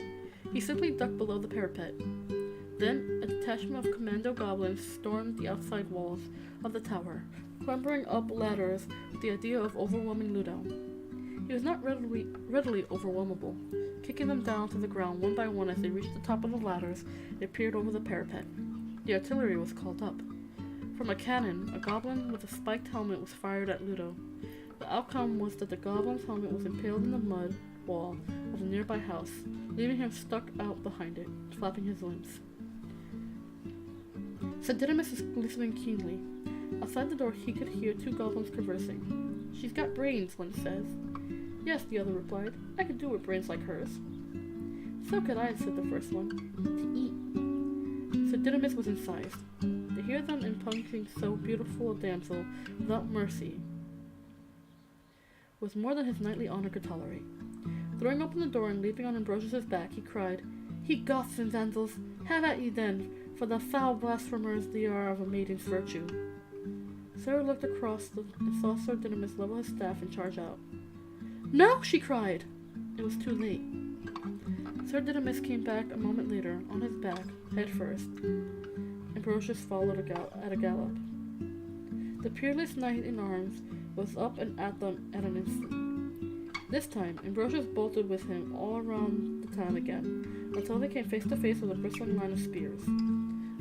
He simply ducked below the parapet. Then, a detachment of commando goblins stormed the outside walls of the tower, clambering up ladders with the idea of overwhelming Ludo. He was not readily overwhelmable. Kicking them down to the ground one by one as they reached the top of the ladders, they peered over the parapet. The artillery was called up. From a cannon, a goblin with a spiked helmet was fired at Ludo. The outcome was that the goblin's helmet was impaled in the mud wall of a nearby house, leaving him stuck out behind it, flapping his limbs. Sir Didymus was listening keenly. Outside the door he could hear 2 goblins conversing. "She's got brains," one says. "Yes," the other replied. "I could do with brains like hers." "So could I," said the first one. "To eat." Sir Didymus was incised. To hear them impugning so beautiful a damsel without mercy was more than his knightly honor could tolerate. Throwing open the door and leaping on Ambrosius's back, he cried, "Ye Goths and Vandals, have at ye then, for the foul blasphemers they are of a maiden's virtue." Sarah looked across and saw Sir Didymus level his staff and charge out. "No!" she cried. It was too late. Sir Didymus came back a moment later, on his back, head first. Ambrosius followed at a gallop. The peerless knight in arms was up and at them at an instant. This time, Ambrosius bolted with him all around the town again, until they came face to face with a bristling line of spears.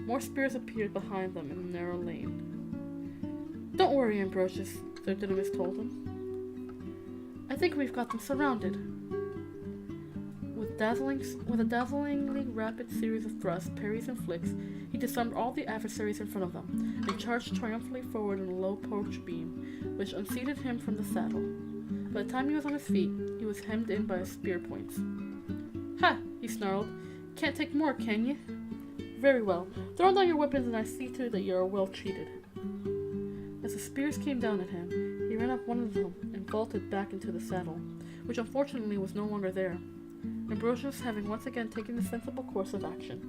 More spears appeared behind them in the narrow lane. "Don't worry, Ambrosius," Sir Didymus told him. "I think we've got them surrounded." With a dazzlingly rapid series of thrusts, parries, and flicks, he disarmed all the adversaries in front of them, and charged triumphantly forward in a low porch beam, which unseated him from the saddle. By the time he was on his feet, he was hemmed in by his spear points. "Ha!" he snarled. "Can't take more, can ye? Very well. Throw down your weapons and I see to it that you are well treated." As the spears came down at him, he ran up one of them and vaulted back into the saddle, which unfortunately was no longer there, Ambrosius having once again taken the sensible course of action.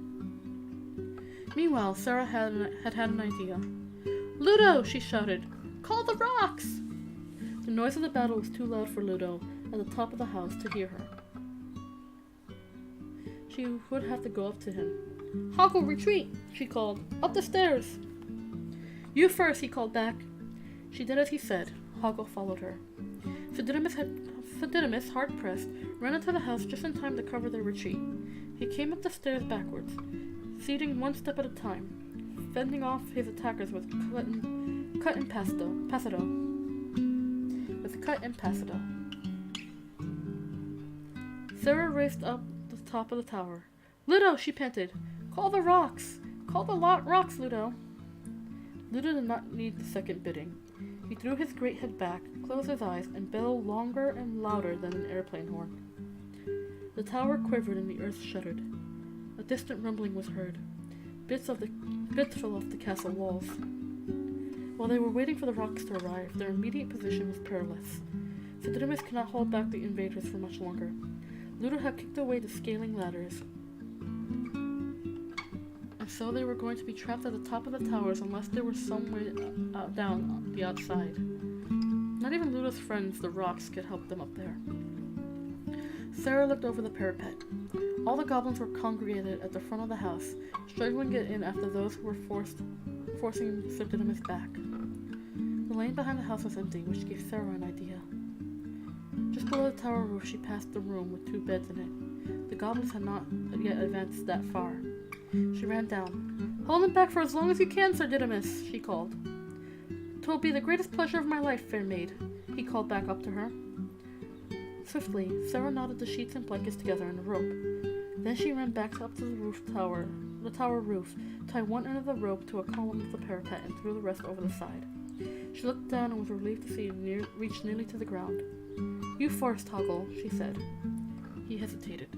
Meanwhile, Sarah had an idea. "Ludo!" she shouted. "Call the rocks!" The noise of the battle was too loud for Ludo, at the top of the house, to hear her. She would have to go up to him. "Hoggle, retreat!" she called. "Up the stairs!" "You first," he called back. She did as he said. Hoggle followed her. Sir Didymus, hard-pressed, ran into the house just in time to cover their retreat. He came up the stairs backwards, ceding one step at a time, fending off his attackers with cut and passado. Sarah raced up the top of the tower. "Ludo!" she panted. "Call the rocks! Call the rocks, Ludo!" Ludo did not need the second bidding. He threw his great head back, closed his eyes, and bellowed longer and louder than an airplane horn. The tower quivered and the earth shuddered. A distant rumbling was heard. Bits fell off the castle walls. While they were waiting for the rocks to arrive, their immediate position was perilous. Sir Didymus could not hold back the invaders for much longer. Ludo had kicked away the scaling ladders, and so they were going to be trapped at the top of the towers unless there was some way down on the outside. Not even Ludo's friends, the rocks, could help them up there. Sarah looked over the parapet. All the goblins were congregated at the front of the house, struggling to get in after those who were forcing Sir Didymus back. The lane behind the house was empty, which gave Sarah an idea. Just below the tower roof she passed the room with 2 beds in it. The goblins had not yet advanced that far. She ran down. Hold him back for as long as you can, Sir Didymus, she called. "'Twill be the greatest pleasure of my life, fair maid," he called back up to her. Swiftly, Sarah knotted the sheets and blankets together in a rope. Then she ran back up to the tower roof, tied one end of the rope to a column of the parapet, and threw the rest over the side. She looked down and was relieved to see him reach nearly to the ground. "You first, Toggle," she said. He hesitated.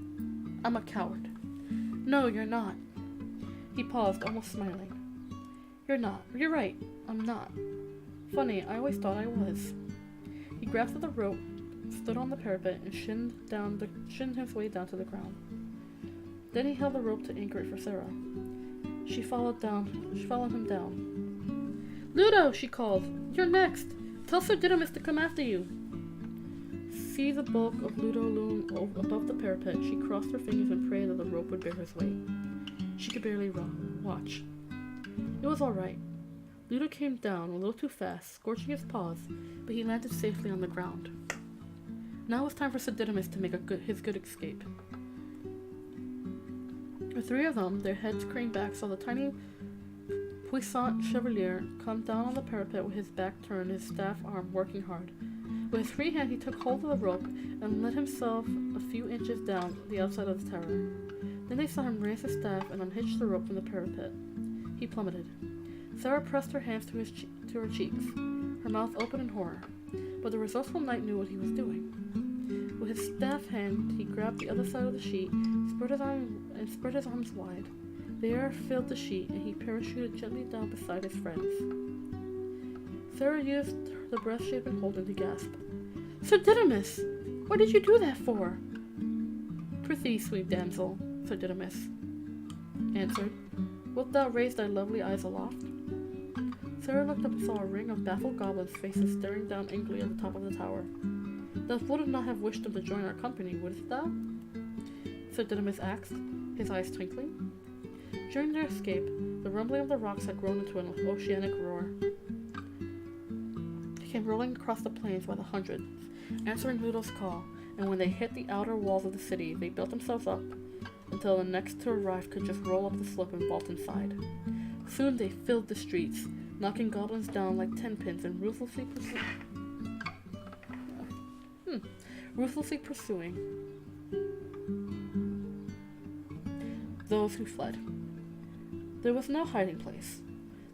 "I'm a coward." "No, you're not." He paused, almost smiling. "You're not. You're right. I'm not. Funny, I always thought I was." He grabbed at the rope, stood on the parapet, and shinned his way down to the ground. Then he held the rope to anchor it for Sarah. She followed him down. "Ludo," she called. "You're next. Tell Sir Didymus to come after you." See the bulk of Ludo loom above the parapet, she crossed her fingers and prayed that the rope would bear his weight. She could barely watch. It was all right. Ludo came down a little too fast, scorching his paws, but he landed safely on the ground. Now it was time for Sir Didymus to make his good escape. The three of them, their heads craned back, saw the tiny puissant chevalier come down on the parapet with his back turned, his staff arm working hard. With his free hand he took hold of the rope and let himself a few inches down the outside of the tower. Then they saw him raise his staff and unhitch the rope from the parapet. He plummeted. Sarah pressed her hands to her cheeks, her mouth open in horror, but the resourceful knight knew what he was doing. With his staff hand, he grabbed the other side of the sheet, spread his arms wide. The air filled the sheet, and he parachuted gently down beside his friends. Sarah used the breath-shapen holding to gasp. "Sir Didymus! What did you do that for?" "Prithee, sweet damsel," Sir Didymus answered, "wilt thou raise thy lovely eyes aloft?" Sarah looked up and saw a ring of baffled goblins' faces staring down angrily at the top of the tower. "Thou wouldst not have wished them to join our company, wouldst thou?" Sir Didymus asked, his eyes twinkling. During their escape, the rumbling of the rocks had grown into an oceanic roar. They came rolling across the plains by the hundreds, answering Ludo's call, and when they hit the outer walls of the city, they built themselves up until the next to arrive could just roll up the slope and vault inside. Soon they filled the streets, knocking goblins down like 10 pins and ruthlessly pursuing those who fled. There was no hiding place.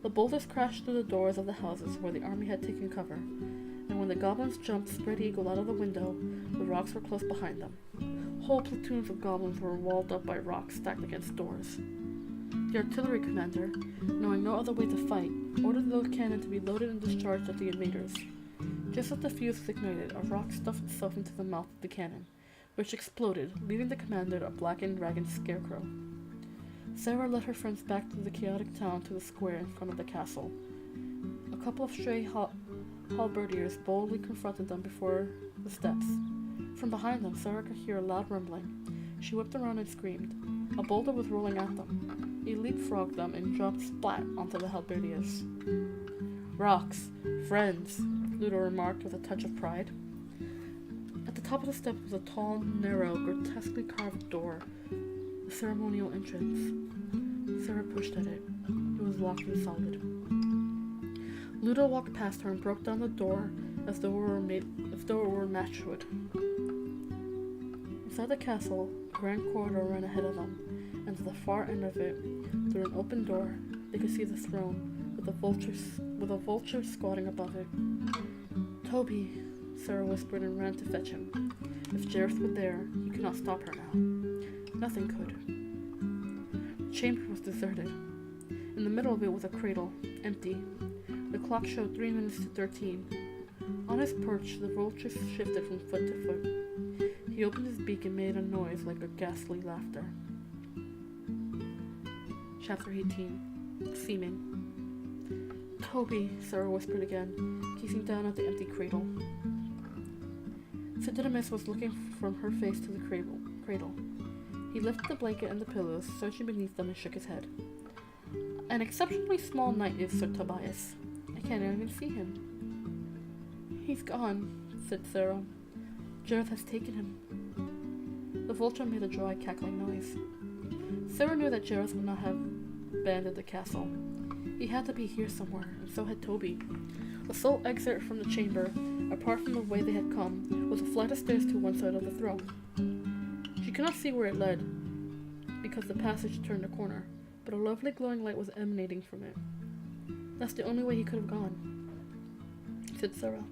The boulders crashed through the doors of the houses where the army had taken cover, and when the goblins jumped spread eagle out of the window, the rocks were close behind them. Whole platoons of goblins were walled up by rocks stacked against doors. The artillery commander, knowing no other way to fight, ordered the cannon to be loaded and discharged at the invaders. Just as the fuse was ignited, a rock stuffed itself into the mouth of the cannon, which exploded, leaving the commander a blackened, ragged scarecrow. Sarah led her friends back through the chaotic town to the square in front of the castle. A couple of stray halberdiers boldly confronted them before the steps. From behind them, Sarah could hear a loud rumbling. She whipped around and screamed. A boulder was rolling at them. He leapfrogged them and dropped splat onto the halberdiers. "Rocks! Friends!" Ludo remarked with a touch of pride. At the top of the steps was a tall, narrow, grotesquely carved door, a ceremonial entrance. Sarah pushed at it. It was locked and solid. Ludo walked past her and broke down the door as though it were matchwood. Inside the castle, a grand corridor ran ahead of them, and to the far end of it, through an open door, they could see the throne with a vulture squatting above it. "Toby," Sarah whispered and ran to fetch him. If Jareth were there, he could not stop her now. Nothing could. The chamber was deserted. In the middle of it was a cradle, empty. The clock showed 3 minutes to 13. On his perch, the vulture shifted from foot to foot. He opened his beak and made a noise like a ghastly laughter. Chapter 18. Seeming. "Toby," Sarah whispered again, gazing down at the empty cradle. Sir Didymus was looking from her face to the cradle. He lifted the blanket and the pillows, searching beneath them, and shook his head. "An exceptionally small knight is Sir Tobias. I can't even see him." "He's gone," said Sarah. "Jareth has taken him." The vulture made a dry, cackling noise. Sarah knew that Jareth would not have abandoned the castle. He had to be here somewhere, and so had Toby. The sole exit from the chamber, apart from the way they had come, was a flight of stairs to one side of the throne. She could not see where it led, because the passage turned a corner, but a lovely glowing light was emanating from it. That's the only way he could have gone, said Sarah.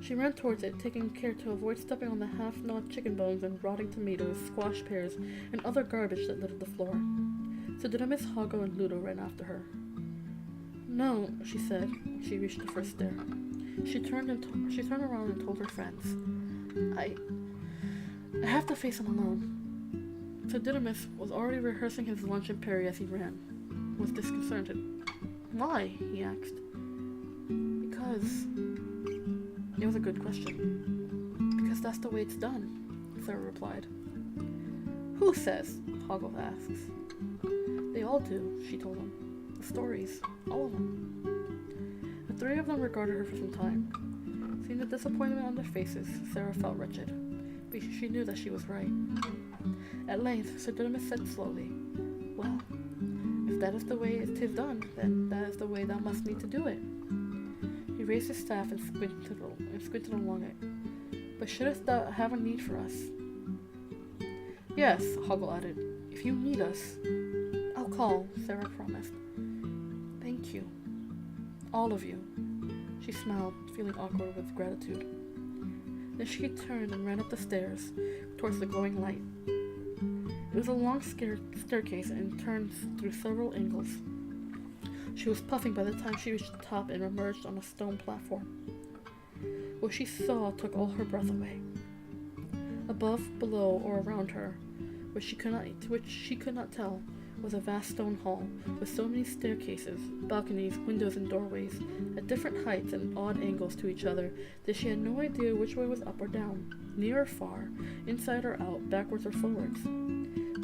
She ran towards it, taking care to avoid stepping on the half-gnawed chicken bones and rotting tomatoes, squash pears, and other garbage that littered the floor. So did I miss Hago and Ludo ran after her? No, she said. She reached the first stair. She turned around and told her friends, I have to face him alone. So Didymus was already rehearsing his lunch and parry as he ran. Was disconcerted. Why? He asked. Because... It was a good question. Because that's the way it's done, Sarah replied. Who says? Hoggle asks. They all do, she told him. The stories. All of them. The three of them regarded her for some time. Seeing the disappointment on their faces, Sarah felt wretched. But she knew that she was right. At length, Sir Didymus said slowly, Well, if that is the way it is done, then that is the way thou must need to do it. He raised his staff and squinted along it. But shouldst thou have a need for us? Yes, Hoggle added. If you need us, I'll call, Sarah promised. Thank you. All of you. She smiled, feeling awkward with gratitude. Then she turned and ran up the stairs towards the glowing light. It was a long staircase and turned through several angles. She was puffing by the time she reached the top and emerged on a stone platform. What she saw took all her breath away. Above, below, or around her, which she could not tell, was a vast stone hall with so many staircases, balconies, windows, and doorways at different heights and odd angles to each other that she had no idea which way was up or down, near or far, inside or out, backwards or forwards.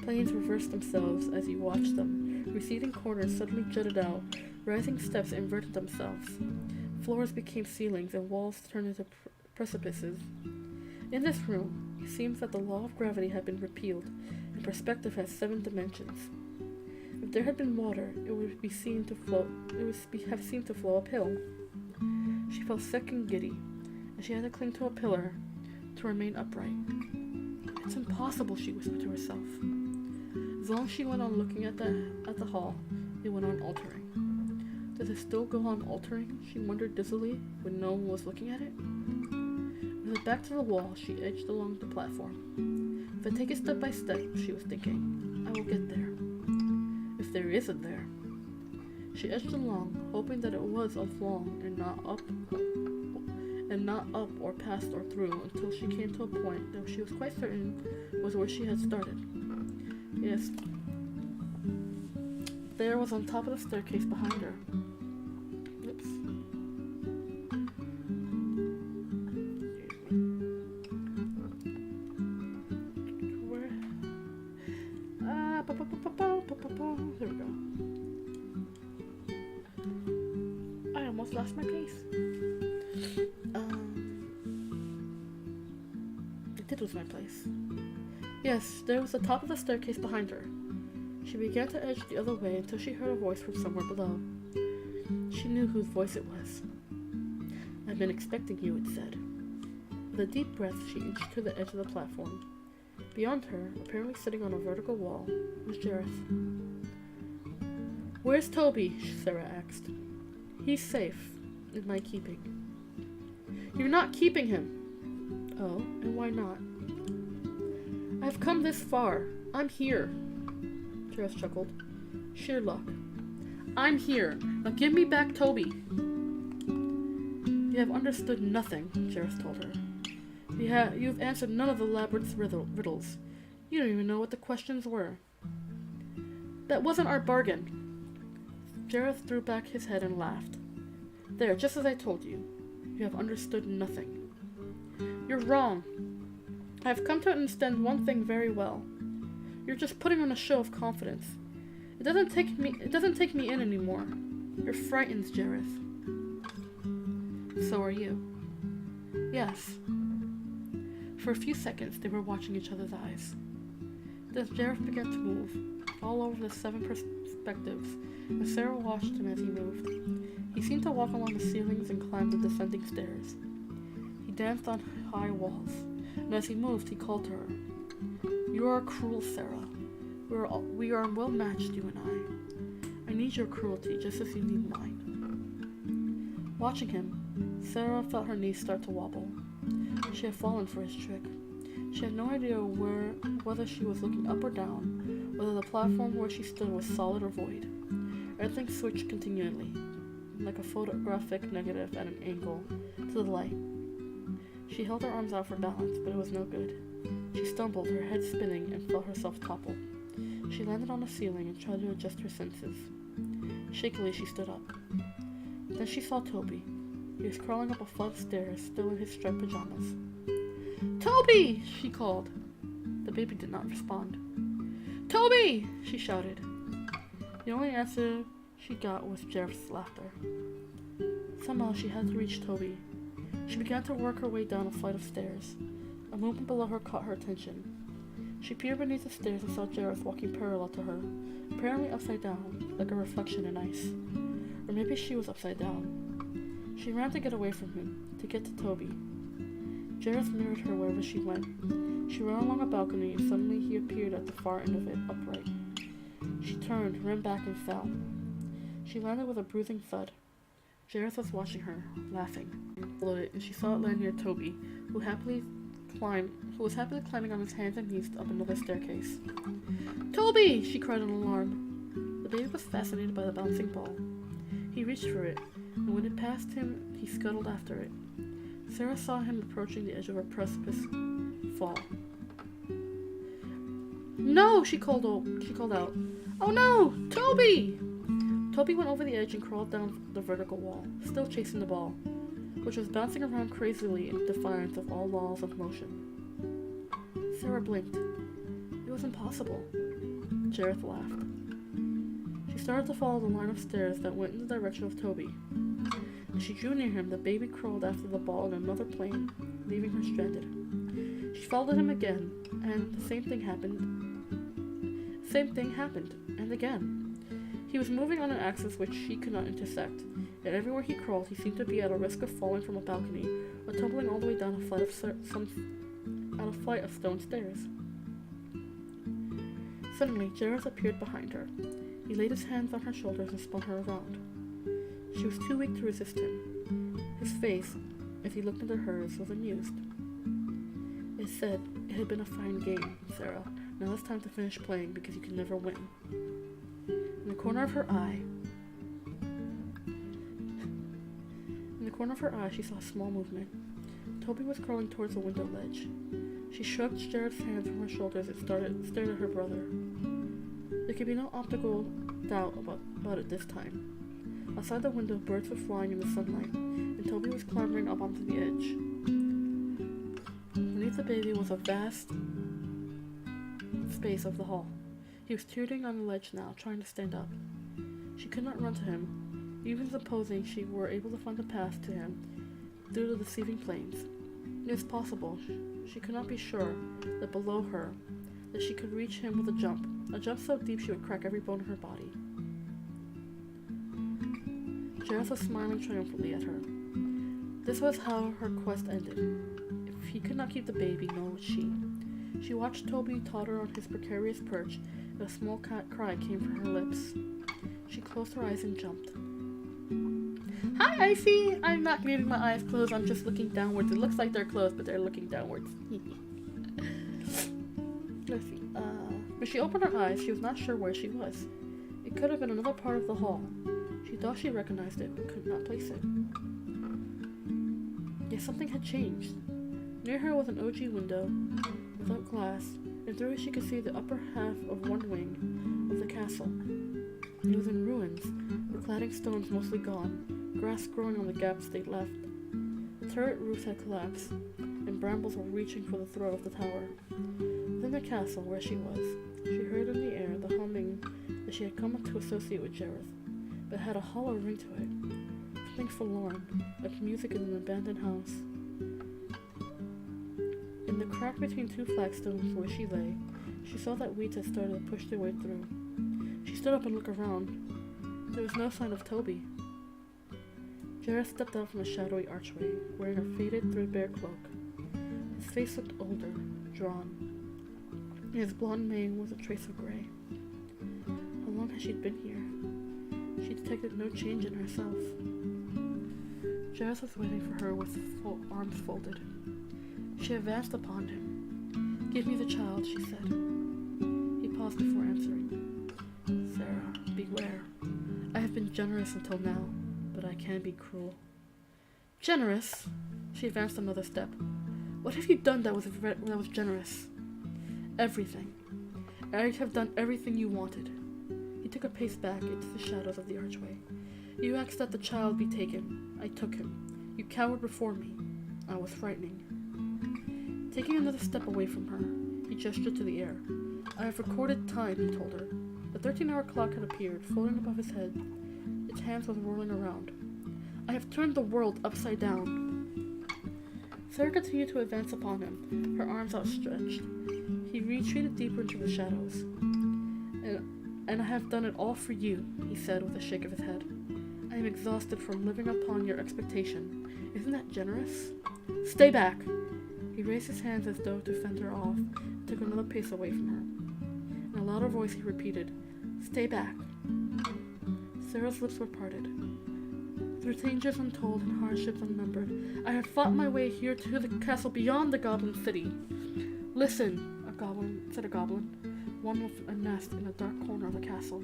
Planes reversed themselves as you watched them. Receding corners suddenly jutted out, rising steps inverted themselves. Floors became ceilings and walls turned into precipices. In this room, it seems that the law of gravity had been repealed, and perspective has 7 dimensions. If there had been water, it would have seemed to flow uphill. She felt sick and giddy, and she had to cling to a pillar to remain upright. It's impossible, she whispered to herself. As long as she went on looking at the hall, it went on altering. Does it still go on altering? She wondered dizzily when no one was looking at it. With her back to the wall, she edged along the platform. If I take it step by step, she was thinking, I will get there. If there is a there. She edged along, hoping that it was along and not up or past or through, until she came to a point that she was quite certain was where she had started. Yes, there was on top of the staircase behind her. Oops. Where? There we go. I almost lost my place. I did lose my place. Yes, there was the top of the staircase behind her. She began to edge the other way until she heard a voice from somewhere below. She knew whose voice it was. I've been expecting you, it said. With a deep breath, she inched to the edge of the platform. Beyond her, apparently sitting on a vertical wall, was Jareth. Where's Toby? Sarah asked. He's safe, in my keeping. You're not keeping him. Oh, and why not? I've come this far. I'm here. Jareth chuckled. Sheer luck. I'm here. Now give me back Toby. You have understood nothing, Jareth told her. You've answered none of the Labyrinth's riddles. You don't even know what the questions were. That wasn't our bargain. Jareth threw back his head and laughed. There, just as I told you. You have understood nothing. You're wrong. I have come to understand one thing very well. You're just putting on a show of confidence. It doesn't take me in anymore. You're frightened, Jareth. So are you. Yes. For a few seconds, they were watching each other's eyes. Then Jareth began to move, all over the perspectives, and Sarah watched him as he moved. He seemed to walk along the ceilings and climb the descending stairs. He danced on high walls, and as he moved, he called to her. "You are cruel, Sarah. We are well matched, you and I. I need your cruelty just as you need mine." Watching him, Sarah felt her knees start to wobble. She had fallen for his trick. She had no idea whether she was looking up or down, whether the platform where she stood was solid or void. Everything switched continually, like a photographic negative at an angle, to the light. She held her arms out for balance, but it was no good. She stumbled, her head spinning, and felt herself topple. She landed on the ceiling and tried to adjust her senses. Shakily, she stood up. Then she saw Toby. He was crawling up a flight of stairs, still in his striped pajamas. "Toby!" she called. The baby did not respond. "Toby!" she shouted. The only answer she got was Jareth's laughter. Somehow she had to reach Toby. She began to work her way down a flight of stairs. A movement below her caught her attention. She peered beneath the stairs and saw Jareth walking parallel to her, apparently upside down, like a reflection in ice. Or maybe she was upside down. She ran to get away from him, to get to Toby. Jareth mirrored her wherever she went. She ran along a balcony, and suddenly he appeared at the far end of it, upright. She turned, ran back, and fell. She landed with a bruising thud. Jareth was watching her, laughing. And she saw it land near Toby, who was happily climbing on his hands and knees up another staircase. "Toby!" she cried in alarm. The baby was fascinated by the bouncing ball. He reached for it, and when it passed him, he scuttled after it. Sarah saw him approaching the edge of a precipice fall. "No!" she called out. "Oh no! Toby!" Toby went over the edge and crawled down the vertical wall, still chasing the ball, which was bouncing around crazily in defiance of all laws of motion. Sarah blinked. It was impossible. Jareth laughed. She started to follow the line of stairs that went in the direction of Toby. As she drew near him, the baby crawled after the ball in another plane, leaving her stranded. She followed him again, and the same thing happened, and again. He was moving on an axis which she could not intersect, and everywhere he crawled, he seemed to be at a risk of falling from a balcony or tumbling all the way down a flight of stone stairs. Suddenly, Jareth appeared behind her. He laid his hands on her shoulders and spun her around. She was too weak to resist him. His face, as he looked into hers, was amused. It said, "It had been a fine game, Sarah. Now it's time to finish playing because you can never win." In the corner of her eye, she saw a small movement. Toby was crawling towards the window ledge. She shrugged Jareth's hands from her shoulders and stared at her brother. There could be no optical doubt about it this time. Outside the window, birds were flying in the sunlight, and Toby was clambering up onto the edge. Beneath the baby was a vast space of the hall. He was teetering on the ledge now, trying to stand up. She could not run to him, even supposing she were able to find a path to him through the deceiving plains. It was possible, she could not be sure, that below her, that she could reach him with a jump so deep she would crack every bone in her body. Jareth was smiling triumphantly at her. This was how her quest ended. If he could not keep the baby, nor would she. She watched Toby totter on his precarious perch, and a small cry came from her lips. She closed her eyes and jumped. "Hi, Icy! I'm not leaving my eyes closed, I'm just looking downwards. It looks like they're closed, but they're looking downwards." Let's see. When she opened her eyes, she was not sure where she was. It could have been another part of the hall. She thought she recognized it, but could not place it. Yet something had changed. Near her was an OG window, without glass, and through it she could see the upper half of one wing of the castle. It was in ruins, the cladding stones mostly gone, grass growing on the gaps they'd left. The turret roofs had collapsed, and brambles were reaching for the throat of the tower. Within the castle, where she was, she heard in the air the humming that she had come to associate with Jareth, but had a hollow ring to it, something forlorn, like music in an abandoned house. In the crack between two flagstones where she lay, she saw that weeds had started to push their way through. She stood up and looked around. There was no sign of Toby. Jareth stepped out from a shadowy archway, wearing a faded, threadbare cloak. His face looked older, drawn. In his blonde mane was a trace of gray. How long had she been here? She detected no change in herself. Jareth was waiting for her with arms folded. She advanced upon him. "Give me the child," she said. He paused before answering. "Sarah, beware. I have been generous until now, but I can be cruel." "Generous?" She advanced another step. "What have you done that was generous?" "Everything. I have done everything you wanted." He took a pace back into the shadows of the archway. "You asked that the child be taken. I took him. You cowered before me. I was frightening." Taking another step away from her, he gestured to the air. "I have recorded time," he told her. The 13-hour clock had appeared, floating above his head. Its hands was whirling around. "I have turned the world upside down." Sarah continued to advance upon him, her arms outstretched. He retreated deeper into the shadows. And I have done it all for you," he said with a shake of his head. "I am exhausted from living upon your expectation. Isn't that generous?" "Stay back!" He raised his hands as though to fend her off, and took another pace away from her. In a louder voice he repeated, "Stay back." Sarah's lips were parted. Through dangers untold and hardships unnumbered, I have fought my way here to the castle beyond the goblin city. "Listen," said a goblin, one with a nest in a dark corner of the castle.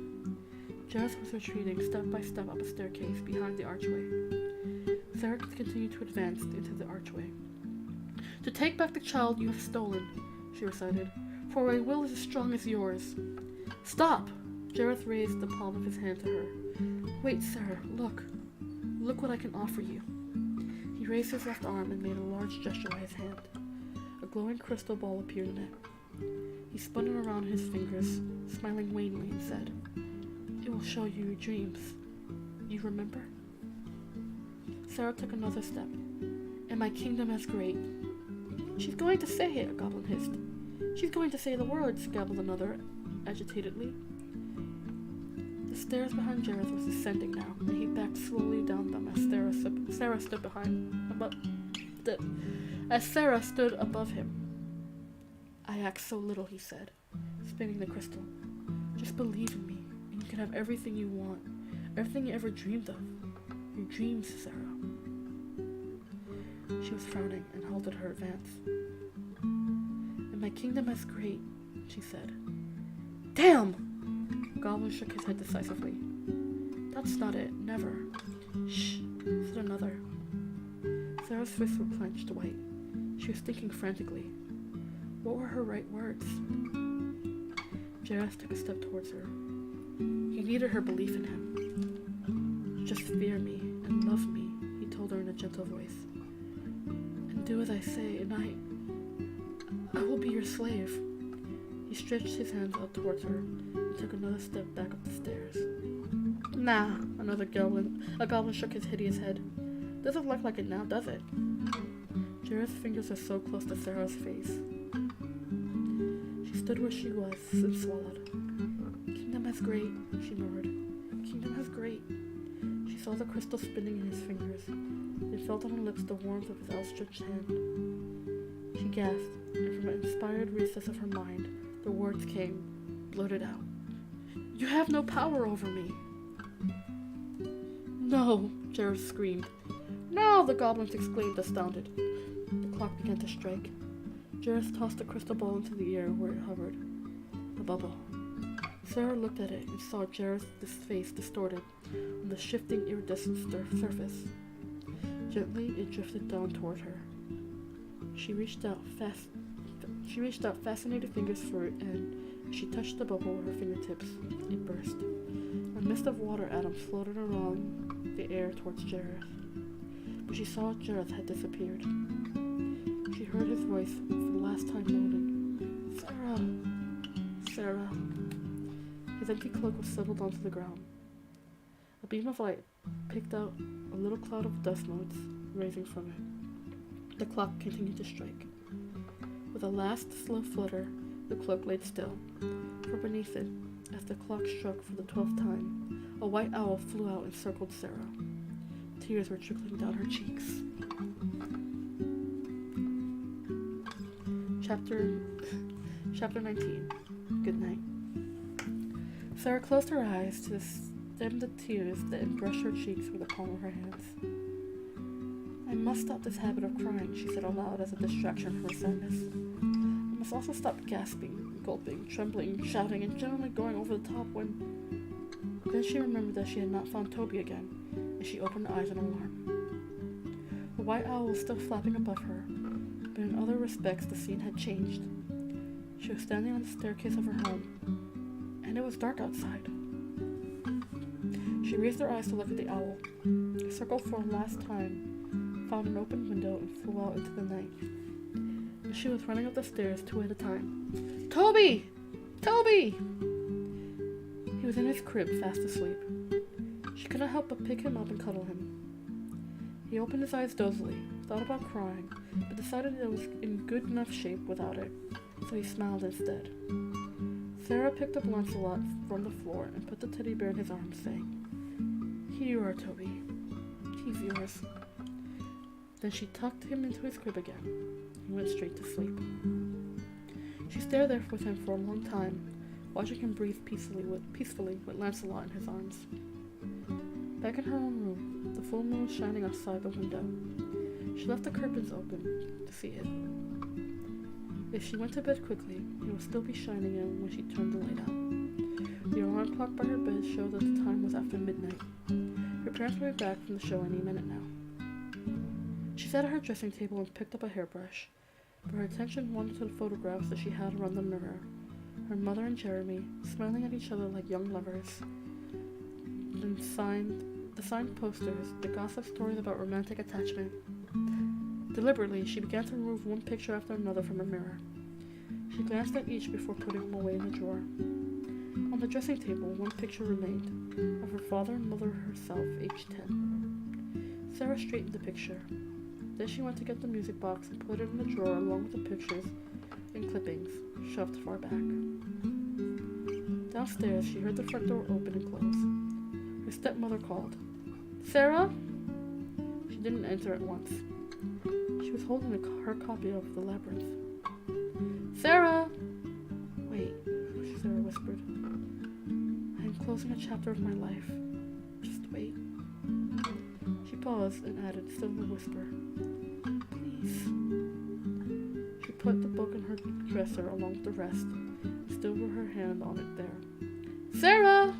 Jareth was retreating step by step up a staircase behind the archway. Sarah continued to advance into the archway. "To take back the child you have stolen," she recited, "for my will is as strong as yours." "Stop!" Jareth raised the palm of his hand to her. "Wait, Sarah, look. Look what I can offer you." He raised his left arm and made a large gesture with his hand. A glowing crystal ball appeared in it. He spun it around his fingers, smiling wanly, and said, "It will show you your dreams. You remember?" Sarah took another step. "And my kingdom as great." "She's going to say it," a goblin hissed. "She's going to say the words," gabbled another, agitatedly. The stairs behind Jareth was descending now, and he backed slowly down them as Sarah stood above him. "I ask so little," he said, spinning the crystal. "Just believe in me, and you can have everything you want, everything you ever dreamed of. Your dreams, Sarah." She was frowning and halted her advance. "And my kingdom is great," she said. "Damn!" The goblin shook his head decisively. "That's not it, never." "Shh," said another. Sarah's fists were clenched white. She was thinking frantically. What were her right words? Jareth took a step towards her. He needed her belief in him. "Just fear me and love me," he told her in a gentle voice. "And do as I say, and I will be your slave." He stretched his hands out towards her and took another step back up the stairs. "Nah," a goblin shook his hideous head. "Doesn't look like it now, does it?" Jareth's fingers were so close to Sarah's face. She stood where she was and swallowed. "Kingdom has great," she murmured. "Kingdom has great." She saw the crystal spinning in his fingers and felt on her lips the warmth of his outstretched hand. She gasped, and from an inspired recess of her mind, the words came, blurted out. "You have no power over me." "No!" Jareth screamed. "No!" the goblins exclaimed, astounded. The clock began to strike. Jareth tossed the crystal ball into the air where it hovered. A bubble. Sarah looked at it and saw Jareth's face distorted on the shifting iridescent surface. Gently, it drifted down toward her. She reached out fascinated fingers for it, and as she touched the bubble with her fingertips, it burst. A mist of water atoms floated around the air towards Jareth. But she saw Jareth had disappeared. She heard his voice for the last time moaning, "Sarah! Sarah!" His empty cloak was settled onto the ground. A beam of light picked out a little cloud of dust motes rising from it. The clock continued to strike. With a last slow flutter, the cloak laid still, for beneath it, As the clock struck for the 12th time, a white owl flew out and circled Sarah. Tears were trickling down her cheeks. Chapter 19. Good night. Sarah closed her eyes to stem the tears that brushed her cheeks with the palm of her hands. I must stop this habit of crying, she said aloud as a distraction from her sadness. I must also stop gasping, gulping, trembling, shouting, and generally going over the top when... Then she remembered that she had not found Toby again, and she opened her eyes in alarm. The white owl was still flapping above her, but in other respects the scene had changed. She was standing on the staircase of her home, and it was dark outside. She raised her eyes to look at the owl. It circled for a last time, found an open window, and flew out into the night. And she was running up the stairs 2 at a time. Toby! Toby! He was in his crib, fast asleep. She couldn't help but pick him up and cuddle him. He opened his eyes dozily, thought about crying, but decided it was in good enough shape without it, so he smiled instead. Sarah picked up Lancelot from the floor and put the teddy bear in his arms, saying, "Here you are, Toby. He's yours." Then she tucked him into his crib again. He went straight to sleep. She stared there with him for a long time, watching him breathe peacefully with Lancelot in his arms. Back in her own room, the full moon was shining outside the window. She left the curtains open to see it. If she went to bed quickly, it would still be shining in when she turned the light out. The alarm clock by her bed showed that the time was after midnight. Her parents would be back from the show any minute now. She sat at her dressing table and picked up a hairbrush, but her attention wandered to the photographs that she had around the mirror. Her mother and Jeremy, smiling at each other like young lovers. The signed posters, the gossip stories about romantic attachment. Deliberately, she began to remove one picture after another from her mirror. She glanced at each before putting them away in the drawer. On the dressing table, one picture remained, of her father and mother herself, aged 10. Sarah straightened the picture. Then she went to get the music box and put it in the drawer along with the pictures and clippings, shoved far back. Downstairs, she heard the front door open and close. Her stepmother called, "Sarah?" She didn't enter at once. She was holding her copy of The Labyrinth. "Sarah!" "Wait," Sarah whispered. "I am closing a chapter of my life. Just wait." She paused and added, still in a whisper, "Please." She put the book in her dresser along with the rest, still with her hand on it there. "Sarah!"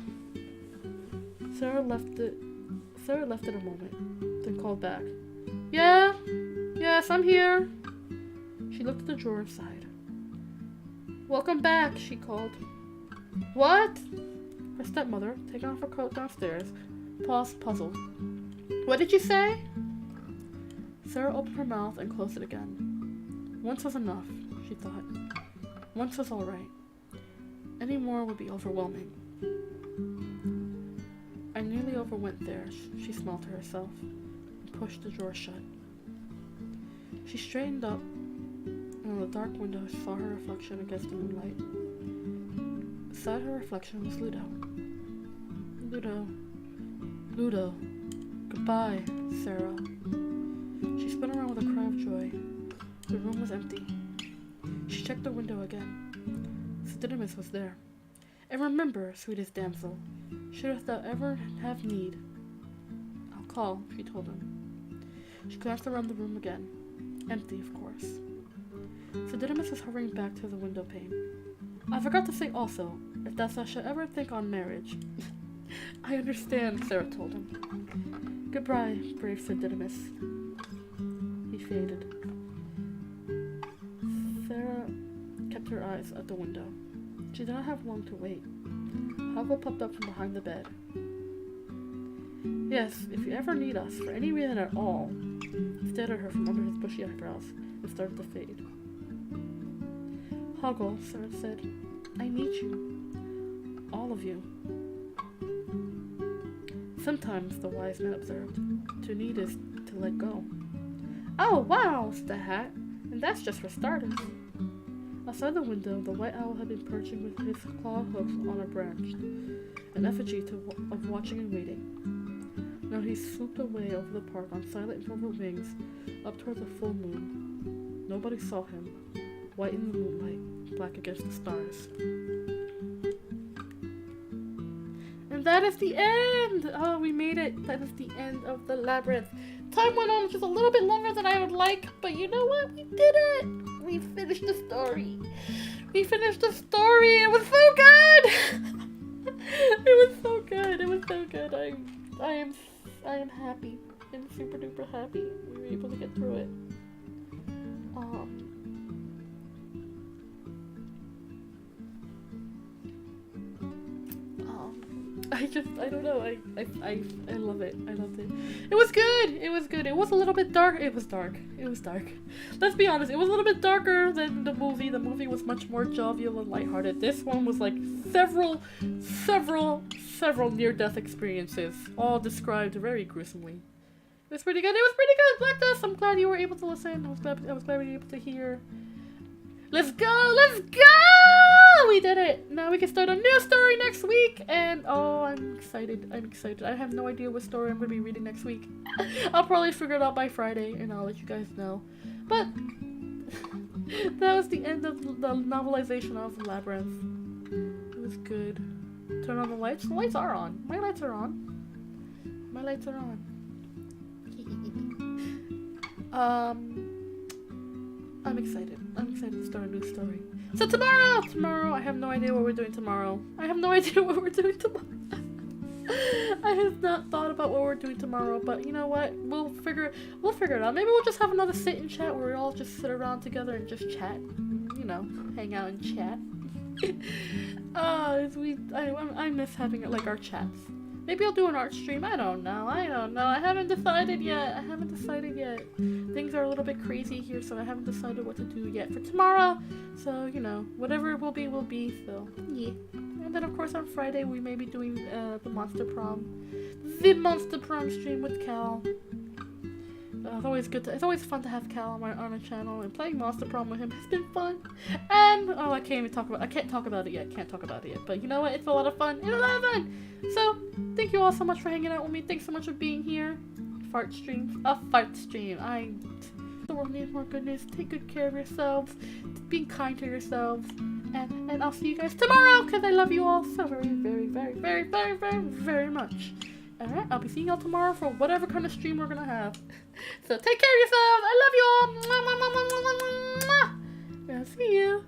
Sarah left it a moment, then called back. "Yeah? Yes, I'm here." She looked at the drawer inside. "Welcome back," she called. "What?" Her stepmother, taking off her coat downstairs, paused, puzzled. "What did you say?" Sarah opened her mouth and closed it again. Once was enough, she thought. Once was all right. Any more would be overwhelming. "I nearly overwent there," she smiled to herself, and pushed the drawer shut. She straightened up, and on the dark window saw her reflection against the moonlight. Beside her reflection was Ludo. Ludo. Goodbye, Sarah." She spun around with a cry of joy. The room was empty. She checked the window again. Didymus was there. "And remember, sweetest damsel, shouldst thou ever have need, I'll call," she told him. She glanced around the room again. Empty, of course. Didymus was hovering back to the window pane. "I forgot to say also, if thou should ever think on marriage..." "I understand," Sarah told him. "Goodbye, brave Didymus." He faded. Sarah kept her eyes at the window. She did not have long to wait. Hoggle popped up from behind the bed. "Yes, if you ever need us, for any reason at all." He stared at her from under his bushy eyebrows and started to fade. "Hoggle," Sarah said, "I need you. All of you." "Sometimes," the wise man observed, "to need is to let go." "Oh, wow," said the hat. "And that's just for starters." Outside the window, the white owl had been perching with his claw hooks on a branch, an effigy of watching and waiting. Now he swooped away over the park on silent silver wings, up toward the full moon. Nobody saw him, white in the moonlight, black against the stars. And that is the end! Oh, we made it! That is the end of the Labyrinth. Time went on just a little bit longer than I would like, but you know what? We did it! We finished the story. We finished the story! It was so good! It was so good! It was so good! I am happy. I'm super duper happy we were able to get through it. I don't know, I love it. I loved it. It was good! It was good. It was a little bit dark. It was dark. It was dark. Let's be honest, it was a little bit darker than the movie. The movie was much more jovial and lighthearted. This one was like several near-death experiences, all described very gruesomely. It was pretty good. It was pretty good, Black Dust. I'm glad you were able to listen. I was glad we were able to hear. Let's go! Let's go! We did it! Now we can start a new story next week! And oh, I'm excited. I'm excited. I have no idea what story I'm going to be reading next week. I'll probably figure it out by Friday and I'll let you guys know. But that was the end of the novelization of Labyrinth. It was good. Turn on the lights. The lights are on. My lights are on. My lights are on. I'm excited. I'm excited to start a new story. So tomorrow, I have no idea what we're doing tomorrow. I have no idea what we're doing tomorrow. I have not thought about what we're doing tomorrow, but you know what? We'll figure it out. Maybe we'll just have another sit and chat where we all just sit around together and just chat. You know, hang out and chat. I miss having it like our chats. Maybe I'll do an art stream. I don't know. I haven't decided yet. Things are a little bit crazy here, so I haven't decided what to do yet for tomorrow. So, you know, whatever it will be, so, yeah. And then, of course, on Friday, we may be doing the Monster Prom stream with Cal. It's always good. It's always fun to have Cal on a channel, and playing Monster Prom with him has been fun. And I can't talk about it yet. But you know what? It's a lot of fun. So thank you all so much for hanging out with me. Thanks so much for being here. A fart stream. The world needs more goodness. Take good care of yourselves. Be kind to yourselves. And I'll see you guys tomorrow because I love you all so very, very, very, very, very, very, very much. Alright, I'll be seeing y'all tomorrow for whatever kind of stream we're gonna have. So take care of yourselves. I love you all. Mwah, mwah, mwah, mwah, mwah, mwah. I'll see you.